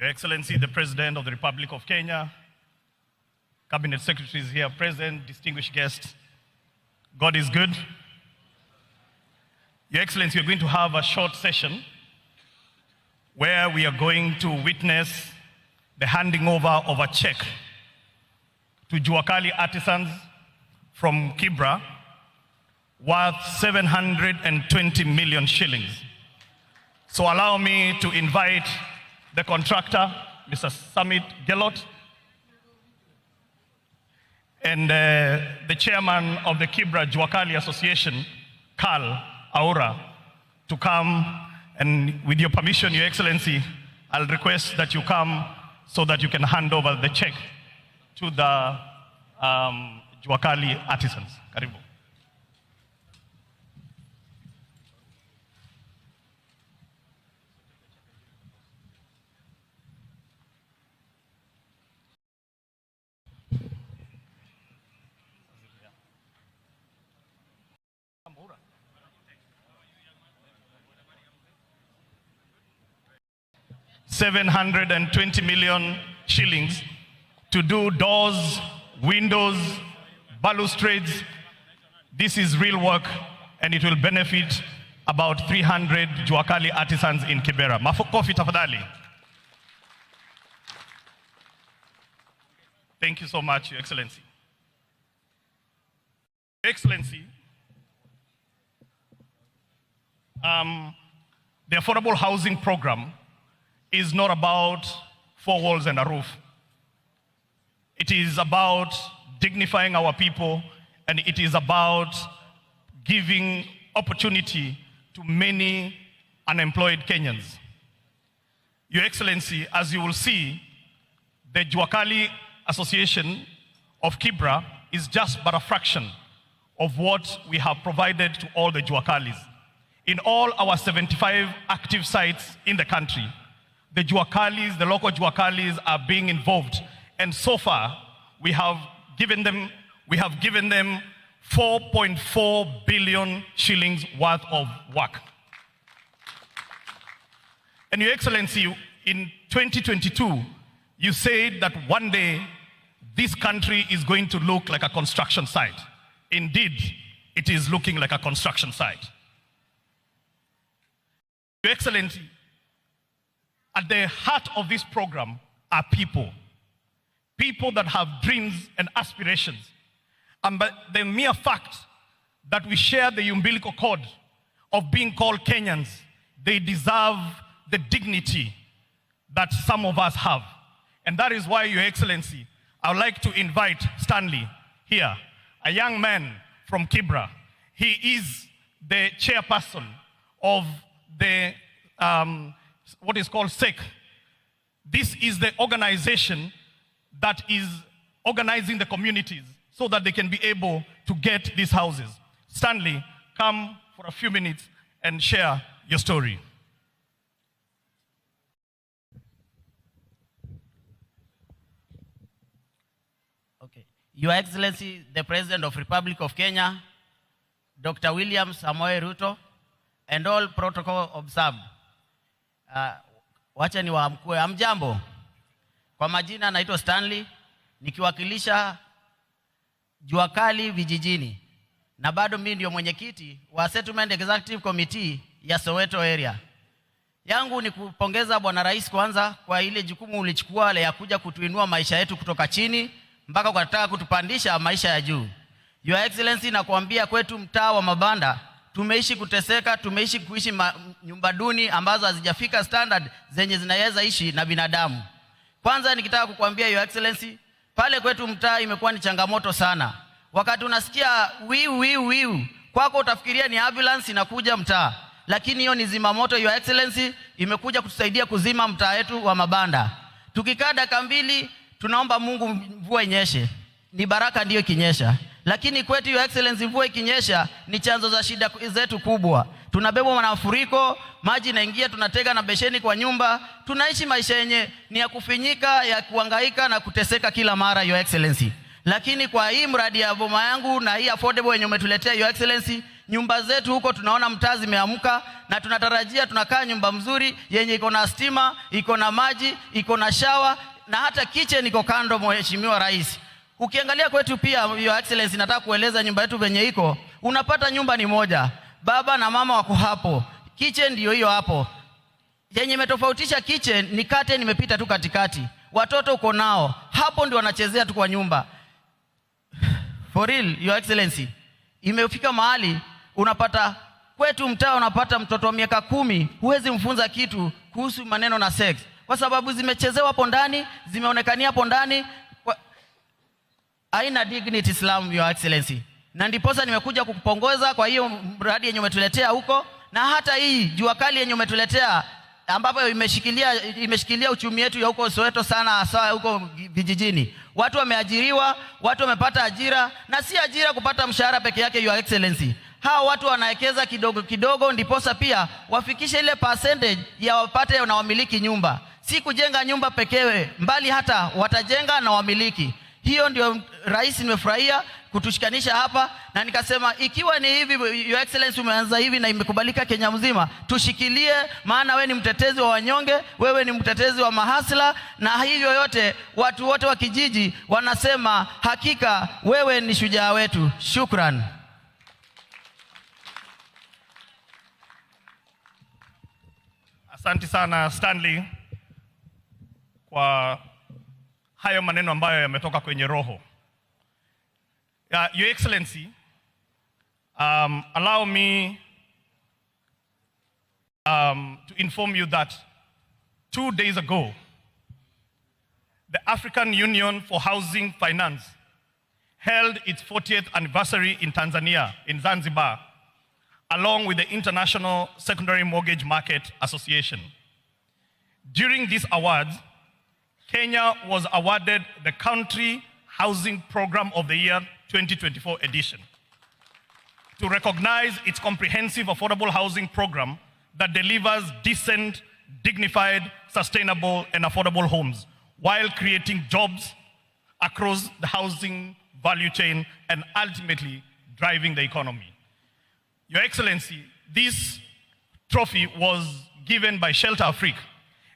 Your Excellency, the President of the Republic of Kenya, Cabinet Secretaries here present, distinguished guests, God is good. Your Excellency, we're going to have a short session where we are going to witness the handing over of a check to Juakali artisans from Kibra worth 720 million shillings. So allow me to invite the contractor, Mr. Samit Gelot, and the chairman of the Kibra Juakali Association, Karl Aura, to come. And with your permission, Your Excellency, I'll request that you come so that you can hand over the check to the Juakali artisans. Karibu. $720 million shillings to do doors, windows, balustrades. This is real work, and it will benefit about 300 Juakali artisans in Kibera. Makofi tafadhali. Thank you so much, Your Excellency. Your Excellency, the affordable housing program is not about 4 walls and a roof. It is about dignifying our people, and it is about giving opportunity to many unemployed Kenyans. Your Excellency, as you will see, the Juakali Association of Kibra is just but a fraction of what we have provided to all the Juakalis. In all our 75 active sites in the country, the Juakalis, the local Juakalis are being involved. And so far, we have given them 4.4 billion shillings worth of work. And Your Excellency, in 2022, you said that one day this country is going to look like a construction site. Indeed, it is looking like a construction site. Your Excellency, at the heart of this program are people. People that have dreams and aspirations. And by the mere fact that we share the umbilical cord of being called Kenyans, they deserve the dignity that some of us have. And that is why, Your Excellency, I would like to invite Stanley here, a young man from Kibra. He is the chairperson of the what is called SEC. This is the organization that is organizing the communities so that they can be able to get these houses. Stanley, come for a few minutes and share your story. Okay. Your Excellency, the President of Republic of Kenya, Dr. William Samoei Ruto, and all protocol observed. Wacha ni waamkue. Amjambo. Kwa majina naitwa Stanley, nikiwakilisha Jua Kali vijijini. Na bado mimi ndio mwenyekiti wa Settlement Executive Committee ya Soweto area. Yangu ni kupongeza Bwana Rais kwanza kwa ile jukumu ulichukua ya kuja kutuinua maisha yetu kutoka chini mpaka kutaka kutupandisha maisha ya juu. Your Excellency, na kuambia kwetu mtaa wa mabanda tumeishi kuteseka, tumeishi kuishi nyumba duni ambazo hazijafika standard zenye zinaweza ishi na binadamu. Kwanza nikitaka kukuambia Your Excellency, pale kwetu mtaa imekuwa ni changamoto sana. Wakati unasikia wiu kwako utafikiria ni ambulance inakuja mtaa, lakini hiyo ni zimamoto. Your Excellency, imekuja kutusaidia kuzima mtaa wetu wa mabanda. Tukikaa dakika mbili tunaomba Mungu mvua inyeshe, ni baraka ndiyo ikinyesha. Lakini kwetu Your Excellency, mvua ikinyesha ni chanzo za shida zetu kubwa. Tunabebwa na mafuriko, maji inaingia, tunatega na besheni kwa nyumba. Tunaishi maisha yenye ni ya kufinyika, ya kuhangaika na kuteseka kila mara Your Excellency. Lakini kwa hii mradi ya boma yangu na hii affordable yenye umetuletea Your Excellency, nyumba zetu huko tunaona mtaa zimeamka, na tunatarajia tunakaa nyumba mzuri yenye iko na stima, iko na maji, iko na shower, na hata kitchen iko kando. Mheshimiwa Rais, ukiangalia kwetu pia Your Excellency, nataka kueleza nyumba yetu venye iko. Unapata nyumba ni moja, baba na mama wako hapo, kitchen ndio hiyo hapo. Yenye imetofautisha kitchen ni curtain imepita tu katikati. Watoto uko nao hapo ndio wanachezea tu kwa nyumba. For real Your Excellency, imefika mahali unapata kwetu mtaa unapata mtoto wa miaka 10 huwezi mfunza kitu kuhusu maneno na sex kwa sababu zimechezewa hapo ndani, zimeonekania hapo ndani. Haina dignity Islam Your Excellency. Na ndiposa nimekuja kukupongeza kwa hiyo mradi yenye umetuletea huko, na hata hii Jua Kali yenye umetuletea ambapo imeshikilia uchumi wetu ya huko Soweto sana, hasa huko vijijini. Watu wameajiriwa, watu wamepata ajira, na si ajira kupata mshahara peke yake Your Excellency. Hao watu wanawekeza kidogo kidogo ndiposa pia wafikishe ile percentage ya wapate na wamiliki nyumba. Si kujenga nyumba pekee, mbali hata watajenga na wamiliki. Hiyo ndio Rais nimefurahia kutushikanisha hapa, na nikasema ikiwa ni hivi Your Excellency umeanza hivi na imekubalika Kenya mzima, tushikilie, maana wewe ni mtetezi wa wanyonge, wewe ni mtetezi wa mahasla, na hivyo yote watu wote wa kijiji wanasema hakika wewe ni shujaa wetu. Shukran. Asante sana Stanley kwa hayo maneno ambayo yametoka kwenye roho. Your Excellency, allow me to inform you that 2 days ago, the African Union for Housing Finance held its 40th anniversary in Tanzania, in Zanzibar, along with the International Secondary Mortgage Market Association. During these awards, Kenya was awarded the Country Housing Program of the Year 2024 edition to recognize its comprehensive affordable housing program that delivers decent, dignified, sustainable, and affordable homes while creating jobs across the housing value chain and ultimately driving the economy. Your Excellency, this trophy was given by Shelter Afrique,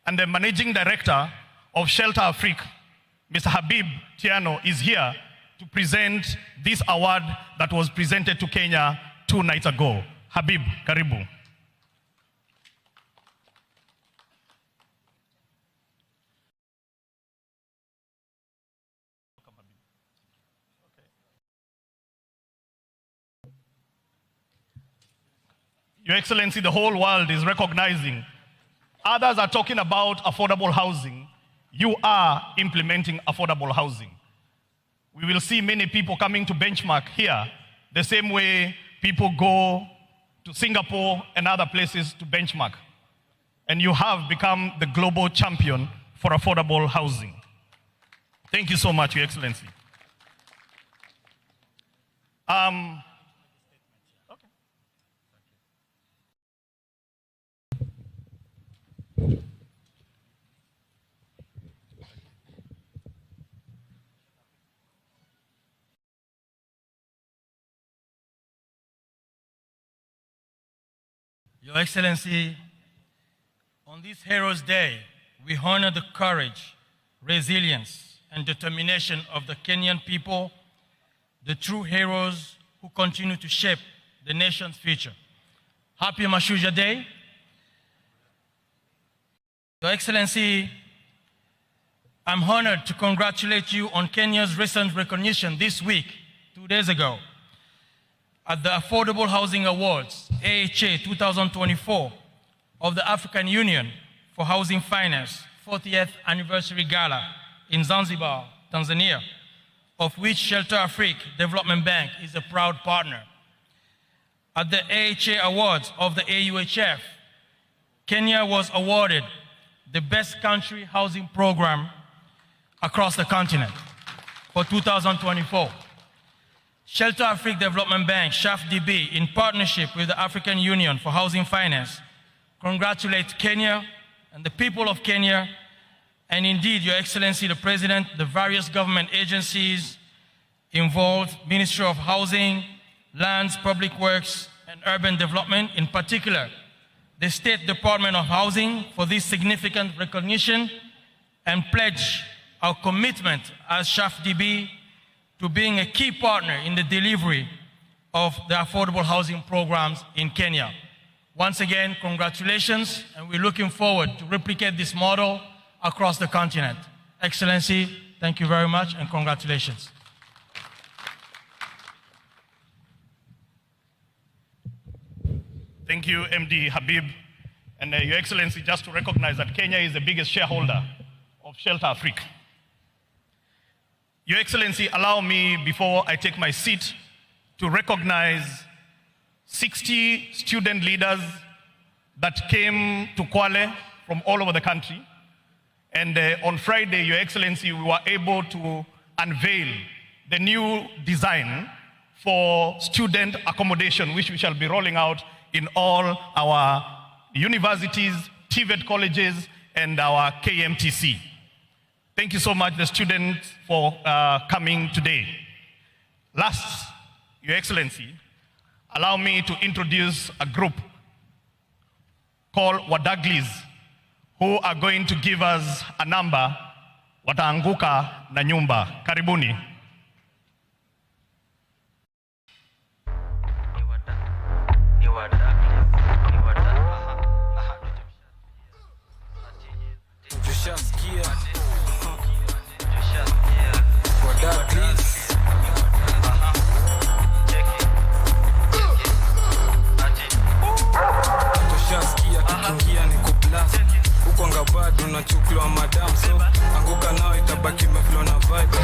and the Managing Director of Shelter Afrique, Mr. Habib Tiano, is here to present this award that was presented to Kenya 2 nights ago. Habib, karibu. Your Excellency, the whole world is recognizing. Others are talking about affordable housing. You are implementing affordable housing. We will see many people coming to benchmark here, the same way people go to Singapore and other places to benchmark. And you have become the global champion for affordable housing. Thank you so much, Your Excellency. Your Excellency, on this Heroes' Day, we honor the courage, resilience, and determination of the Kenyan people, the true heroes who continue to shape the nation's future. Happy Mashujaa Day. Your Excellency, I'm honored to congratulate you on Kenya's recent recognition this week, 2 days ago, at the Affordable Housing Awards, AHA 2024, of the African Union for Housing Finance 40th Anniversary Gala in Zanzibar, Tanzania, of which Shelter Afrique Development Bank is a proud partner. At the AHA Awards of the AUHF, Kenya was awarded the Best Country Housing Program across the continent for 2024. Shelter Afrique Development Bank, SHAFDB, in partnership with the African Union for Housing Finance, congratulates Kenya and the people of Kenya, and indeed, Your Excellency, the President, the various government agencies involved, Ministry of Housing, Lands, Public Works, and Urban Development, in particular, the State Department of Housing, for this significant recognition, and pledge our commitment as SHAFDB to being a key partner in the delivery of the affordable housing programs in Kenya. Once again, congratulations, and we're looking forward to replicate this model across the continent. Excellency, thank you very much, and congratulations. Thank you, MD Habib. And Your Excellency, just to recognize that Kenya is the biggest shareholder of Shelter Afrique. Your Excellency, allow me, before I take my seat, to recognize 60 student leaders that came to Kwale from all over the country. And on Friday, Your Excellency, we were able to unveil the new design for student accommodation, which we shall be rolling out in all our universities, TVET colleges, and our KMTC. Thank you so much, the students, for coming today. Last, Your Excellency, allow me to introduce a group called Wadaglis, who are going to give us a number, Wataanguka na Nyumba. Karibuni. Unachukua madam, so anguka nao itabaki meflow na vibe.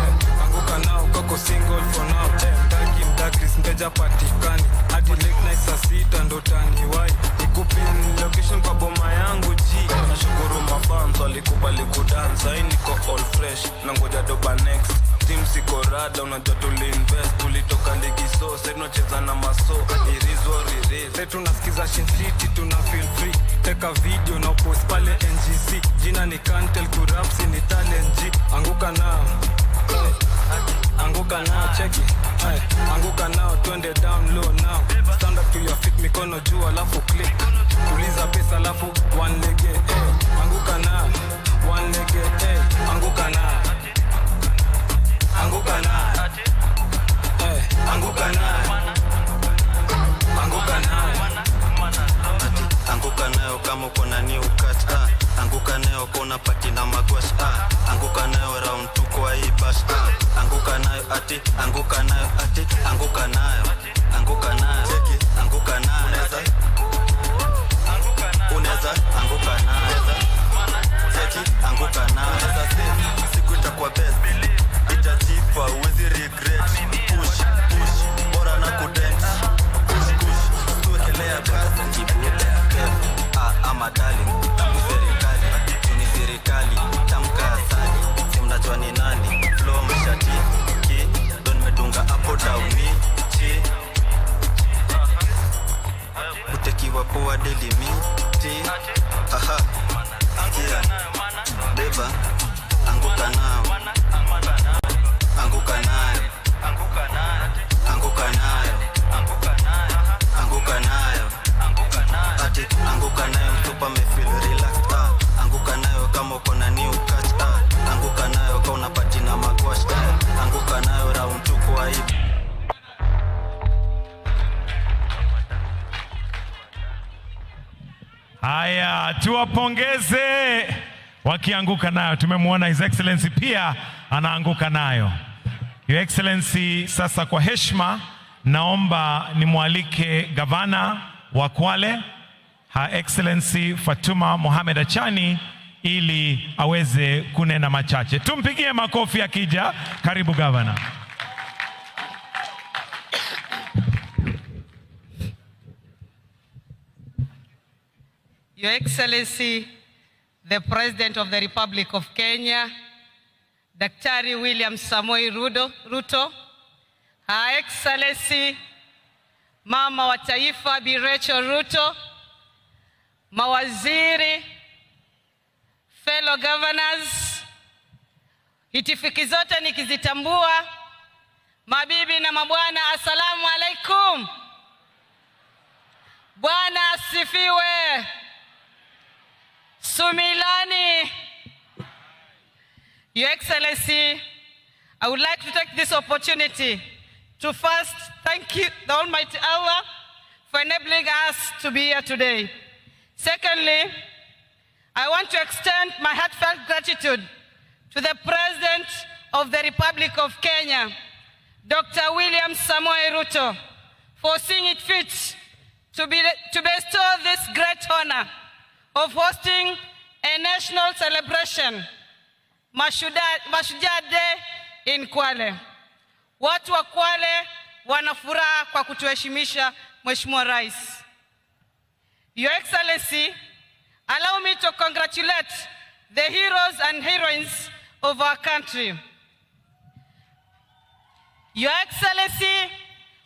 Anguka nao kako single for now. Mdaki mdakris mteja patikani hadi late night saa 6 ndo taniwai. Nikupin location kwa boma yangu G. Nashukuru mafans walikubali kudansa. Hii niko all fresh na ngoja doba next. Team siko rada unajua tuliinvest. Tulitoka ligi so sasa tunacheza na maso. Irizo ririz. Sasa tunasikiza Shin City tuna feel free. Teka video na post pale NGC. Jina ni Kantel Kurapsi ni talent G. Anguka nao. Anguka nao cheki. Anguka nao twende down low now. Stand up to your feet mikono juu alafu click. Tuliza pesa alafu one leg. Anguka nao. One leg. Anguka nao. Anguka nao. Anguka nao. Anguka nao. Anguka nayo kama uko na new cut. Anguka nayo kona pati na magwash. Anguka nayo round 2 kwa hii bash. Anguka nayo ati, anguka nayo ati, anguka nayo. Anguka nayo, cheki, anguka nayo. Uneza, anguka nayo. Cheki, anguka nayo. Siku itakuwa best. Itajipa, uwezi regret. Push, push, bora na kudent. Push, push, tuwekelea kazi kibuda. Ama darling, serikali, tuni serikali, tamka asali, simnajua ni nani, flow mshati, ki, don medunga hapo dauni, chi, kutekiwa poa delimiti, aha, hapa me feel relaxed. Anguka nayo kama uko na new catch. Anguka nayo kama unapati na magwash. Anguka nayo round 2 kwa hii. Haya, tuwapongeze wakianguka nayo. Tumemwona His Excellency pia anaanguka nayo. Your Excellency, sasa kwa heshima naomba nimwalike gavana wa Kwale, Her Excellency Fatuma Mohamed Achani, ili aweze kunena machache. Tumpigie makofi akija. Karibu gavana. Your Excellency, the President of the Republic of Kenya, Daktari William Samoei Ruto, Her Excellency, Mama wa Taifa Bi Rachel Ruto, mawaziri, fellow governors, itifiki zote nikizitambua, mabibi na mabwana, assalamu alaikum. Bwana asifiwe. Sumilani. Your Excellency, I would like to take this opportunity to first thank you, the Almighty Allah, for enabling us to be here today. Secondly, I want to extend my heartfelt gratitude to the President of the Republic of Kenya, Dr. William Samoei Ruto, for seeing it fit to bestow this great honor of hosting a national celebration, Mashujaa Day in Kwale. Watu wa Kwale wana furaha kwa kutuheshimisha Mheshimiwa Rais. Your Excellency, allow me to congratulate the heroes and heroines of our country. Your Excellency,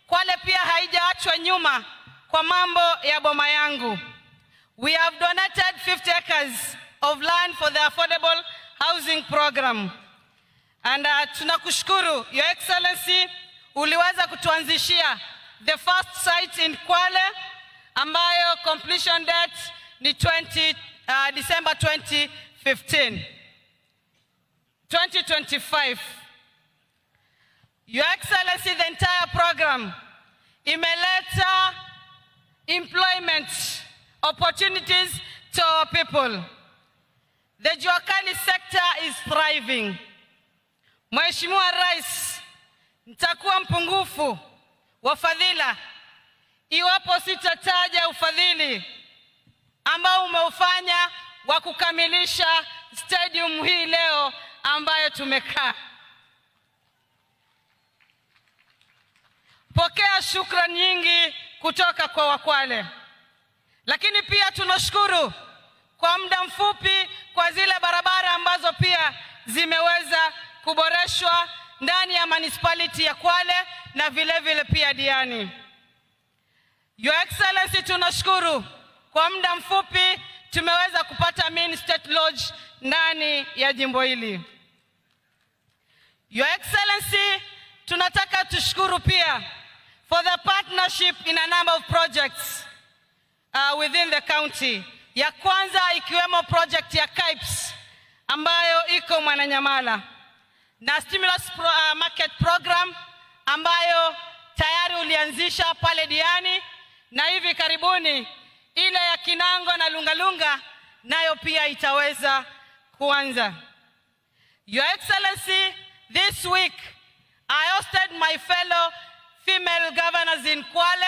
Kwale pia haijaachwa nyuma kwa mambo ya boma yangu. We have donated 50 acres of land for the affordable housing program. And tunakushukuru, Your Excellency, uliweza kutuanzishia the first site in Kwale, ambayo completion date ni December 2025. Your Excellency, the entire program imeleta employment opportunities to our people. The Juakali sector is thriving. Mheshimiwa Rais, nitakuwa mpungufu wa fadhila iwapo sitataja ufadhili ambao umeufanya wa kukamilisha stadium hii leo ambayo tumekaa. Pokea shukrani nyingi kutoka kwa Wakwale. Lakini pia tunashukuru kwa muda mfupi kwa zile barabara ambazo pia zimeweza kuboreshwa ndani ya municipality ya Kwale na vile vile pia Diani. Your Excellency, tunashukuru kwa muda mfupi tumeweza kupata main state lodge ndani ya jimbo hili. Your Excellency, tunataka tushukuru pia for the partnership in a number of projects within the county. Ya kwanza ikiwemo project ya KIPES ambayo iko Mwananyamala, na stimulus market program ambayo tayari ulianzisha pale Diani, na hivi karibuni ile ya Kinango na Lungalunga nayo pia itaweza kuanza. Your Excellency, this week I hosted my fellow female governors in Kwale.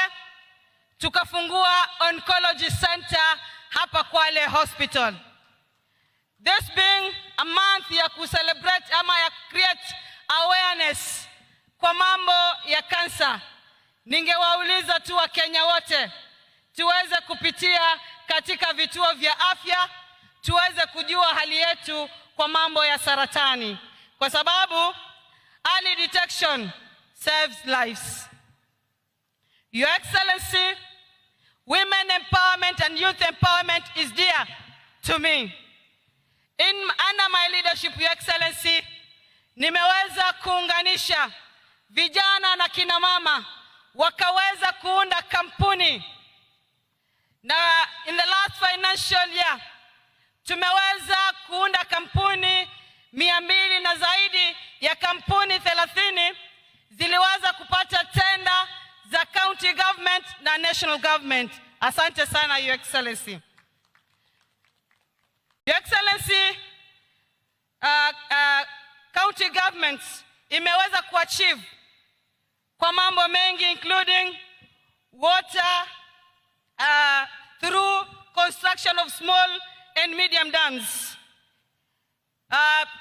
Tukafungua oncology center hapa Kwale Hospital. This being a month ya kucelebrate ama ya create awareness kwa mambo ya kansa, ningewauliza tu wa Kenya wote tuweze kupitia katika vituo vya afya, tuweze kujua hali yetu kwa mambo ya saratani, kwa sababu early detection saves lives. Your Excellency, women empowerment and youth empowerment is dear to me. Under my leadership, Your Excellency, nimeweza kuunganisha vijana na kina mama wakaweza kuunda kampuni Na in the last financial year tumeweza kuunda kampuni 200 na zaidi ya kampuni 30 ziliweza kupata tenda za county government na national government. Asante sana, Your Excellency. Your Excellency, county governments imeweza kuachieve kwa mambo mengi, including water through construction of small and medium dams.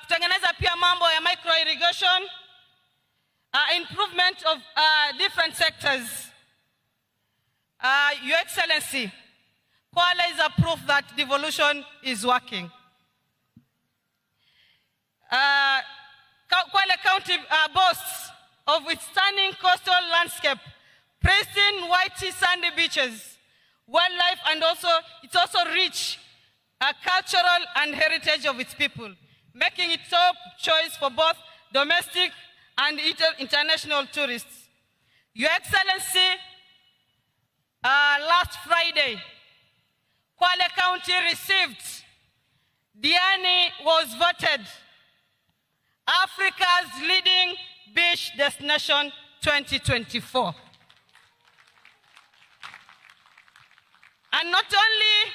Kutengeneza pia mambo ya micro irrigation, improvement of different sectors. Your Excellency, Kwale is a proof that devolution is working. Kwale County boasts of its stunning coastal landscape, pristine white sandy beaches, wildlife, and it's also rich cultural and heritage of its people, making it top choice for both domestic and international tourists. Your Excellency, last Friday, Kwale County received, Diani was voted Africa's leading beach destination 2024. And not only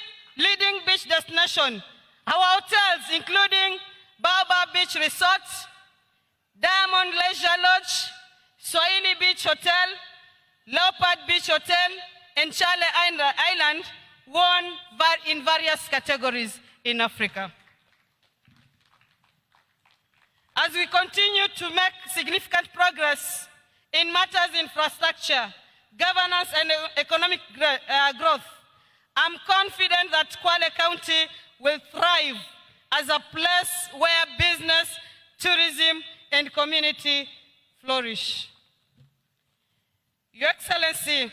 leading beach destination, our hotels, including Baobab Beach Resort, Diamond Leisure Lodge, Swahili Beach Hotel, Leopard Beach Hotel, and Chale Island, won in various categories in Africa. As we continue to make significant progress in matters infrastructure, governance, and economic growth, I'm confident that Kwale County will thrive as a place where business, tourism, and community flourish. Your Excellency,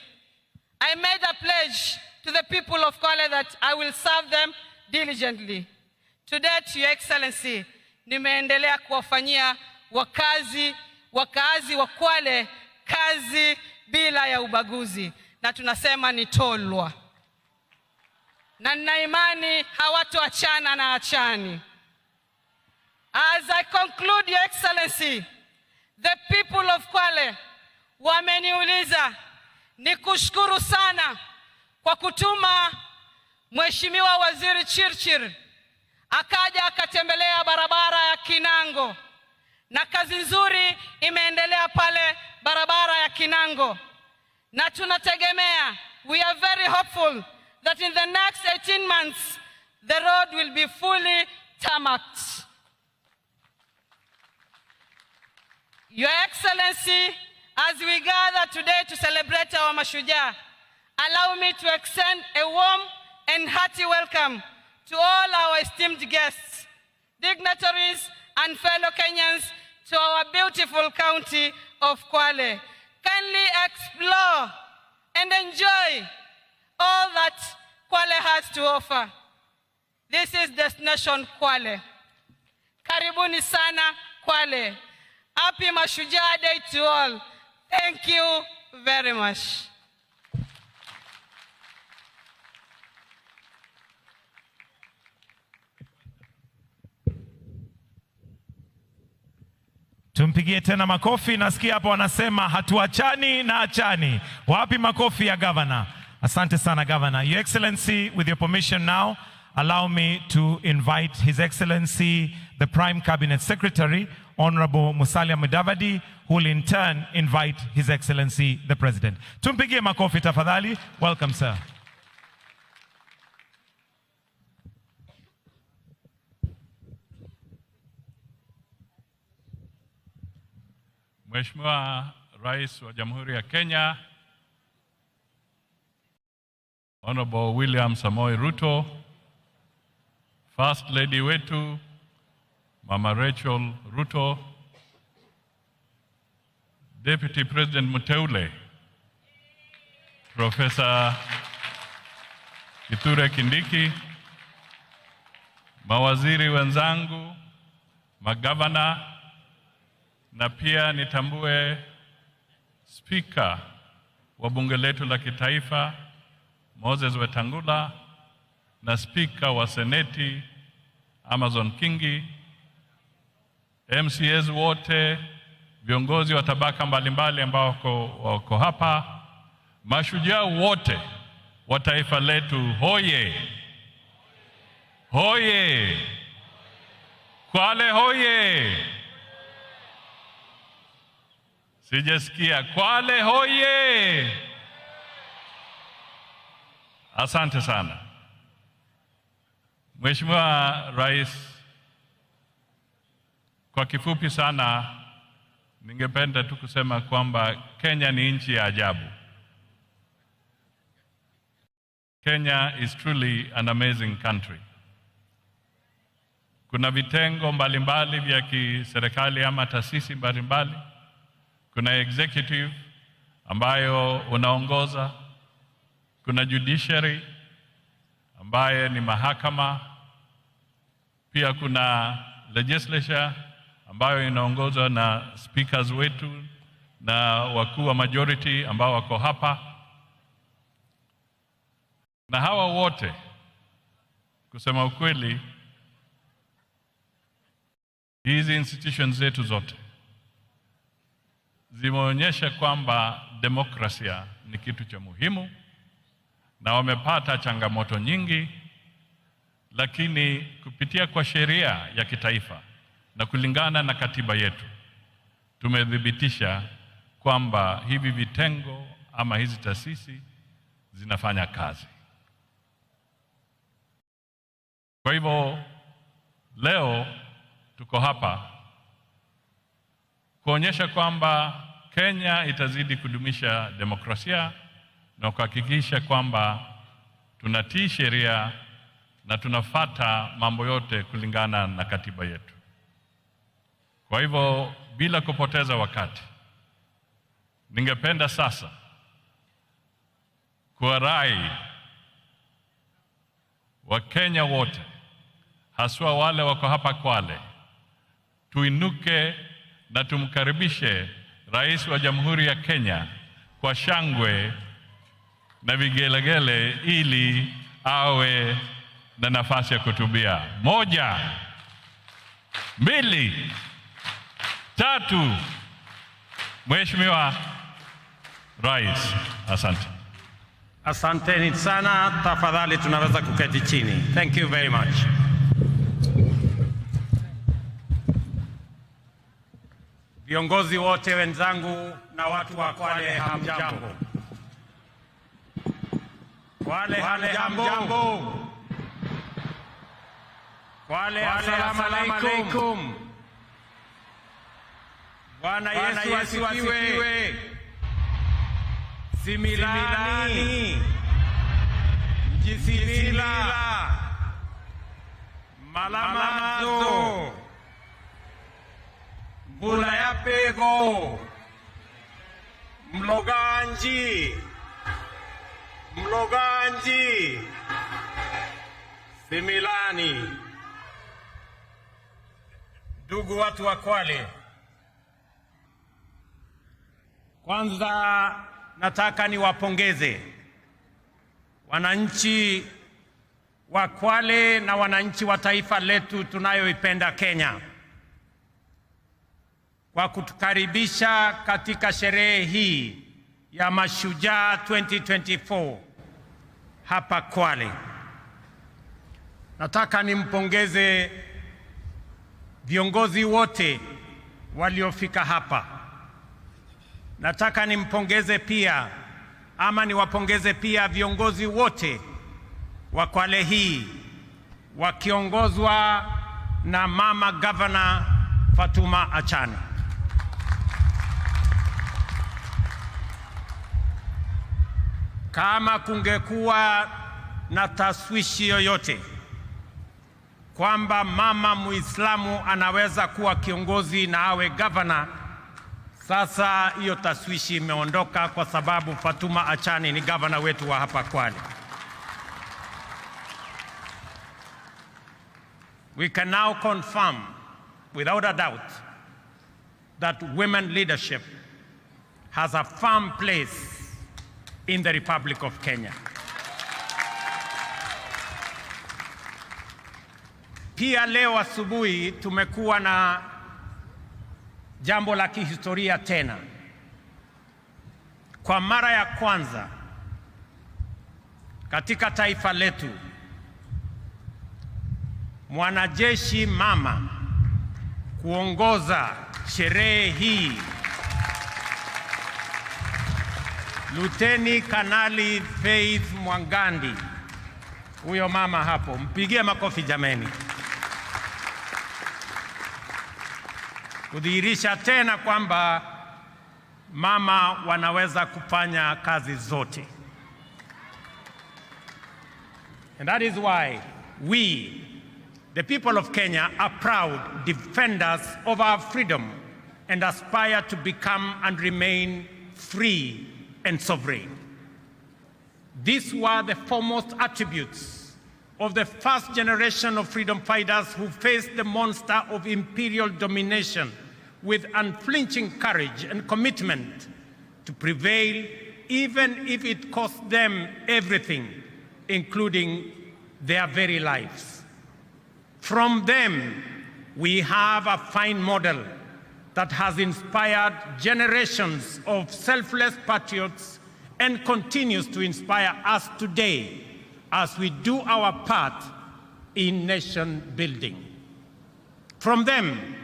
I made a pledge to the people of Kwale that I will serve them diligently. To date, Your Excellency, nimeendelea kuwafanyia wakaazi wa Kwale kazi bila ya ubaguzi, na tunasema ni tolwa. Na nina imani hawatoachana na achani. As I conclude, Your Excellency, the people of Kwale wameniuliza nikushukuru sana kwa kutuma Mheshimiwa Waziri Chirchir akaja akatembelea barabara ya Kinango, na kazi nzuri imeendelea pale barabara ya Kinango, na tunategemea, we are very hopeful that in the next 18 months the road will be fully tarmacked. Your Excellency, as we gather today to celebrate our Mashujaa, allow me to extend a warm and hearty welcome to all our esteemed guests, dignitaries, and fellow Kenyans to our beautiful county of Kwale. Kindly explore and enjoy all that Kwale has to offer. This is Destination Kwale. Karibuni sana Kwale. Happy Mashujaa Day to all. Thank you very much. Tumpigie tena makofi. Nasikia hapo wanasema hatuachani na achani. Wapi makofi ya governor? Asante sana governor. Your Excellency, with your permission now, allow me to invite His Excellency, the Prime Cabinet Secretary, Honorable Musalia Mudavadi, who will in turn invite His Excellency, the President. Tumpigie makofi tafadhali. Welcome, sir. Mheshimiwa Rais wa Jamhuri ya Kenya, Honorable William Samoei Ruto, First Lady wetu Mama Rachel Ruto, Deputy President Muteule Professor Kithure Kindiki, mawaziri wenzangu, magavana, na pia nitambue Speaker wa bunge letu la kitaifa Moses Wetangula na Spika wa Seneti Amazon Kingi, MCAs wote, viongozi wa tabaka mbalimbali ambao wako hapa, mashujaa wote wa taifa letu, hoye! Hoye! Kwale hoye! Sijasikia. Kwale hoye! Asante sana. Mheshimiwa Rais, kwa kifupi sana ningependa tu kusema kwamba Kenya ni nchi ya ajabu. Kenya is truly an amazing country. Kuna vitengo mbalimbali vya kiserikali ama taasisi mbalimbali. Kuna executive ambayo unaongoza, kuna judiciary ambaye ni mahakama, pia kuna legislature ambayo inaongozwa na speakers wetu na wakuu wa majority ambao wako hapa. Na hawa wote, kusema ukweli, hizi institutions zetu zote zimeonyesha kwamba demokrasia ni kitu cha muhimu, na wamepata changamoto nyingi, lakini kupitia kwa sheria ya kitaifa na kulingana na katiba yetu tumedhibitisha kwamba hivi vitengo ama hizi taasisi zinafanya kazi. Kwa hivyo leo tuko hapa kuonyesha kwamba Kenya itazidi kudumisha demokrasia na kuhakikisha kwamba tunatii sheria na tunafata mambo yote kulingana na katiba yetu. Kwa hivyo bila kupoteza wakati, ningependa sasa kuwarai Wakenya wote, haswa wale wako hapa Kwale, tuinuke na tumkaribishe Rais wa Jamhuri ya Kenya kwa shangwe na vigelegele ili awe na nafasi ya kutubia. 1, 2, 3. Mheshimiwa Rais, asante. Asanteni sana. Tafadhali tunaweza kuketi chini. Thank you very much. Viongozi wote wenzangu na watu wa Kwale, hamjambo. Kwale, hamjambo. Kwale, assalamu alaikum. Bwana Yesu asifiwe. Similani, Mjisimila, Malamazo, Mbula ya Pego, Mloganji, Similani. Ndugu watu wa Kwale, kwanza nataka niwapongeze wananchi wa Kwale na wananchi wa taifa letu tunayoipenda Kenya kwa kutukaribisha katika sherehe hii ya Mashujaa 2024 hapa Kwale. Nataka nimpongeze viongozi wote waliofika hapa. Nataka niwapongeze pia viongozi wote wa Kwale hii wakiongozwa na Mama Governor Fatuma Achane. Kama kungekuwa na taswishi yoyote kwamba mama Muislamu anaweza kuwa kiongozi na awe governor, sasa hiyo taswishi imeondoka kwa sababu Fatuma Achane ni governor wetu wa hapa Kwale. We can now confirm without a doubt that women leadership has a firm place in the Republic of Kenya. Pia leo asubuhi tumekuwa na jambo la kihistoria tena. Kwa mara ya kwanza katika taifa letu, mwanajeshi mama kuongoza sherehe hii, Luteni Kanali Faith Mwangandi. Huyo mama hapo, mpigie makofi jameni. Kudhihirisha tena kwamba mama wanaweza kufanya kazi zote. And that is why we, the people of Kenya, are proud defenders of our freedom and aspire to become and remain free and sovereign. These were the foremost attributes of the first generation of freedom fighters who faced the monster of imperial domination with unflinching courage and commitment to prevail, even if it cost them everything, including their very lives. From them, we have a fine model that has inspired generations of selfless patriots and continues to inspire us today as we do our part in nation building. From them,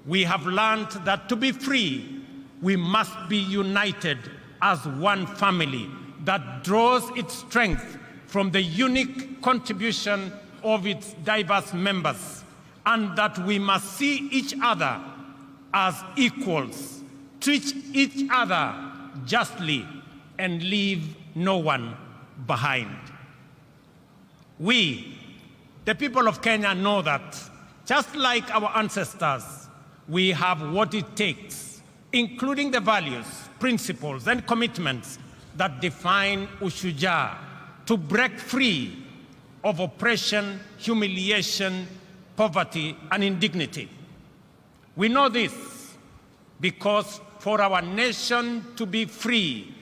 we have learned that to be free, we must be united as one family that draws its strength from the unique contribution of its diverse members, and that we must see each other as equals, treat each other justly, and leave no one behind. We, the people of Kenya, know that just like our ancestors, we have what it takes, including the values, principles, and commitments that define Mashujaa, to break free of oppression, humiliation, poverty, and indignity. We know this because for our nation to be free,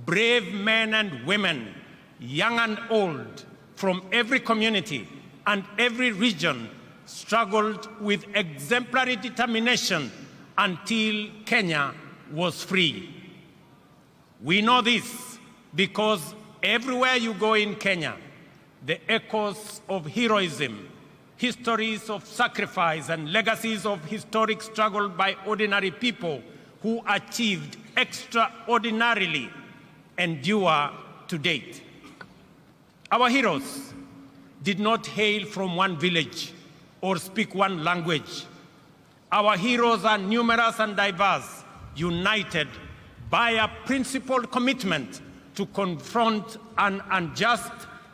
brave men and women, young and old, from every community and every region struggled with exemplary determination until Kenya was free. We know this because everywhere you go in Kenya, the echoes of heroism, histories of sacrifice, and legacies of historic struggle by ordinary people who achieved extraordinarily endure to date. Our heroes did not hail from one village or speak one language. Our heroes are numerous and diverse, united by a principled commitment to confront an unjust,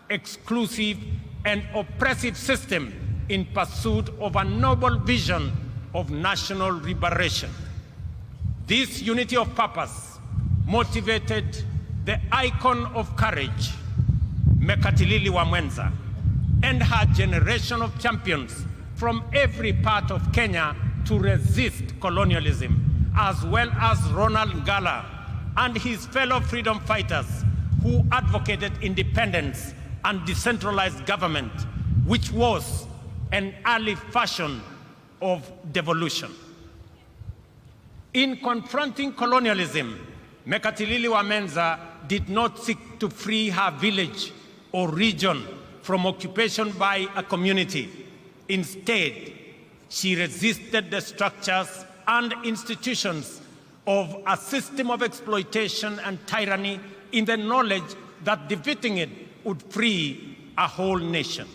exclusive, and oppressive system in pursuit of a noble vision of national liberation. This unity of purpose motivated the icon of courage, Mekatilili wa Mwenza, and her generation of champions from every part of Kenya to resist colonialism, as well as Ronald Ngala and his fellow freedom fighters who advocated independence and decentralized government, which was an early fashion of devolution. In confronting colonialism, Mekatilili wa Mwenza did not seek to free her village or region from occupation by a community. Instead, she resisted the structures and institutions of a system of exploitation and tyranny in the knowledge that defeating it would free a whole nation.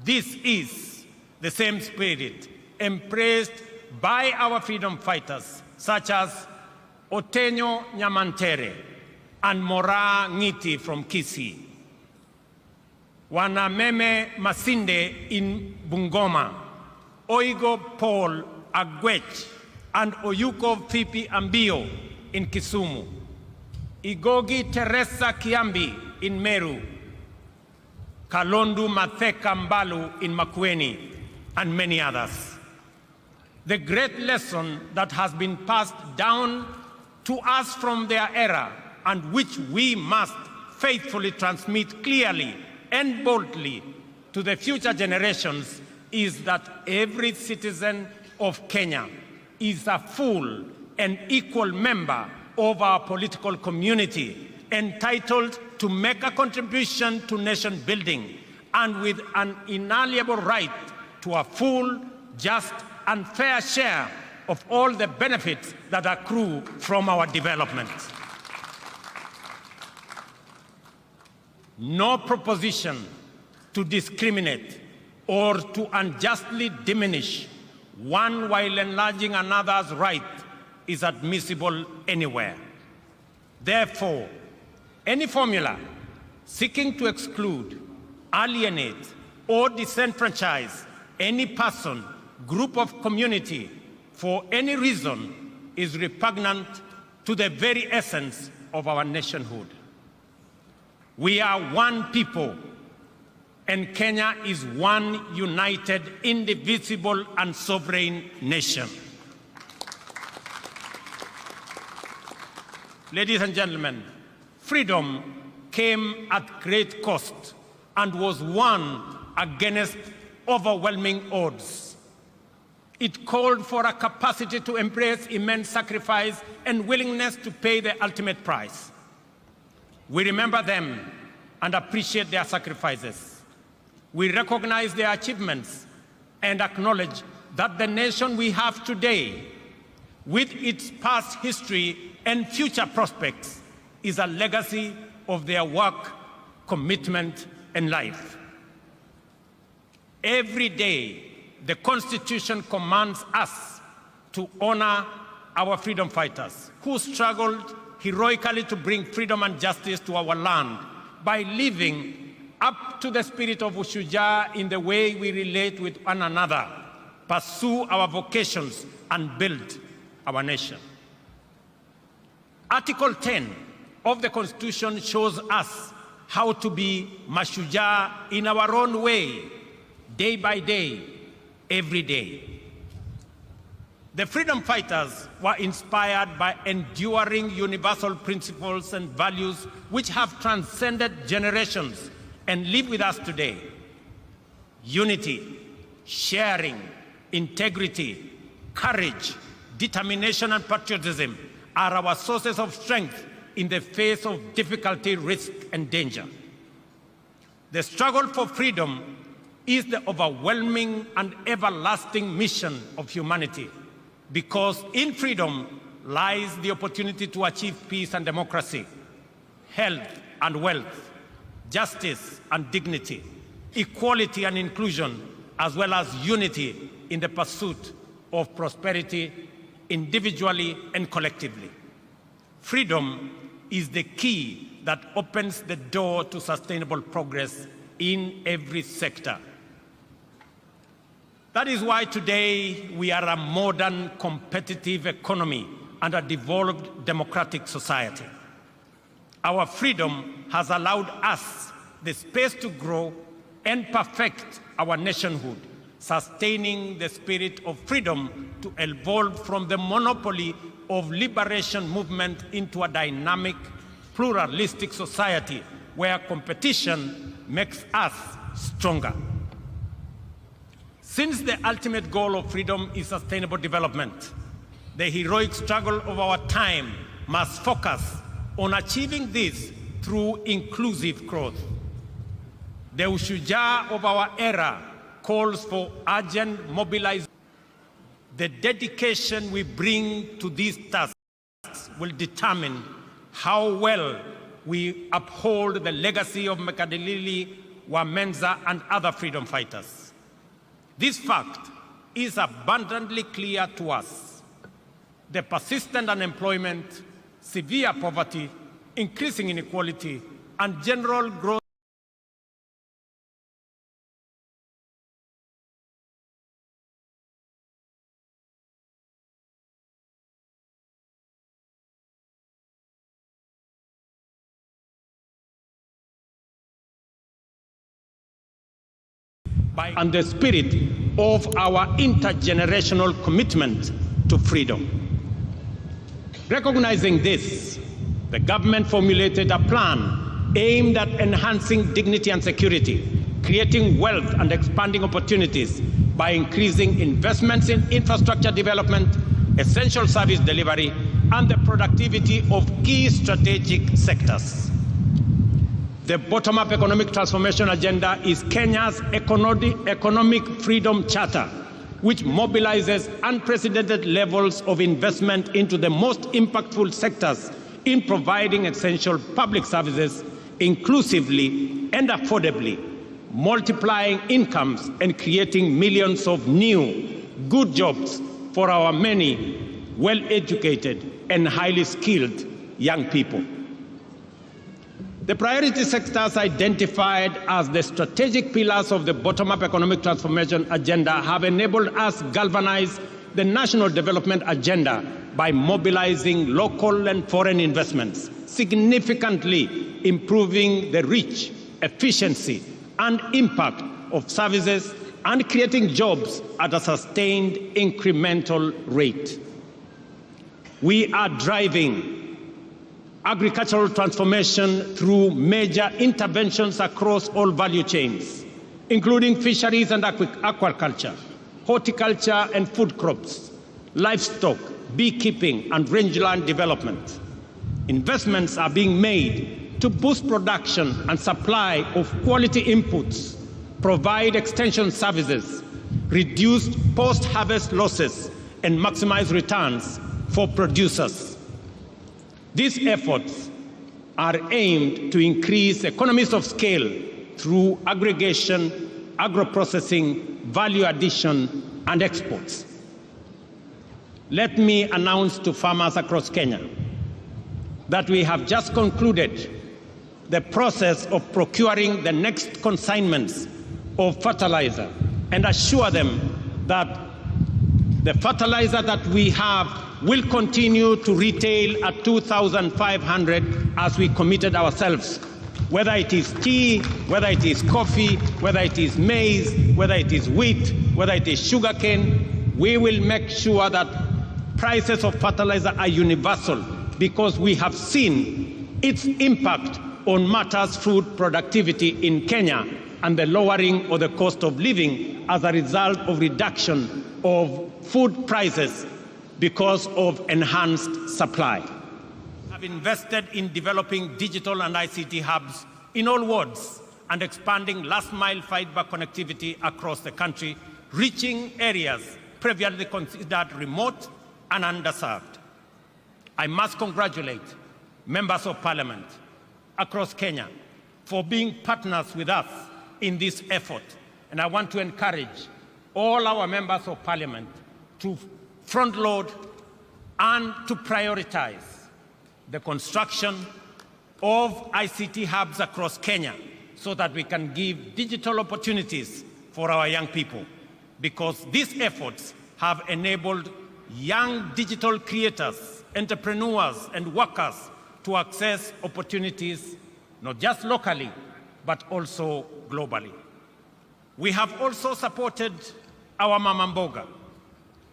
This is the same spirit embraced by our freedom fighters, such as Otenyo Nyamantere and Mora Ngiti from Kisii, Wanameme Masinde in Bungoma, Oigo Paul Agwech and Oyuko Fipi Ambio in Kisumu, Igogi Teresa Kiambi in Meru, Kalondu Matheka Mbalu in Makueni, and many others. The great lesson that has been passed down to us from their era, and which we must faithfully transmit clearly and boldly, to the future generations is that every citizen of Kenya is a full and equal member of our political community, entitled to make a contribution to nation building, and with an inalienable right to a full, just, and fair share of all the benefits that accrue from our development. No proposition to discriminate or to unjustly diminish one while enlarging another's right is admissible anywhere. Therefore, any formula seeking to exclude, alienate, or disenfranchise any person, group of community for any reason is repugnant to the very essence of our nationhood. We are one people, and Kenya is one united, indivisible, and sovereign nation. Ladies and gentlemen, freedom came at great cost and was won against overwhelming odds. It called for a capacity to embrace immense sacrifice and willingness to pay the ultimate price. We remember them and appreciate their sacrifices. We recognize their achievements and acknowledge that the nation we have today, with its past history and future prospects, is a legacy of their work, commitment, and life. Every day, the Constitution commands us to honor our freedom fighters who struggled heroically to bring freedom and justice to our land by living up to the spirit of Mashujaa in the way we relate with one another, pursue our vocations, and build our nation. Article 10 of the Constitution shows us how to be Mashujaa in our own way, day by day, every day. The freedom fighters were inspired by enduring universal principles and values which have transcended generations and live with us today. Unity, sharing, integrity, courage, determination, and patriotism are our sources of strength in the face of difficulty, risk, and danger. The struggle for freedom is the overwhelming and everlasting mission of humanity, because in freedom lies the opportunity to achieve peace and democracy, health and wealth, justice and dignity, equality and inclusion, as well as unity in the pursuit of prosperity individually and collectively. Freedom is the key that opens the door to sustainable progress in every sector. That is why today we are a modern, competitive economy and a devolved democratic society. Our freedom has allowed us the space to grow and perfect our nationhood, sustaining the spirit of freedom to evolve from the monopoly of liberation movement into a dynamic, pluralistic society where competition makes us stronger. Since the ultimate goal of freedom is sustainable development, the heroic struggle of our time must focus on achieving this through inclusive growth. The Mashujaa of our era calls for urgent mobilization. The dedication we bring to these tasks will determine how well we uphold the legacy of Mekadilili, Wamenza, and other freedom fighters. This fact is abundantly clear to us. The persistent unemployment, severe poverty, increasing inequality, and general growth and the spirit of our intergenerational commitment to freedom. Recognizing this, the government formulated a plan aimed at enhancing dignity and security creating wealth and expanding opportunities by increasing investments in infrastructure development, essential service delivery, and the productivity of key strategic sectors. The bottom-up economic transformation agenda is Kenya's economic freedom charter, which mobilizes unprecedented levels of investment into the most impactful sectors in providing essential public services inclusively and affordably, multiplying incomes and creating millions of new, good jobs for our many well-educated and highly skilled young people. The priority sectors identified as the strategic pillars of the bottom-up economic transformation agenda have enabled us to galvanize the national development agenda by mobilizing local and foreign investments, significantly improving the reach, efficiency, and impact of services, and creating jobs at a sustained incremental rate. We are driving agricultural transformation through major interventions across all value chains, including fisheries and aquaculture, horticulture and food crops, livestock, beekeeping, and rangeland development. Investments are being made to boost production and supply of quality inputs, provide extension services, reduce post-harvest losses, and maximize returns for producers. These efforts are aimed to increase economies of scale through aggregation, agro-processing, value addition, and exports. Let me announce to farmers across Kenya that we have just concluded the process of procuring the next consignments of fertilizer and assure them that the fertilizer that we have will continue to retail at 2,500 as we committed ourselves. Whether it is tea, whether it is coffee, whether it is maize, whether it is wheat, whether it is sugarcane, we will make sure that prices of fertilizer are universal, because we have seen its impact on matters food productivity in Kenya and the lowering of the cost of living as a result of reduction of food prices because of enhanced supply. We have invested in developing digital and ICT hubs in all wards and expanding last-mile fiber connectivity across the country, reaching areas previously considered remote and underserved. I must congratulate members of parliament across Kenya for being partners with us in this effort. And I want to encourage all our members of parliament to front-load and to prioritize the construction of ICT hubs across Kenya so that we can give digital opportunities for our young people, because these efforts have enabled young digital creators, entrepreneurs, and workers to access opportunities not just locally, but also globally. We have also supported our mama mboga,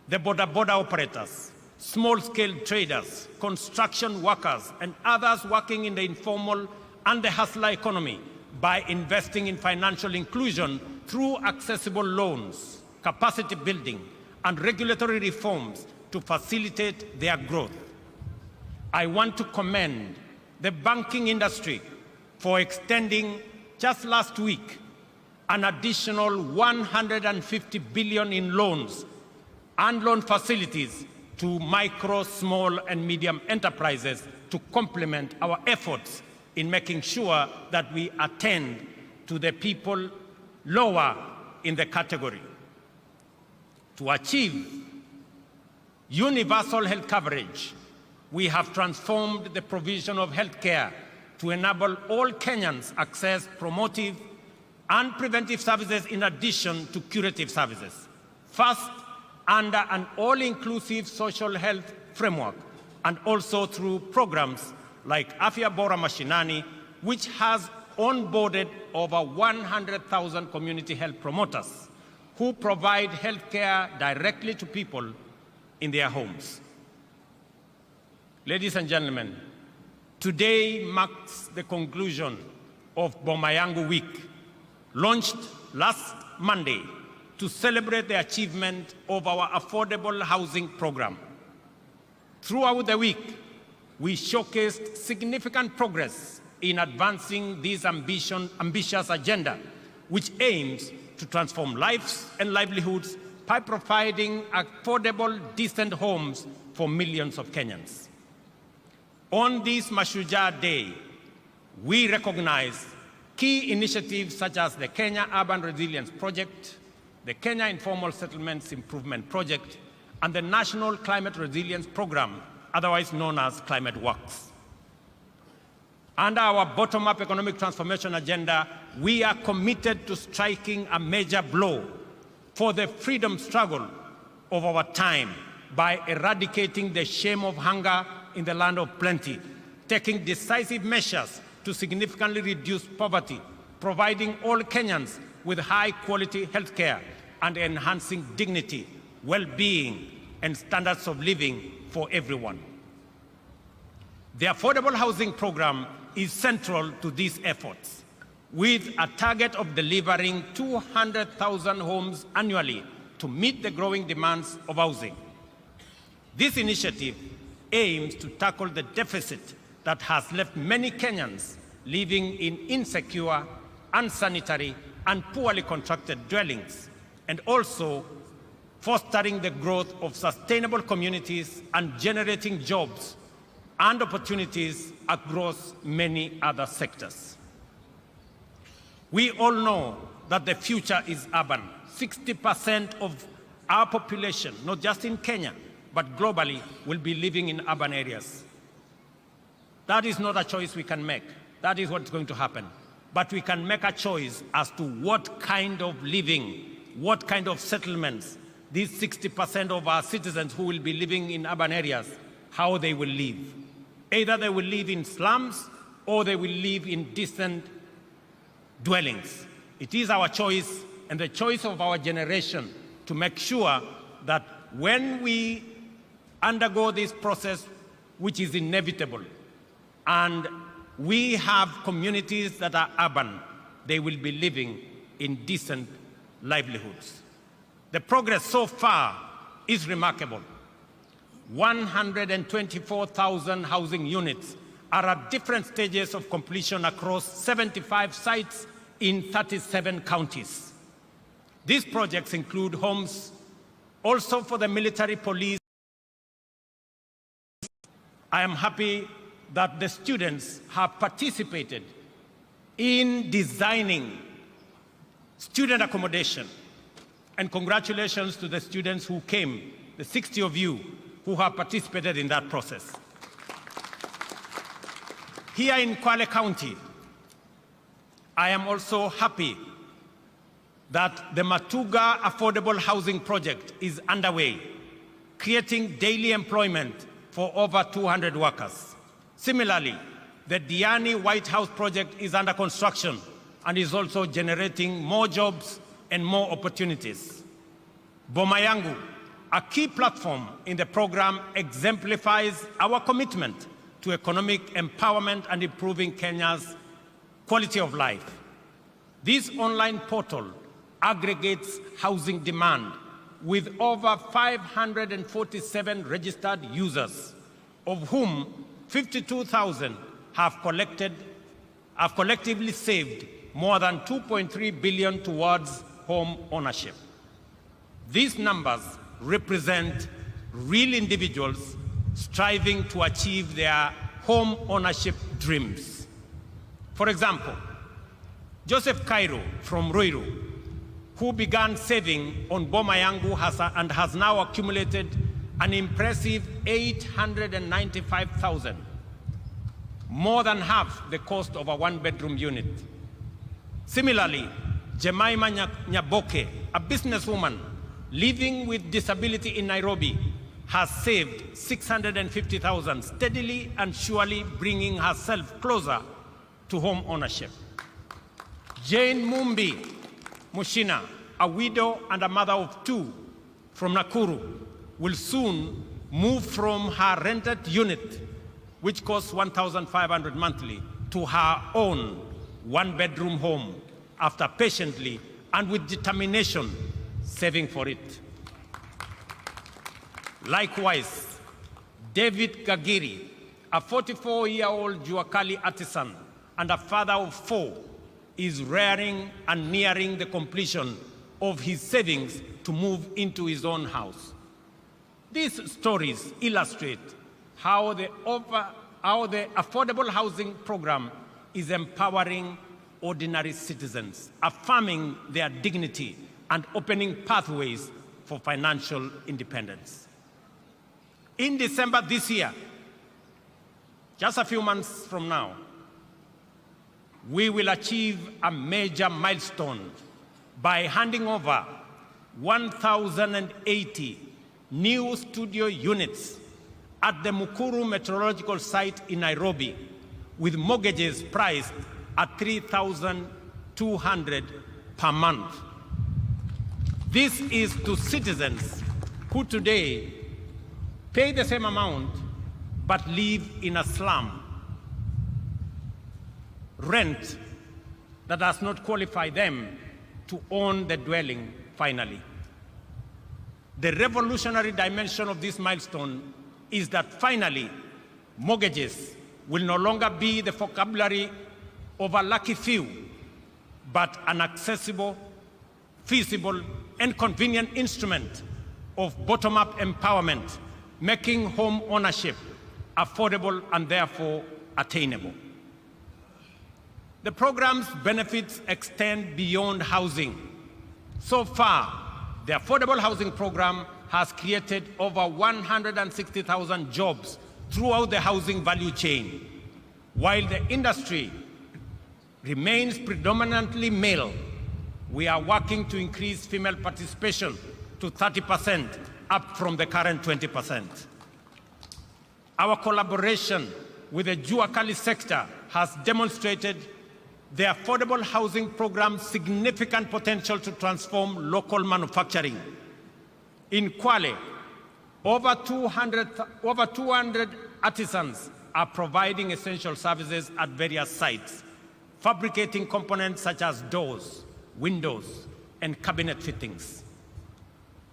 the boda operators, small-scale traders, construction workers, and others working in the informal and the hustler economy by investing in financial inclusion through accessible loans, capacity building, and regulatory reforms to facilitate their growth. I want to commend the banking industry for extending, just last week, an additional 150 billion in loans and loan facilities to micro, small, and medium enterprises to complement our efforts in making sure that we attend to the people lower in the category. To achieve universal health coverage, we have transformed the provision of health care to enable all Kenyans access promotive and preventive services in addition to curative services. First, under an all-inclusive social health framework, and also through programs like Afya Bora Mashinani, which has onboarded over 100,000 community health promoters who provide health care directly to people in their homes. Ladies and gentlemen, today marks the conclusion of Boma Yangu Week, launched last Monday to celebrate the achievement of our affordable housing program. Throughout the week, we showcased significant progress in advancing this ambitious agenda, which aims to transform lives and livelihoods by providing affordable, decent homes for millions of Kenyans. On this Mashujaa Day, we recognize key initiatives such as the Kenya Urban Resilience Project, the Kenya Informal Settlements Improvement Project, and the National Climate Resilience Program, otherwise known as Climate Works. Under our bottom-up economic transformation agenda, we are committed to striking a major blow for the freedom struggle of our time by eradicating the shame of hunger in the land of plenty, taking decisive measures to significantly reduce poverty, providing all Kenyans with high-quality health care, and enhancing dignity, well-being, and standards of living for everyone. The affordable housing program is central to these efforts, with a target of delivering 200,000 homes annually to meet the growing demands of housing. This initiative aims to tackle the deficit that has left many Kenyans living in insecure, unsanitary, and poorly constructed dwellings, and also fostering the growth of sustainable communities and generating jobs and opportunities across many other sectors. We all know that the future is urban. 60% of our population, not just in Kenya, but globally, will be living in urban areas. That is not a choice we can make. That is what's going to happen. But we can make a choice as to what kind of living, what kind of settlements these 60% of our citizens who will be living in urban areas, how they will live. Either they will live in slums or they will live in decent dwellings. It is our choice and the choice of our generation to make sure that when we undergo this process, which is inevitable, and we have communities that are urban, they will be living in decent livelihoods. The progress so far is remarkable. 124,000 housing units are at different stages of completion across 75 sites in 37 counties. These projects include homes also for the military police. I am happy that the students have participated in designing student accommodation. And congratulations to the students who came, the 60 of you who have participated in that process. Here in Kwale County, I am also happy that the Mashujaa Affordable Housing Project is underway, creating daily employment for over 200 workers. Similarly, the Diani White House project is under construction and is also generating more jobs and more opportunities. Boma Yangu, a key platform in the program, exemplifies our commitment to economic empowerment and improving Kenya's quality of life. This online portal aggregates housing demand with over 547 registered users, of whom 52,000 have collectively saved more than 2.3 billion towards home ownership. These numbers represent real individuals striving to achieve their home ownership dreams. For example, Joseph Cairo from Ruiru, who began saving on Boma Yangu and has now accumulated an impressive 895,000, more than half the cost of a one-bedroom unit. Similarly, Jemima Nyaboke, a businesswoman living with disability in Nairobi, has saved 650,000, steadily and surely bringing herself closer to home ownership. Jane Mumbi Mushina, a widow and a mother of two from Nakuru, will soon move from her rented unit, which costs 1,500 monthly, to her own one-bedroom home, after patiently and with determination saving for it. Likewise, David Gagiri, a 44-year-old Juakali artisan and a father of 4, is rearing and nearing the completion of his savings to move into his own house. These stories illustrate how the affordable housing program is empowering ordinary citizens, affirming their dignity and opening pathways for financial independence. In December this year, just a few months from now, we will achieve a major milestone by handing over 1,080 new studio units at the Mukuru Meteorological Site in Nairobi, with mortgages priced at $3,200 per month. This is to citizens who today pay the same amount but live in a slum. Rent that does not qualify them to own the dwelling finally. The revolutionary dimension of this milestone is that finally mortgages will no longer be the vocabulary of a lucky few, but an accessible, feasible, and convenient instrument of bottom-up empowerment, making home ownership affordable and therefore attainable. The program's benefits extend beyond housing. So far, the affordable housing program has created over 160,000 jobs throughout the housing value chain. While the industry remains predominantly male, we are working to increase female participation to 30%, up from the current 20%. Our collaboration with the Juakali sector has demonstrated the affordable housing program's significant potential to transform local manufacturing. In Kwale, over 200 artisans are providing essential services at various sites, fabricating components such as doors, windows, and cabinet fittings.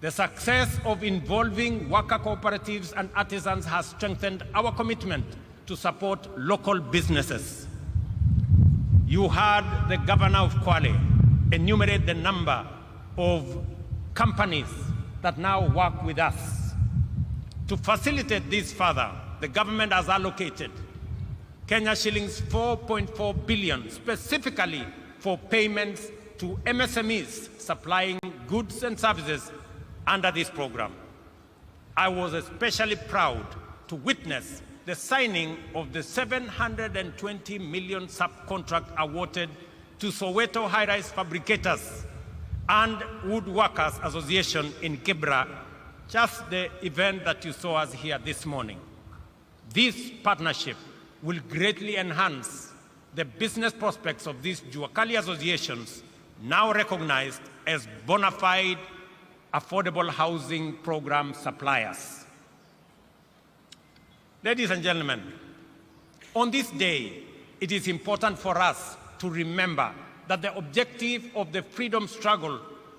The success of involving worker cooperatives and artisans has strengthened our commitment to support local businesses. You heard the governor of Kwale enumerate the number of companies that now work with us. To facilitate this further, the government has allocated Kenya shillings 4.4 billion specifically for payments to MSMEs supplying goods and services under this program. I was especially proud to witness the signing of the 720 million subcontract awarded to Soweto High-Rise Fabricators and Woodworkers Association in Kibra, just the event that you saw us here this morning. This partnership will greatly enhance the business prospects of these Juakali associations, now recognized as bona fide affordable housing program suppliers. Ladies and gentlemen, on this day, it is important for us to remember that the objective of the freedom struggle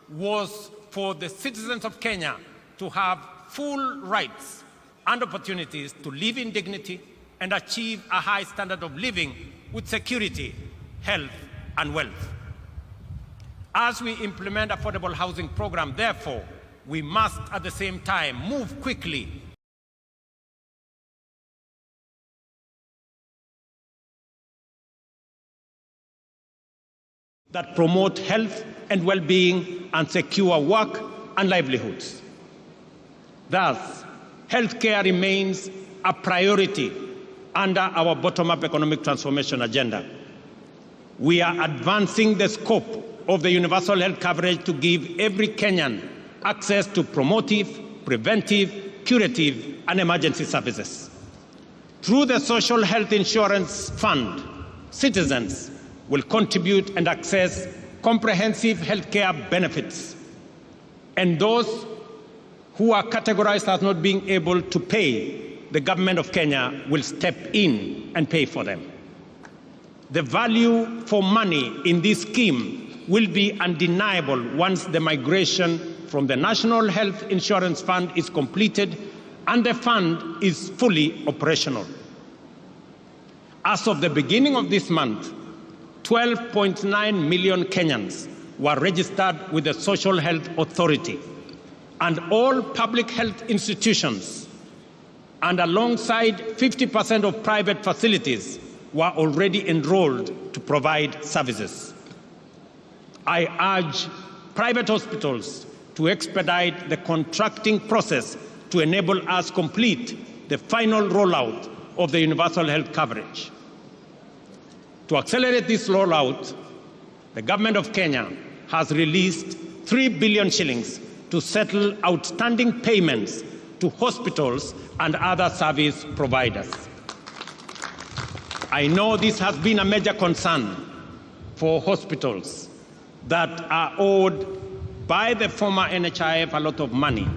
was for the citizens of Kenya to have full rights and opportunities to live in dignity and achieve a high standard of living with security, health, and wealth. As we implement affordable housing program, therefore, we must at the same time move quickly that promote health and well-being and secure work and livelihoods. Thus, healthcare remains a priority under our bottom-up economic transformation agenda. We are advancing the scope of the universal health coverage to give every Kenyan access to promotive, preventive, curative, and emergency services. Through the Social Health Insurance Fund, citizens will contribute and access comprehensive healthcare benefits. And those who are categorized as not being able to pay, the government of Kenya will step in and pay for them. The value for money in this scheme will be undeniable once the migration from the National Health Insurance Fund is completed and the fund is fully operational. As of the beginning of this month, 12.9 million Kenyans were registered with the Social Health Authority, and all public health institutions, and alongside 50% of private facilities, were already enrolled to provide services. I urge private hospitals to expedite the contracting process to enable us complete the final rollout of the universal health coverage. To accelerate this rollout, the government of Kenya has released 3 billion shillings to settle outstanding payments to hospitals and other service providers. I know this has been a major concern for hospitals that are owed by the former NHIF a lot of money.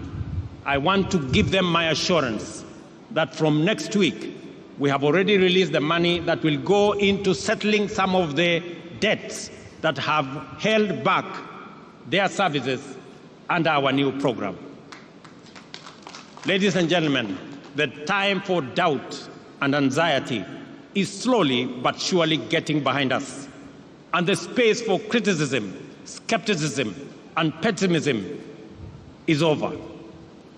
I want to give them my assurance that from next week, we have already released the money that will go into settling some of the debts that have held back their services under our new program. Ladies and gentlemen, the time for doubt and anxiety is slowly but surely getting behind us, and the space for criticism, skepticism, and pessimism is over.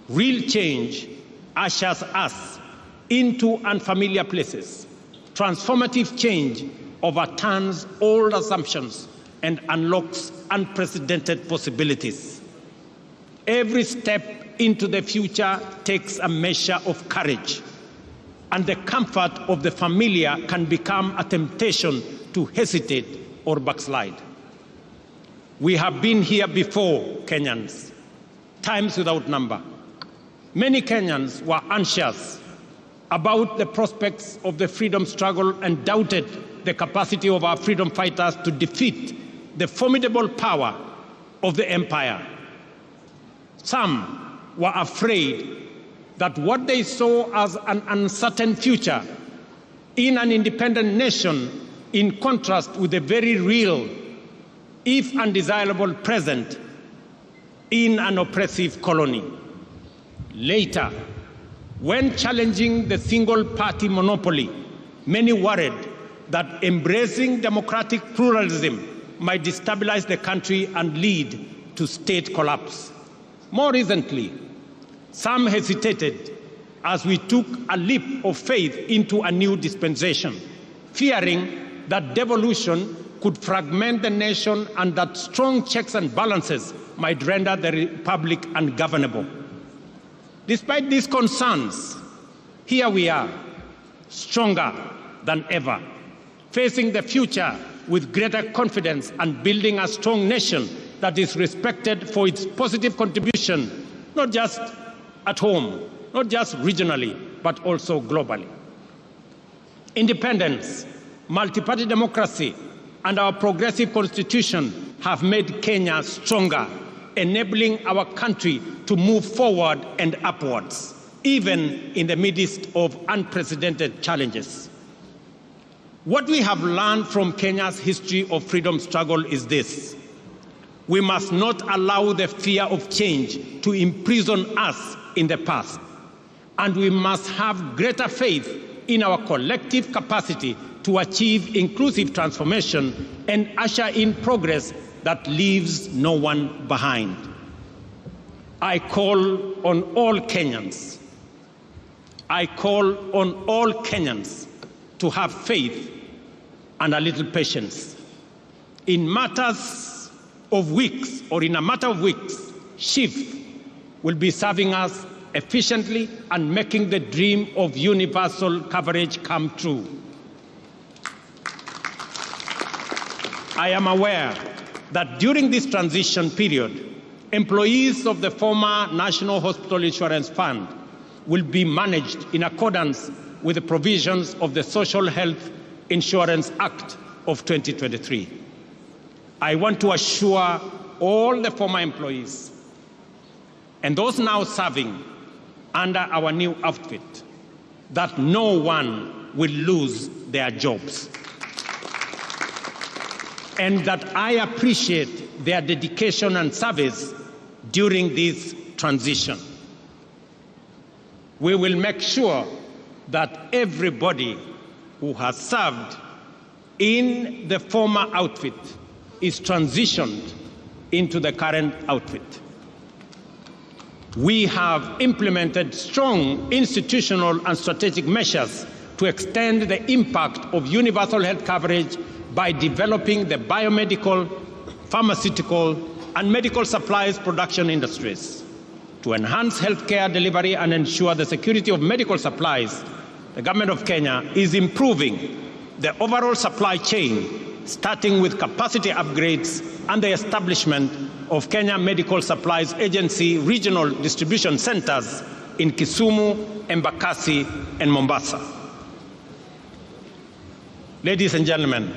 Real change ushers us into unfamiliar places. Transformative change overturns old assumptions and unlocks unprecedented possibilities. Every step into the future takes a measure of courage, and the comfort of the familiar can become a temptation to hesitate or backslide. We have been here before, Kenyans, times without number. Many Kenyans were anxious about the prospects of the freedom struggle and doubted the capacity of our freedom fighters to defeat the formidable power of the empire. Some were afraid that what they saw as an uncertain future in an independent nation, in contrast with the very real, if undesirable, present in an oppressive colony. Later, when challenging the single-party monopoly, many worried that embracing democratic pluralism might destabilize the country and lead to state collapse. More recently, some hesitated as we took a leap of faith into a new dispensation, fearing that devolution could fragment the nation and that strong checks and balances might render the republic ungovernable. Despite these concerns, here we are, stronger than ever, facing the future with greater confidence and building a strong nation that is respected for its positive contribution, not just at home, not just regionally, but also globally. Independence, multi-party democracy, and our progressive constitution have made Kenya stronger, enabling our country to move forward and upwards, even in the midst of unprecedented challenges. What we have learned from Kenya's history of freedom struggle is this: we must not allow the fear of change to imprison us in the past, and we must have greater faith in our collective capacity to achieve inclusive transformation and usher in progress that leaves no one behind. I call on all Kenyans. I call on all Kenyans to have faith and a little patience. In matters of weeks, or in a matter of weeks, SHIFT will be serving us efficiently and making the dream of universal coverage come true. I am aware that during this transition period, employees of the former National Hospital Insurance Fund will be managed in accordance with the provisions of the Social Health Insurance Act of 2023. I want to assure all the former employees and those now serving under our new outfit that no one will lose their jobs. and that I appreciate their dedication and service during this transition. We will make sure that everybody who has served in the former outfit is transitioned into the current outfit. We have implemented strong institutional and strategic measures to extend the impact of universal health coverage by developing the biomedical, pharmaceutical, and medical supplies production industries. To enhance healthcare delivery and ensure the security of medical supplies, the Government of Kenya is improving the overall supply chain, starting with capacity upgrades and the establishment of Kenya Medical Supplies Agency regional distribution centers in Kisumu, Embakasi, and Mombasa. Ladies and gentlemen,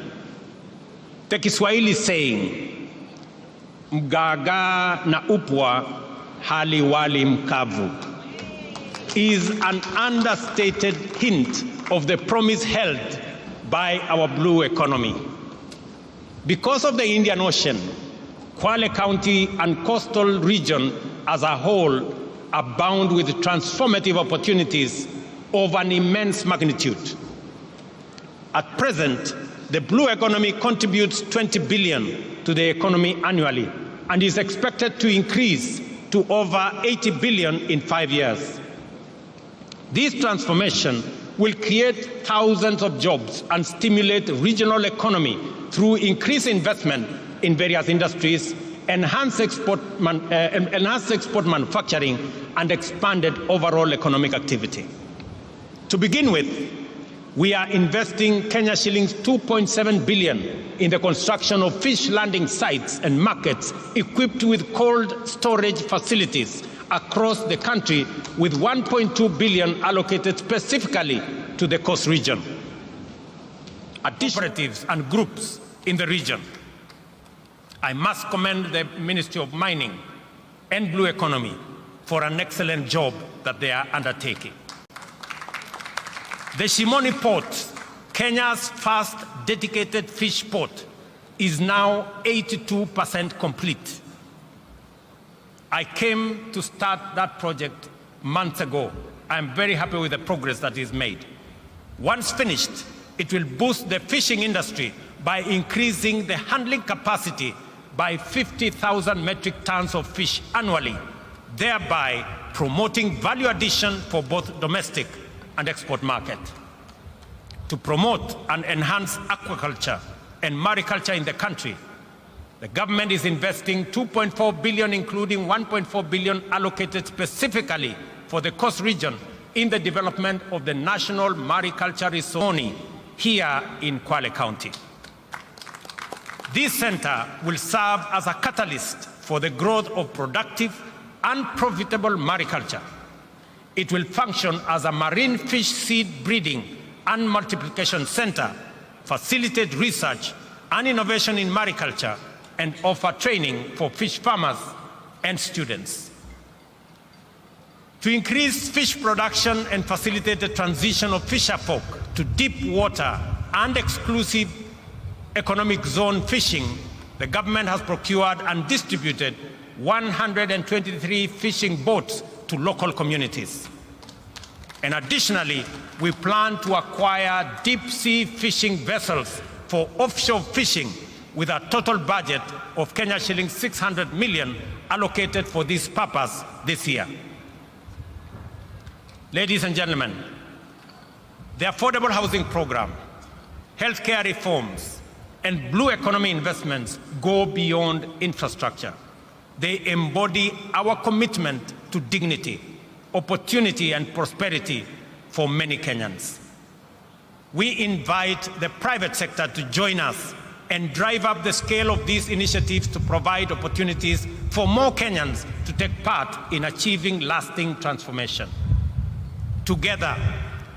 the Kiswahili saying, mgaga na upwa hali wali mkavu, is an understated hint of the promise held by our blue economy. Because of the Indian Ocean, Kwale County and coastal region as a whole abound with transformative opportunities of an immense magnitude. At present, the blue economy contributes 20 billion to the economy annually and is expected to increase to over 80 billion in 5 years. This transformation will create thousands of jobs and stimulate regional economy through increased investment in various industries, enhanced export manufacturing, and expanded overall economic activity. To begin with, we are investing Kenya shillings 2.7 billion in the construction of fish landing sites and markets equipped with cold storage facilities across the country, with 1.2 billion allocated specifically to the coast region. Cooperatives and groups in the region. I must commend the Ministry of Mining and Blue Economy for an excellent job that they are undertaking. The Shimoni Port, Kenya's first dedicated fish port, is now 82% complete. I came to start that project months ago. I'm very happy with the progress that is made. Once finished, it will boost the fishing industry by increasing the handling capacity by 50,000 metric tons of fish annually, thereby promoting value addition for both domestic and export market. To promote and enhance aquaculture and mariculture in the country, the government is investing 2.4 billion, including 1.4 billion allocated specifically for the coast region in the development of the National Mariculture Resort here in Kwale County. This center will serve as a catalyst for the growth of productive and profitable mariculture. It will function as a marine fish seed breeding and multiplication center, facilitate research and innovation in mariculture, and offer training for fish farmers and students. To increase fish production and facilitate the transition of fisherfolk to deep water and exclusive economic zone fishing, the government has procured and distributed 123 fishing boats to local communities. And additionally, we plan to acquire deep sea fishing vessels for offshore fishing with a total budget of Kenya shillings 600 million allocated for this purpose this year. Ladies and gentlemen, the affordable housing program, healthcare reforms, and blue economy investments go beyond infrastructure. They embody our commitment to dignity, opportunity, and prosperity for many Kenyans. We invite the private sector to join us and drive up the scale of these initiatives to provide opportunities for more Kenyans to take part in achieving lasting transformation. Together,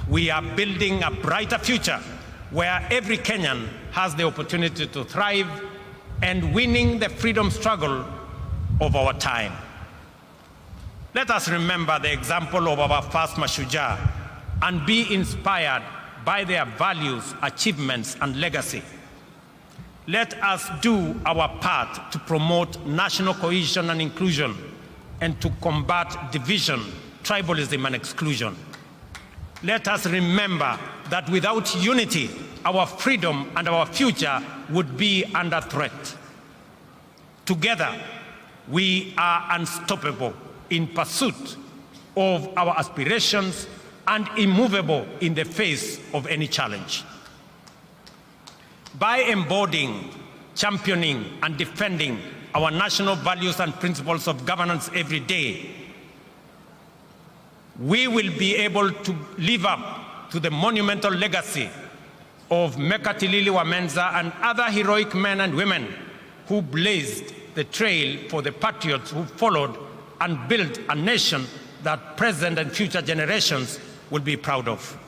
we are building a brighter future where every Kenyan has the opportunity to thrive and winning the freedom struggle of our time. Let us remember the example of our first Mashujaa and be inspired by their values, achievements, and legacy. Let us do our part to promote national cohesion and inclusion and to combat division, tribalism, and exclusion. Let us remember that without unity, our freedom and our future would be under threat. Together, we are unstoppable in pursuit of our aspirations and immovable in the face of any challenge. By embodying, championing, and defending our national values and principles of governance every day, we will be able to live up to the monumental legacy of Mekatilili Wamenza and other heroic men and women who blazed the trail for the patriots who followed and built a nation that present and future generations will be proud of.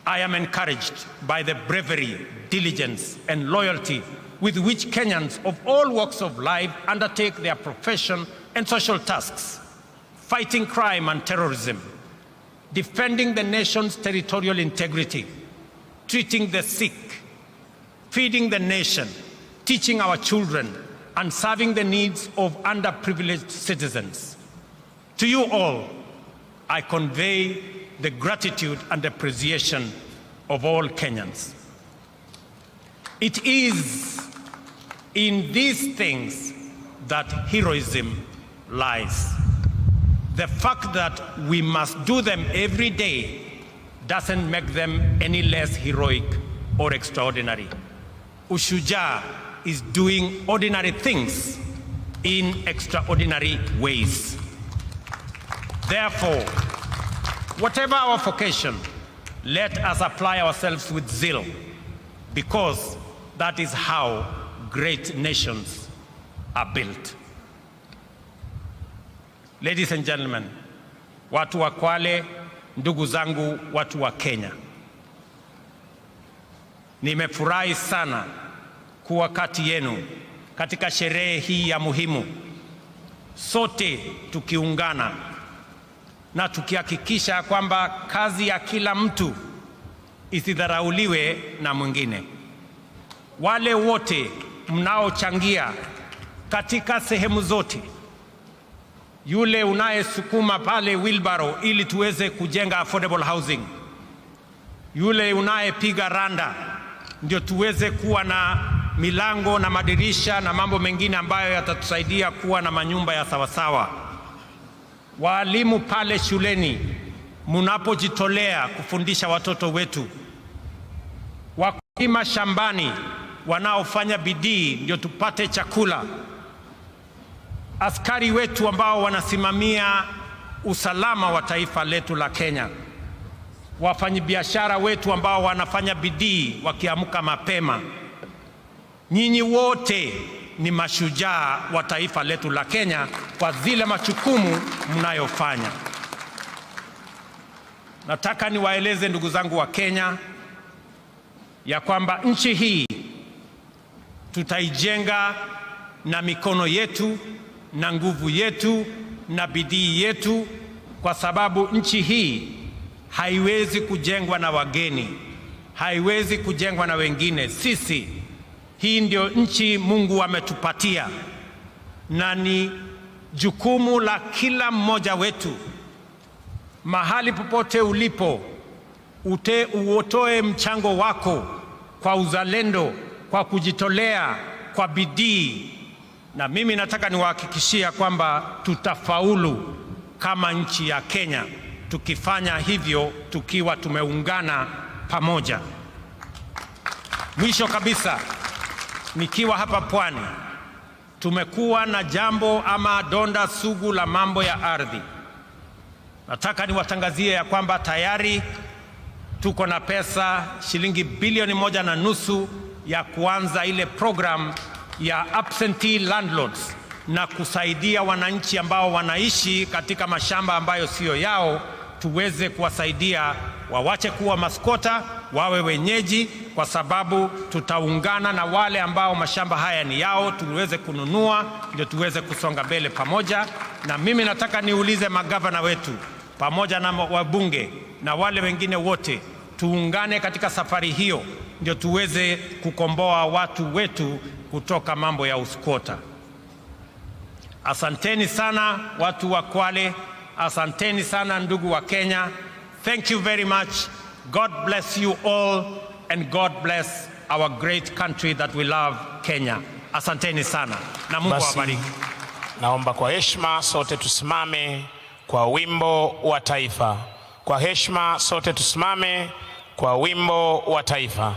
I am encouraged by the bravery, diligence, and loyalty with which Kenyans of all walks of life undertake their profession and social tasks, fighting crime and terrorism, defending the nation's territorial integrity, treating the sick, feeding the nation, teaching our children, and serving the needs of underprivileged citizens. To you all, I convey the gratitude and appreciation of all Kenyans. It is in these things that heroism lies. The fact that we must do them every day doesn't make them any less heroic or extraordinary. Mashujaa is doing ordinary things in extraordinary ways. Therefore, whatever our vocation, let us apply ourselves with zeal, because that is how great nations are built. Ladies and gentlemen, watu wa Kwale, ndugu zangu watu wa Kenya, nimefurahi sana kuwa kati yenu katika sherehe hii ya muhimu, sote tukiungana na tukihakikisha kwamba kazi ya kila mtu isidharauliwe na mwingine. Wale wote mnaochangia katika sehemu zote, yule unayesukuma pale wheelbarrow ili tuweze kujenga affordable housing, yule unayepiga randa ndio tuweze kuwa na milango na madirisha na mambo mengine ambayo yatatusaidia kuwa na manyumba ya sawasawa. Walimu pale shuleni mnapojitolea kufundisha watoto wetu, wakulima shambani wanaofanya bidii ndio tupate chakula, askari wetu ambao wanasimamia usalama wa taifa letu la Kenya, wafanyabiashara wetu ambao wanafanya bidii wakiamka mapema. Nyinyi wote ni mashujaa wa taifa letu la Kenya kwa zile majukumu mnayofanya. Nataka niwaeleze ndugu zangu wa Kenya ya kwamba nchi hii tutaijenga na mikono yetu na nguvu yetu na bidii yetu, kwa sababu nchi hii haiwezi kujengwa na wageni, haiwezi kujengwa na wengine. Sisi, hii ndio nchi Mungu ametupatia, na ni jukumu la kila mmoja wetu, mahali popote ulipo, uotoe mchango wako kwa uzalendo, kwa kujitolea, kwa bidii. Na mimi nataka niwahakikishia kwamba tutafaulu kama nchi ya Kenya tukifanya hivyo, tukiwa tumeungana pamoja. Mwisho kabisa, nikiwa hapa Pwani, tumekuwa na jambo ama donda sugu la mambo ya ardhi. Nataka niwatangazie ya kwamba tayari tuko na pesa shilingi bilioni 1.5 ya kuanza ile program ya absentee landlords na kusaidia wananchi ambao wanaishi katika mashamba ambayo sio yao, tuweze kuwasaidia wawache kuwa maskota, wawe wenyeji, kwa sababu tutaungana na wale ambao mashamba haya ni yao, tuweze kununua, ndio tuweze kusonga mbele pamoja. Na mimi nataka niulize magavana wetu pamoja na wabunge na wale wengine wote, tuungane katika safari hiyo ndio tuweze kukomboa watu wetu kutoka mambo ya uskota. Asanteni sana watu wa Kwale, asanteni sana ndugu wa Kenya. Thank you very much. God bless you all and God bless our great country that we love, Kenya. Asanteni sana na Mungu awabariki. Naomba kwa heshima sote tusimame kwa wimbo wa taifa. Kwa heshima sote tusimame kwa wimbo wa taifa.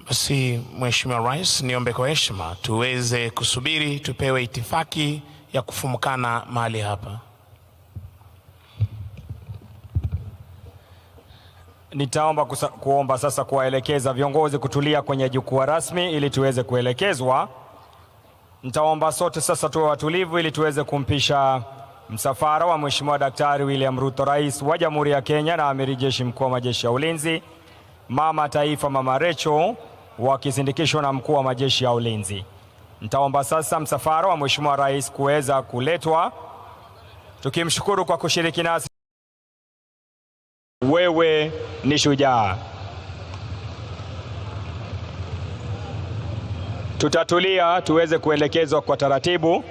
Basi Mheshimiwa Rais, niombe kwa heshima tuweze kusubiri tupewe itifaki ya kufumukana mahali hapa. Nitaomba kuomba sasa kuwaelekeza viongozi kutulia kwenye jukwaa rasmi ili tuweze kuelekezwa. Nitaomba sote sasa tuwe watulivu ili tuweze kumpisha msafara wa Mheshimiwa Daktari William Ruto, Rais wa Jamhuri ya Kenya na Amiri Jeshi Mkuu wa Majeshi ya Ulinzi, Mama Taifa Mama Rachel, wakisindikishwa na Mkuu wa Majeshi ya Ulinzi. Nitaomba sasa msafara wa Mheshimiwa Rais kuweza kuletwa, tukimshukuru kwa kushiriki nasi. Wewe ni shujaa. Tutatulia tuweze kuelekezwa kwa taratibu.